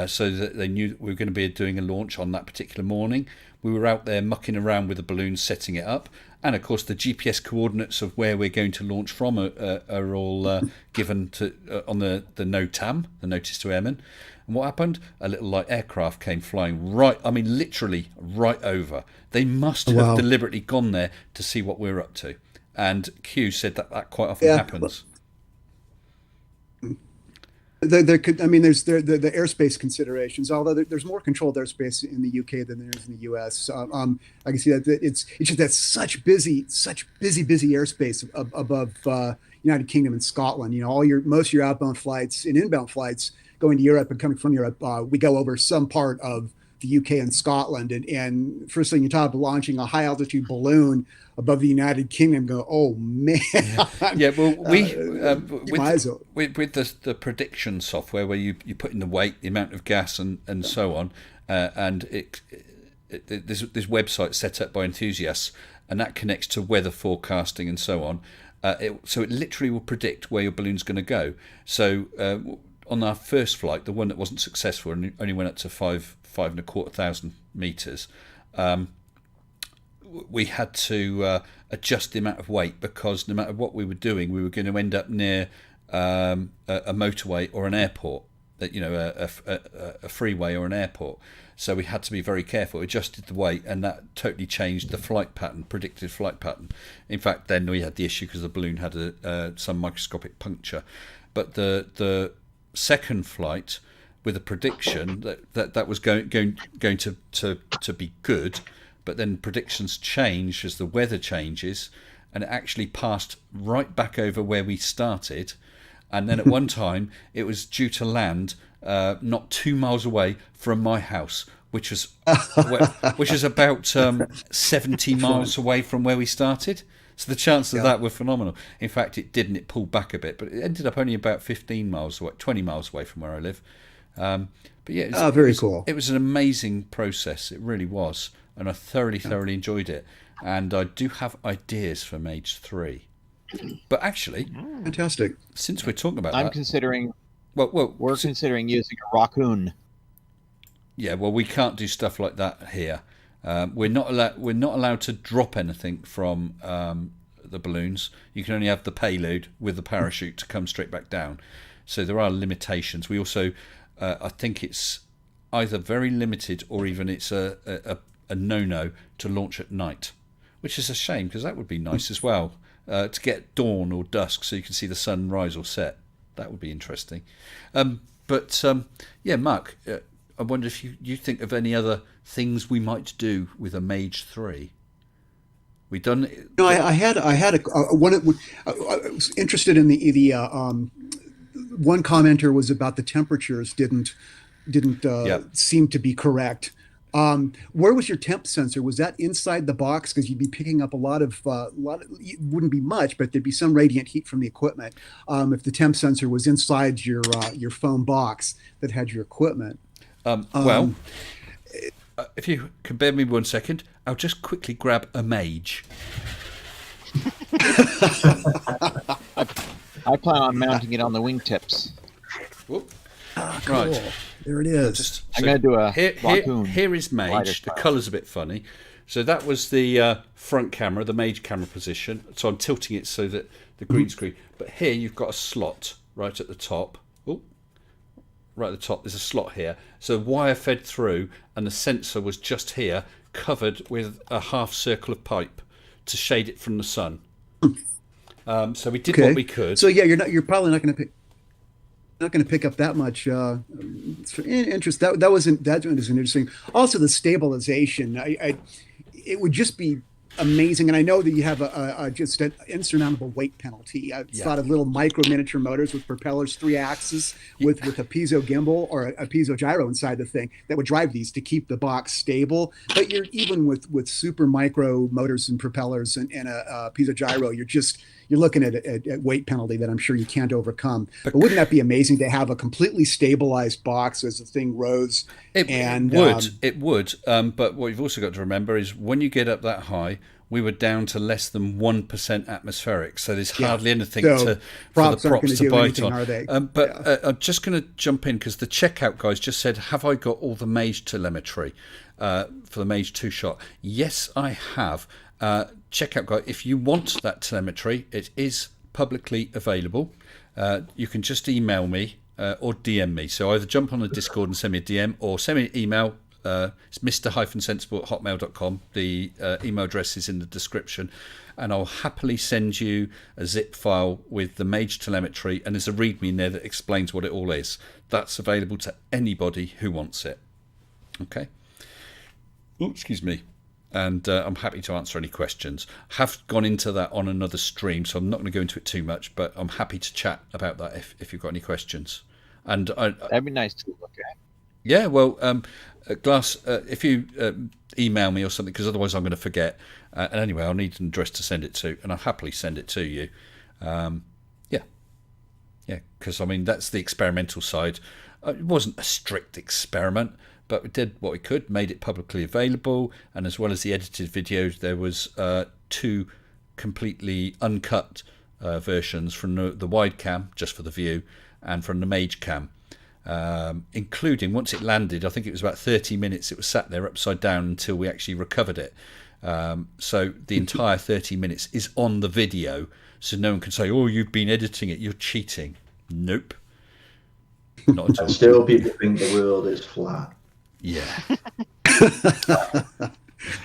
so that they knew we were going to be doing a launch on that particular morning. We were out there mucking around with the balloon, setting it up. And of course, the GPS coordinates of where we're going to launch from are all given to on the NOTAM, the Notice to Airmen. And what happened? A little light aircraft came flying literally right over. They must have deliberately gone there to see what we're up to. And Q said that quite often happens. There could, I mean, there's the airspace considerations. Although there's more controlled airspace in the UK than there is in the US. I can see that it's just that such busy airspace above United Kingdom and Scotland. You know, most of your outbound flights and inbound flights going to Europe and coming from Europe, we go over some part of the UK and Scotland. And first thing you talk about launching a high altitude balloon above the United Kingdom, go, oh man. Yeah, well, with the prediction software where you put in the weight, the amount of gas and so on, and there's website set up by enthusiasts, and that connects to weather forecasting and so on. So it literally will predict where your balloon's going to go. So on our first flight, the one that wasn't successful and only went up to 5,250 meters, we had to adjust the amount of weight, because no matter what we were doing, we were going to end up near a motorway or an airport, a freeway or an airport. So we had to be very careful. We adjusted the weight, and that totally changed the flight pattern, predicted flight pattern. In fact, then we had the issue because the balloon had some microscopic puncture. But the second flight, with a prediction that was going to be good, but then predictions change as the weather changes, and it actually passed right back over where we started. And then at one time, it was due to land not 2 miles away from my house, which was about 70 miles away from where we started. So the chances of that were phenomenal. In fact, it didn't. It pulled back a bit, but it ended up only about 15 miles away, 20 miles away from where I live. But yeah, very cool. It was an amazing process. It really was. and I thoroughly enjoyed it. And I do have ideas for Mage 3. But actually, fantastic. Since we're talking about I'm considering. Well, we're considering using a raccoon. Yeah, well, we can't do stuff like that here. We're not allowed to drop anything from the balloons. You can only have the payload with the parachute to come straight back down. So there are limitations. We also, I think it's either very limited or even it's a no-no to launch at night, which is a shame because that would be nice as well. To get dawn or dusk so you can see the sun rise or set. That would be interesting. Yeah, Mark, I wonder if you think of any other things we might do with a Mage 3. We done. No, I had a one. I was interested in the one commenter was about the temperatures didn't seem to be correct. Where was your temp sensor? Was that inside the box? Because you'd be picking up a lot of it wouldn't be much, but there'd be some radiant heat from the equipment. If the temp sensor was inside your foam box that had your equipment. If you can bear me 1 second, I'll just quickly grab a Mage. I plan on mounting it on the wingtips. Whoop. Cool. Right. There it is. I'm going to do a raccoon. Here is Mage. The colour's a bit funny. So that was the front camera, the Mage camera position. So I'm tilting it so that the green screen. But here you've got a slot right at the top. Oh, right at the top. There's a slot here. So wire fed through, and the sensor was just here, covered with a half circle of pipe to shade it from the sun. So we did what we could. So yeah, you're probably not going to pick up that much interest. That was interesting. Also, the stabilization. It would just be amazing. And I know that you have just an insurmountable weight penalty. I thought of little micro miniature motors with propellers, 3 axes, with a piezo gimbal or a piezo gyro inside the thing that would drive these to keep the box stable. But you're even with super micro motors and propellers and a piezo gyro, you're looking at a weight penalty that I'm sure you can't overcome. But wouldn't that be amazing to have a completely stabilized box as the thing rose? It would. But what you've also got to remember is when you get up that high, we were down to less than 1% atmospheric. So there's hardly anything for the props to bite on. I'm just going to jump in because the checkout guys just said, have I got all the Mage telemetry for the Mage 2 shot? Yes, I have. Checkout guide, if you want that telemetry, it is publicly available. You can just email me or DM me. So either jump on the Discord and send me a DM or send me an email. It's mr-sensible@hotmail.com. The email address is in the description, and I'll happily send you a zip file with the Mage telemetry, and there's a readme in there that explains what it all is. That's available to anybody who wants it. Okay. Oh, excuse me. And I'm happy to answer any questions. Have gone into that on another stream, so I'm not going to go into it too much, but I'm happy to chat about that if you've got any questions. And that'd be nice to look at. Yeah, well, Glass, if you email me or something, because otherwise I'm going to forget. And anyway, I'll need an address to send it to, and I'll happily send it to you. Yeah, because I mean that's the experimental side. It wasn't a strict experiment. But we did what we could, made it publicly available, and as well as the edited videos, there was 2 completely uncut versions from the wide cam, just for the view, and from the Mage cam, including, once it landed, I think it was about 30 minutes, it was sat there upside down until we actually recovered it. So the entire 30 minutes is on the video, so no one can say, oh, you've been editing it, you're cheating. Nope. Not at all. And still people think the world is flat. Yeah.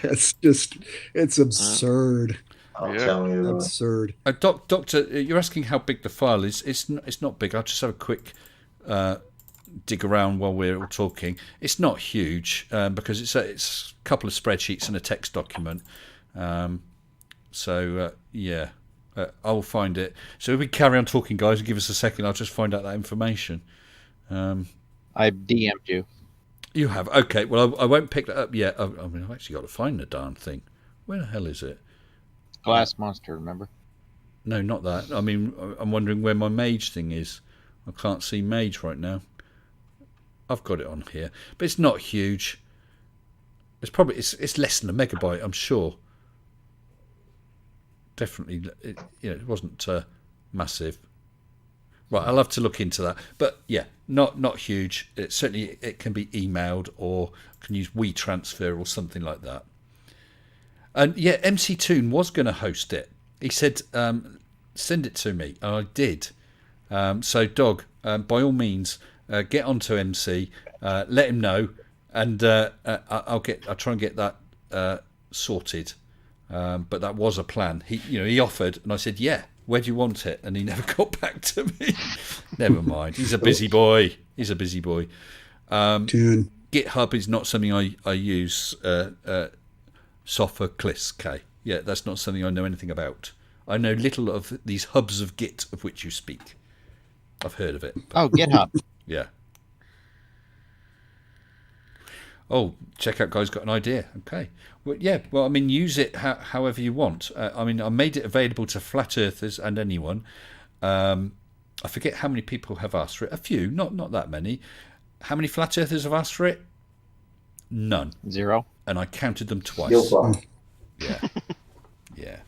it's absurd. I'll tell you. Absurd. Doctor, you're asking how big the file is. It's not big. I'll just have a quick dig around while we're all talking. It's not huge because it's a couple of spreadsheets and a text document. Yeah, I'll find it. So if we carry on talking, guys, and give us a second, I'll just find out that information. I DM'd you. You have? Okay, well, I won't pick that up yet. I mean, I've actually got to find the darn thing. Where the hell is it? Glass Monster, remember? No, not that. I mean, I'm wondering where my Mage thing is. I can't see Mage right now. I've got it on here. But it's not huge. It's probably it's less than a megabyte, I'm sure. Definitely, it wasn't massive. Right, I'll have to look into that. But yeah, not huge. It can be emailed or can use WeTransfer or something like that. And yeah, MC Toon was going to host it. He said, send it to me. And I did. So, Dog, by all means, get onto MC, let him know, and I'll try and get that sorted. But that was a plan. He offered, and I said, yeah. Where do you want it? And he never got back to me. Never mind. He's a busy boy. GitHub is not something I use. Sophocles K. Yeah, that's not something I know anything about. I know little of these hubs of Git of which you speak. I've heard of it. Oh, GitHub. Yeah. Oh, check out Guy's Got an Idea. Okay. Well, yeah. Well, I mean, use it however you want. I mean, I made it available to flat earthers and anyone. I forget how many people have asked for it. A few, not that many. How many flat earthers have asked for it? None. 0. And I counted them twice. Yeah. Yeah.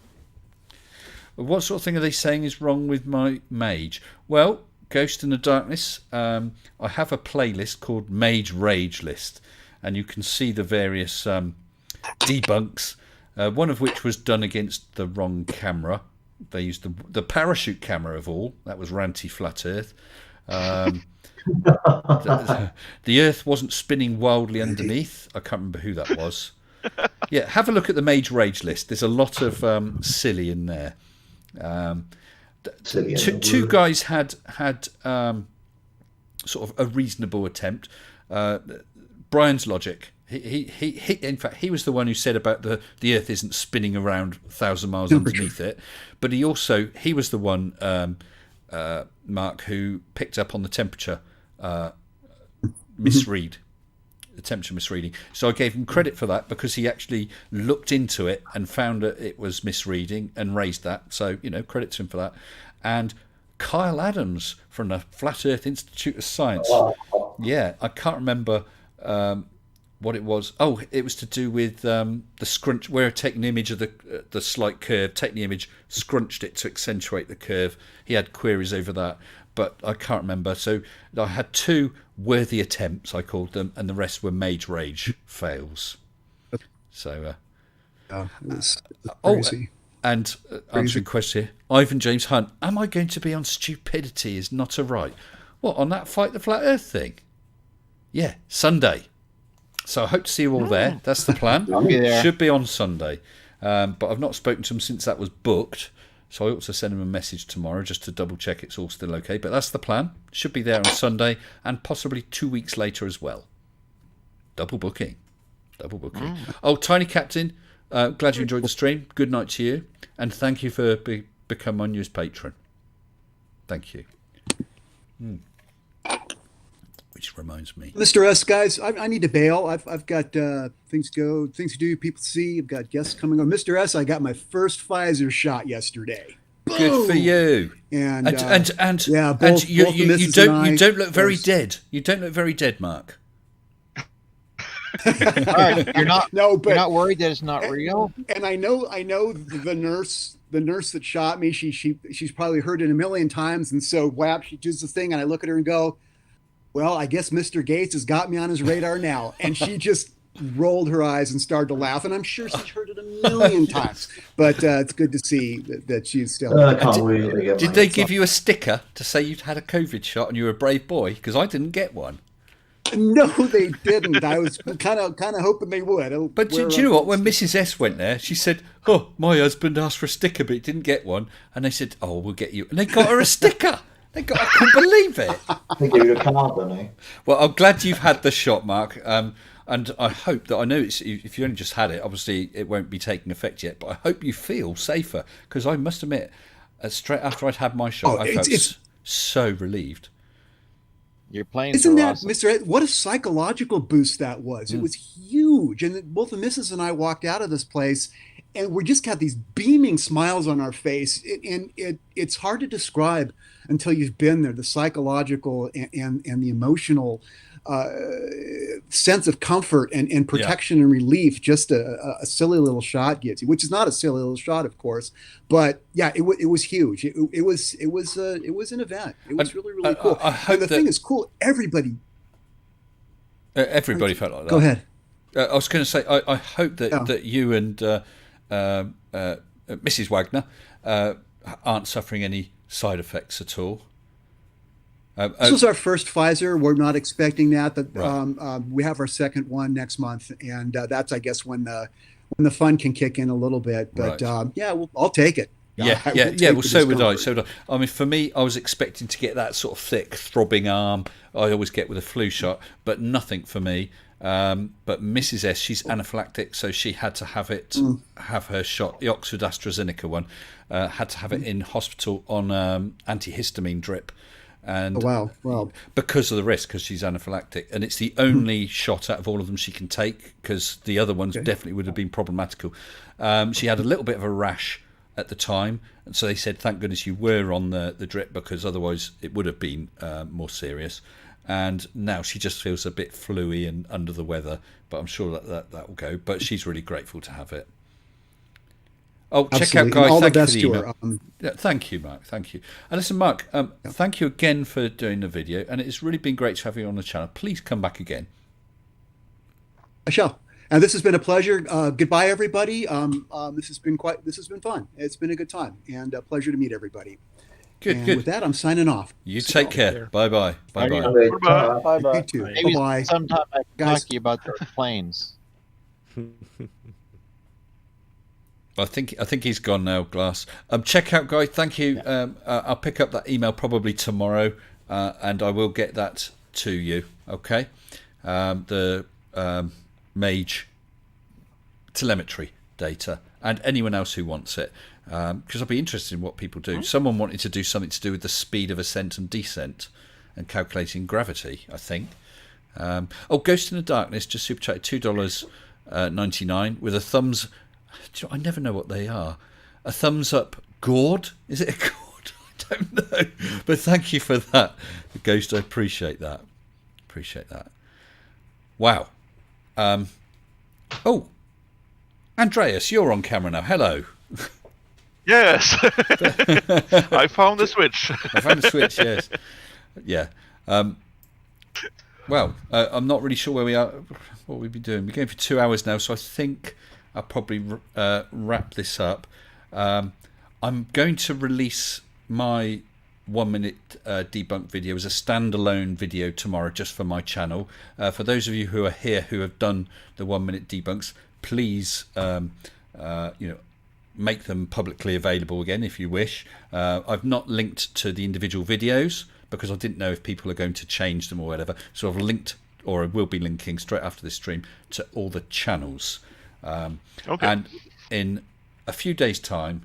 What sort of thing are they saying is wrong with my Mage? Well, Ghost in the Darkness, I have a playlist called Mage Rage List, and you can see the various debunks, one of which was done against the wrong camera. They used the parachute camera of all. That was Ranty Flat Earth. The Earth wasn't spinning wildly underneath. I can't remember who that was. Yeah, have a look at the Mage Rage List. There's a lot of silly in there. Two guys had sort of a reasonable attempt. Brian's Logic. He in fact he was the one who said about the Earth isn't spinning around 1,000 miles underneath it, but he was the one, Mark, who picked up on the temperature misread. The temperature misreading. So I gave him credit for that because he actually looked into it and found that it was misreading and raised that. So, credit to him for that. And Kyle Adams from the Flat Earth Institute of Science. Yeah, I can't remember what it was. Oh, it was to do with the scrunch, where I take an image of the slight curve, take the image, scrunched it to accentuate the curve. He had queries over that, but I can't remember. So I had 2 worthy attempts, I called them, and the rest were Mage Rage fails. So, it's crazy. And answering question here, Ivan James Hunt, am I going to be on Stupidity is Not a Right? What, on that Fight the Flat Earth thing? Yeah, Sunday. So I hope to see you all there. That's the plan. I'll be there. Should be on Sunday. But I've not spoken to him since that was booked. So I ought to send him a message tomorrow just to double check it's all still okay. But that's the plan. Should be there on Sunday and possibly 2 weeks later as well. Double booking. Oh, Tiny Captain, glad you enjoyed the stream. Good night to you. And thank you for becoming my newest patron. Thank you. Which reminds me, Mr. S, guys, I need to bail. I've got things to do, people to see. I've got guests coming on. Mr. S, I got my first Pfizer shot yesterday. Good Boom! for you. And yeah, both you don't look very was... dead. You don't look very dead, Mark. All right, you're not worried that it's not and, real. And I know the nurse that shot me. She's probably heard it a million times, and so she does the thing, and I look at her and go, well, I guess Mr. Gates has got me on his radar now. And she just rolled her eyes and started to laugh. And I'm sure she's heard it a million times. But it's good to see that she's still... I can't wait to get Did they give you a sticker to say you'd had a COVID shot and you were a brave boy? Because I didn't get one. No, they didn't. I was kind of hoping they would. But do you know what? When Mrs. S went there, she said, oh, my husband asked for a sticker, but he didn't get one. And they said, oh, we'll get you. And they got her a sticker. I couldn't believe it. They gave you a card, don't they? Well, I'm glad you've had the shot, Mark. And I hope that, I know if you only just had it, obviously it won't be taking effect yet, but I hope you feel safer. Because I must admit, straight after I'd had my shot, I felt so relieved. You're playing. Isn't that, Mr. Ed, what a psychological boost that was? Mm. It was huge. And both the missus and I walked out of this place, and we just got these beaming smiles on our face, and it's hard to describe until you've been there, the psychological and the emotional sense of comfort and protection and relief just a silly little shot gives you, which is not a silly little shot, of course, but yeah, it was huge. It was an event. It was really cool. I hope and the thing is cool. Everybody felt like that. Go ahead. I was going to say, I hope that you and Mrs. Wagner aren't suffering any side effects at all. This was our first Pfizer. We're not expecting that. Right. We have our second one next month, and that's, I guess, when the fun can kick in a little bit. But Right. I'll take it. Yeah. Well, so would I. I mean, for me, I was expecting to get that sort of thick, throbbing arm I always get with a flu shot, but nothing for me. But Mrs. S, she's anaphylactic, so she had to have have her shot, the Oxford AstraZeneca one, had to have it in hospital on antihistamine drip. And wow. Because of the risk, because she's anaphylactic, and it's the only shot out of all of them she can take, because the other ones definitely would have been problematical. She had a little bit of a rash at the time, and so they said, thank goodness you were on the drip, because otherwise it would have been more serious. And now she just feels a bit fluey and under the weather, but I'm sure that will go. But she's really grateful to have it. Oh, check out, guys. Thank you for the email. Thank you, Mark. Thank you. And listen, Mark, thank you again for doing the video, and it's really been great to have you on the channel. Please come back again. I shall. And this has been a pleasure. Goodbye, everybody. This has been fun. It's been a good time, and a pleasure to meet everybody. Good. With that, I'm signing off. You take care. Bye-bye. Bye-bye. Bye-bye. You too. Maybe Bye-bye. sometime I can Guys. talk to you about those planes. I think he's gone now, Glass. Check out, guys. Thank you. I'll pick up that email probably tomorrow, and I will get that to you. Okay. The Mage telemetry data, and anyone else who wants it, because I'll be interested in what people do. Someone wanted to do something to do with the speed of ascent and descent and calculating gravity, I think. Ghost in the Darkness just super chatted $2.99 with a thumbs. I never know what they are. A thumbs up gourd? Is it a gourd? I don't know. But thank you for that, Ghost. I appreciate that. Wow. Andreas, you're on camera now. Hello. Yes. I found the switch. I found the switch, yes. Yeah. Well, I'm not really sure where we are, what we've been doing. We're going for 2 hours now, so I think I'll probably wrap this up. I'm going to release my 1 minute debunk video as a standalone video tomorrow, just for my channel. For those of you who are here who have done the 1 minute debunks, please make them publicly available again if you wish. I've not linked to the individual videos because I didn't know if people are going to change them or whatever, so I've linked, or I will be linking straight after this stream, to all the channels. Okay. And in a few days time,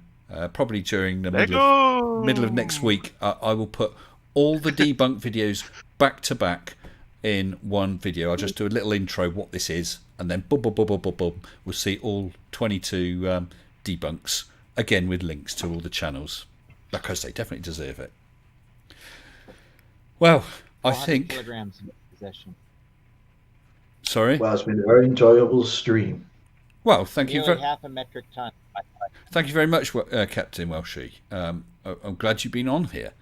probably during the middle of next week, I will put all the debunk videos back to back in one video. I'll just do a little intro what this is, and then boom, we'll see all 22 debunks again with links to all the channels, because they definitely deserve it. Well, I think. Kilograms in possession. Sorry. Well, it's been a very enjoyable stream. Well, thank you. Nearly half a metric ton. Thank you very much, Captain Welshie. I'm glad you've been on here.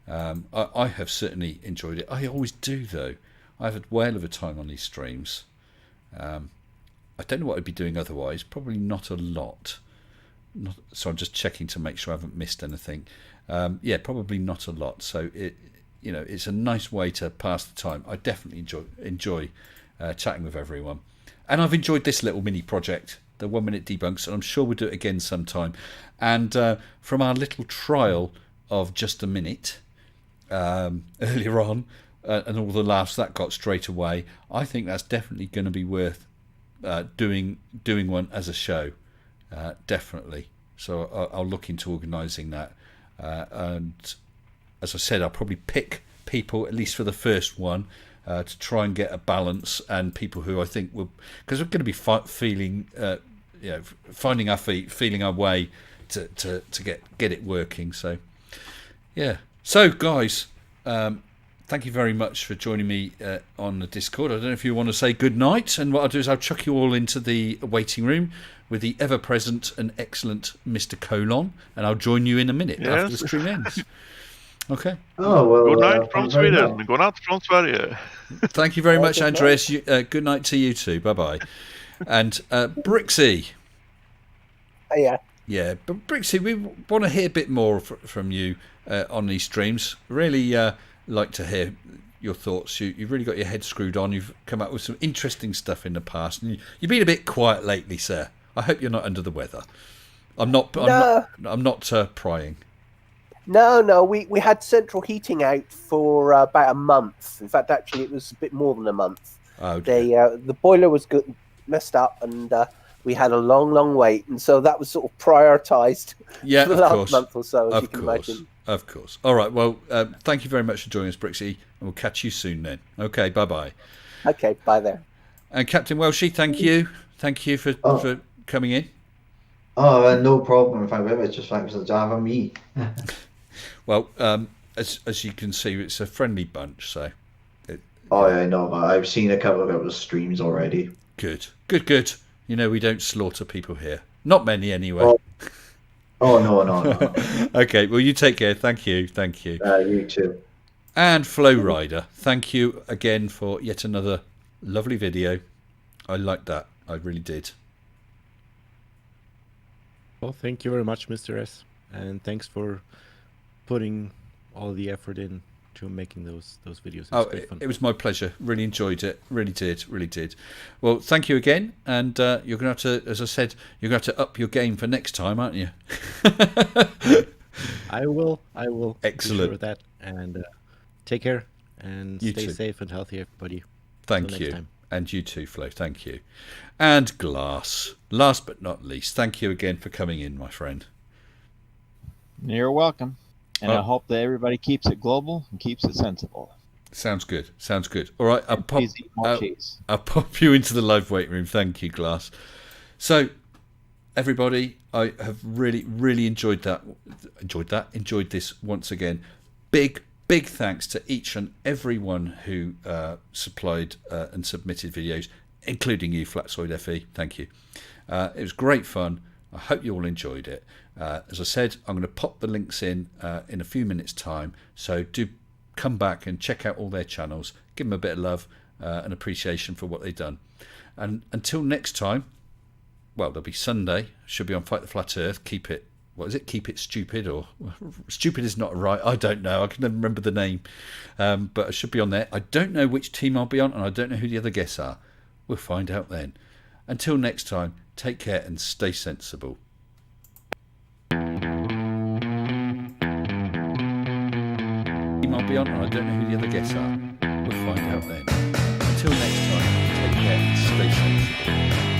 I have certainly enjoyed it. I always do, though. I've had a whale of a time on these streams. I don't know what I'd be doing otherwise. Probably not a lot. So I'm just checking to make sure I haven't missed anything. Yeah, probably not a lot. So it's a nice way to pass the time. I definitely enjoy chatting with everyone. And I've enjoyed this little mini project, the 1 minute debunks, and I'm sure we'll do it again sometime. And from our little trial of just a minute earlier on, and all the laughs that got straight away, I think that's definitely going to be worth doing one as a show, definitely. So I'll look into organising that. And as I said, I'll probably pick people, at least for the first one, to try and get a balance, and people who I think will, because we're going to be feeling finding our feet, feeling our way to get it working. So, yeah. So, guys, thank you very much for joining me on the Discord. I don't know if you want to say good night, and what I'll do is I'll chuck you all into the waiting room with the ever-present and excellent Mr. Colon, and I'll join you in a minute after the stream ends. Okay. Oh, well, good night from Sweden. Good night from Sverige. Thank you very much, Andreas. Good night to you too. Bye-bye. And Brixie. Yeah. Yeah, but Brixie, we want to hear a bit more from you on these streams. Really like to hear your thoughts. You've really got your head screwed on. You've come up with some interesting stuff in the past. And you've been a bit quiet lately, sir. I hope you're not under the weather. I'm not prying. No. We had central heating out for about a month. In fact, actually, it was a bit more than a month. Oh, the boiler was messed up, and we had a long wait, and so that was sort of prioritised for the last month or so, as you can imagine. Of course. All right. Well, thank you very much for joining us, Brixie, and we'll catch you soon then. Okay. Bye-bye. Okay. Bye there. And Captain Welshie, thank you. Thank you for coming in. Oh, no problem. Thank you very much. Just thanks for having me. Well, as you can see, it's a friendly bunch. So. I know. I've seen a couple of streams already. Good. You know, we don't slaughter people here. Not many, anyway. No. Okay. Well, you take care. Thank you. You too. And Flow Rider, thank you again for yet another lovely video. I liked that. I really did. Well, thank you very much, Mr. S. And thanks for putting all the effort in to making those videos. It was my pleasure. Really enjoyed it. Really did. Well, thank you again. And you're going to have to, as I said, you're going to have to up your game for next time, aren't you? I will. Excellent. Be sure of that. And take care and stay safe and healthy, everybody. Thank you. Time. And you too, Flo. Thank you. And Glass, last but not least, thank you again for coming in, my friend. You're welcome. And I hope that everybody keeps it global and keeps it sensible. Sounds good. All right, I'll pop you into the live waiting room. Thank you, Glass. So, everybody, I have really enjoyed this once again. Big thanks to each and everyone who supplied and submitted videos, including you, Flatsoid FE. Thank you. It was great fun. I hope you all enjoyed it. As I said, I'm going to pop the links in a few minutes' time. So do come back and check out all their channels. Give them a bit of love and appreciation for what they've done. And until next time, well, there'll be Sunday. Should be on Fight the Flat Earth. Keep it stupid, or stupid is not right. I don't know. I can never remember the name. But I should be on there. I don't know which team I'll be on, and I don't know who the other guests are. We'll find out then. Until next time, take care and stay sensible. I'll be on, and I don't know who the other guests are. We'll find out then. Until next time, take care and stay sensible.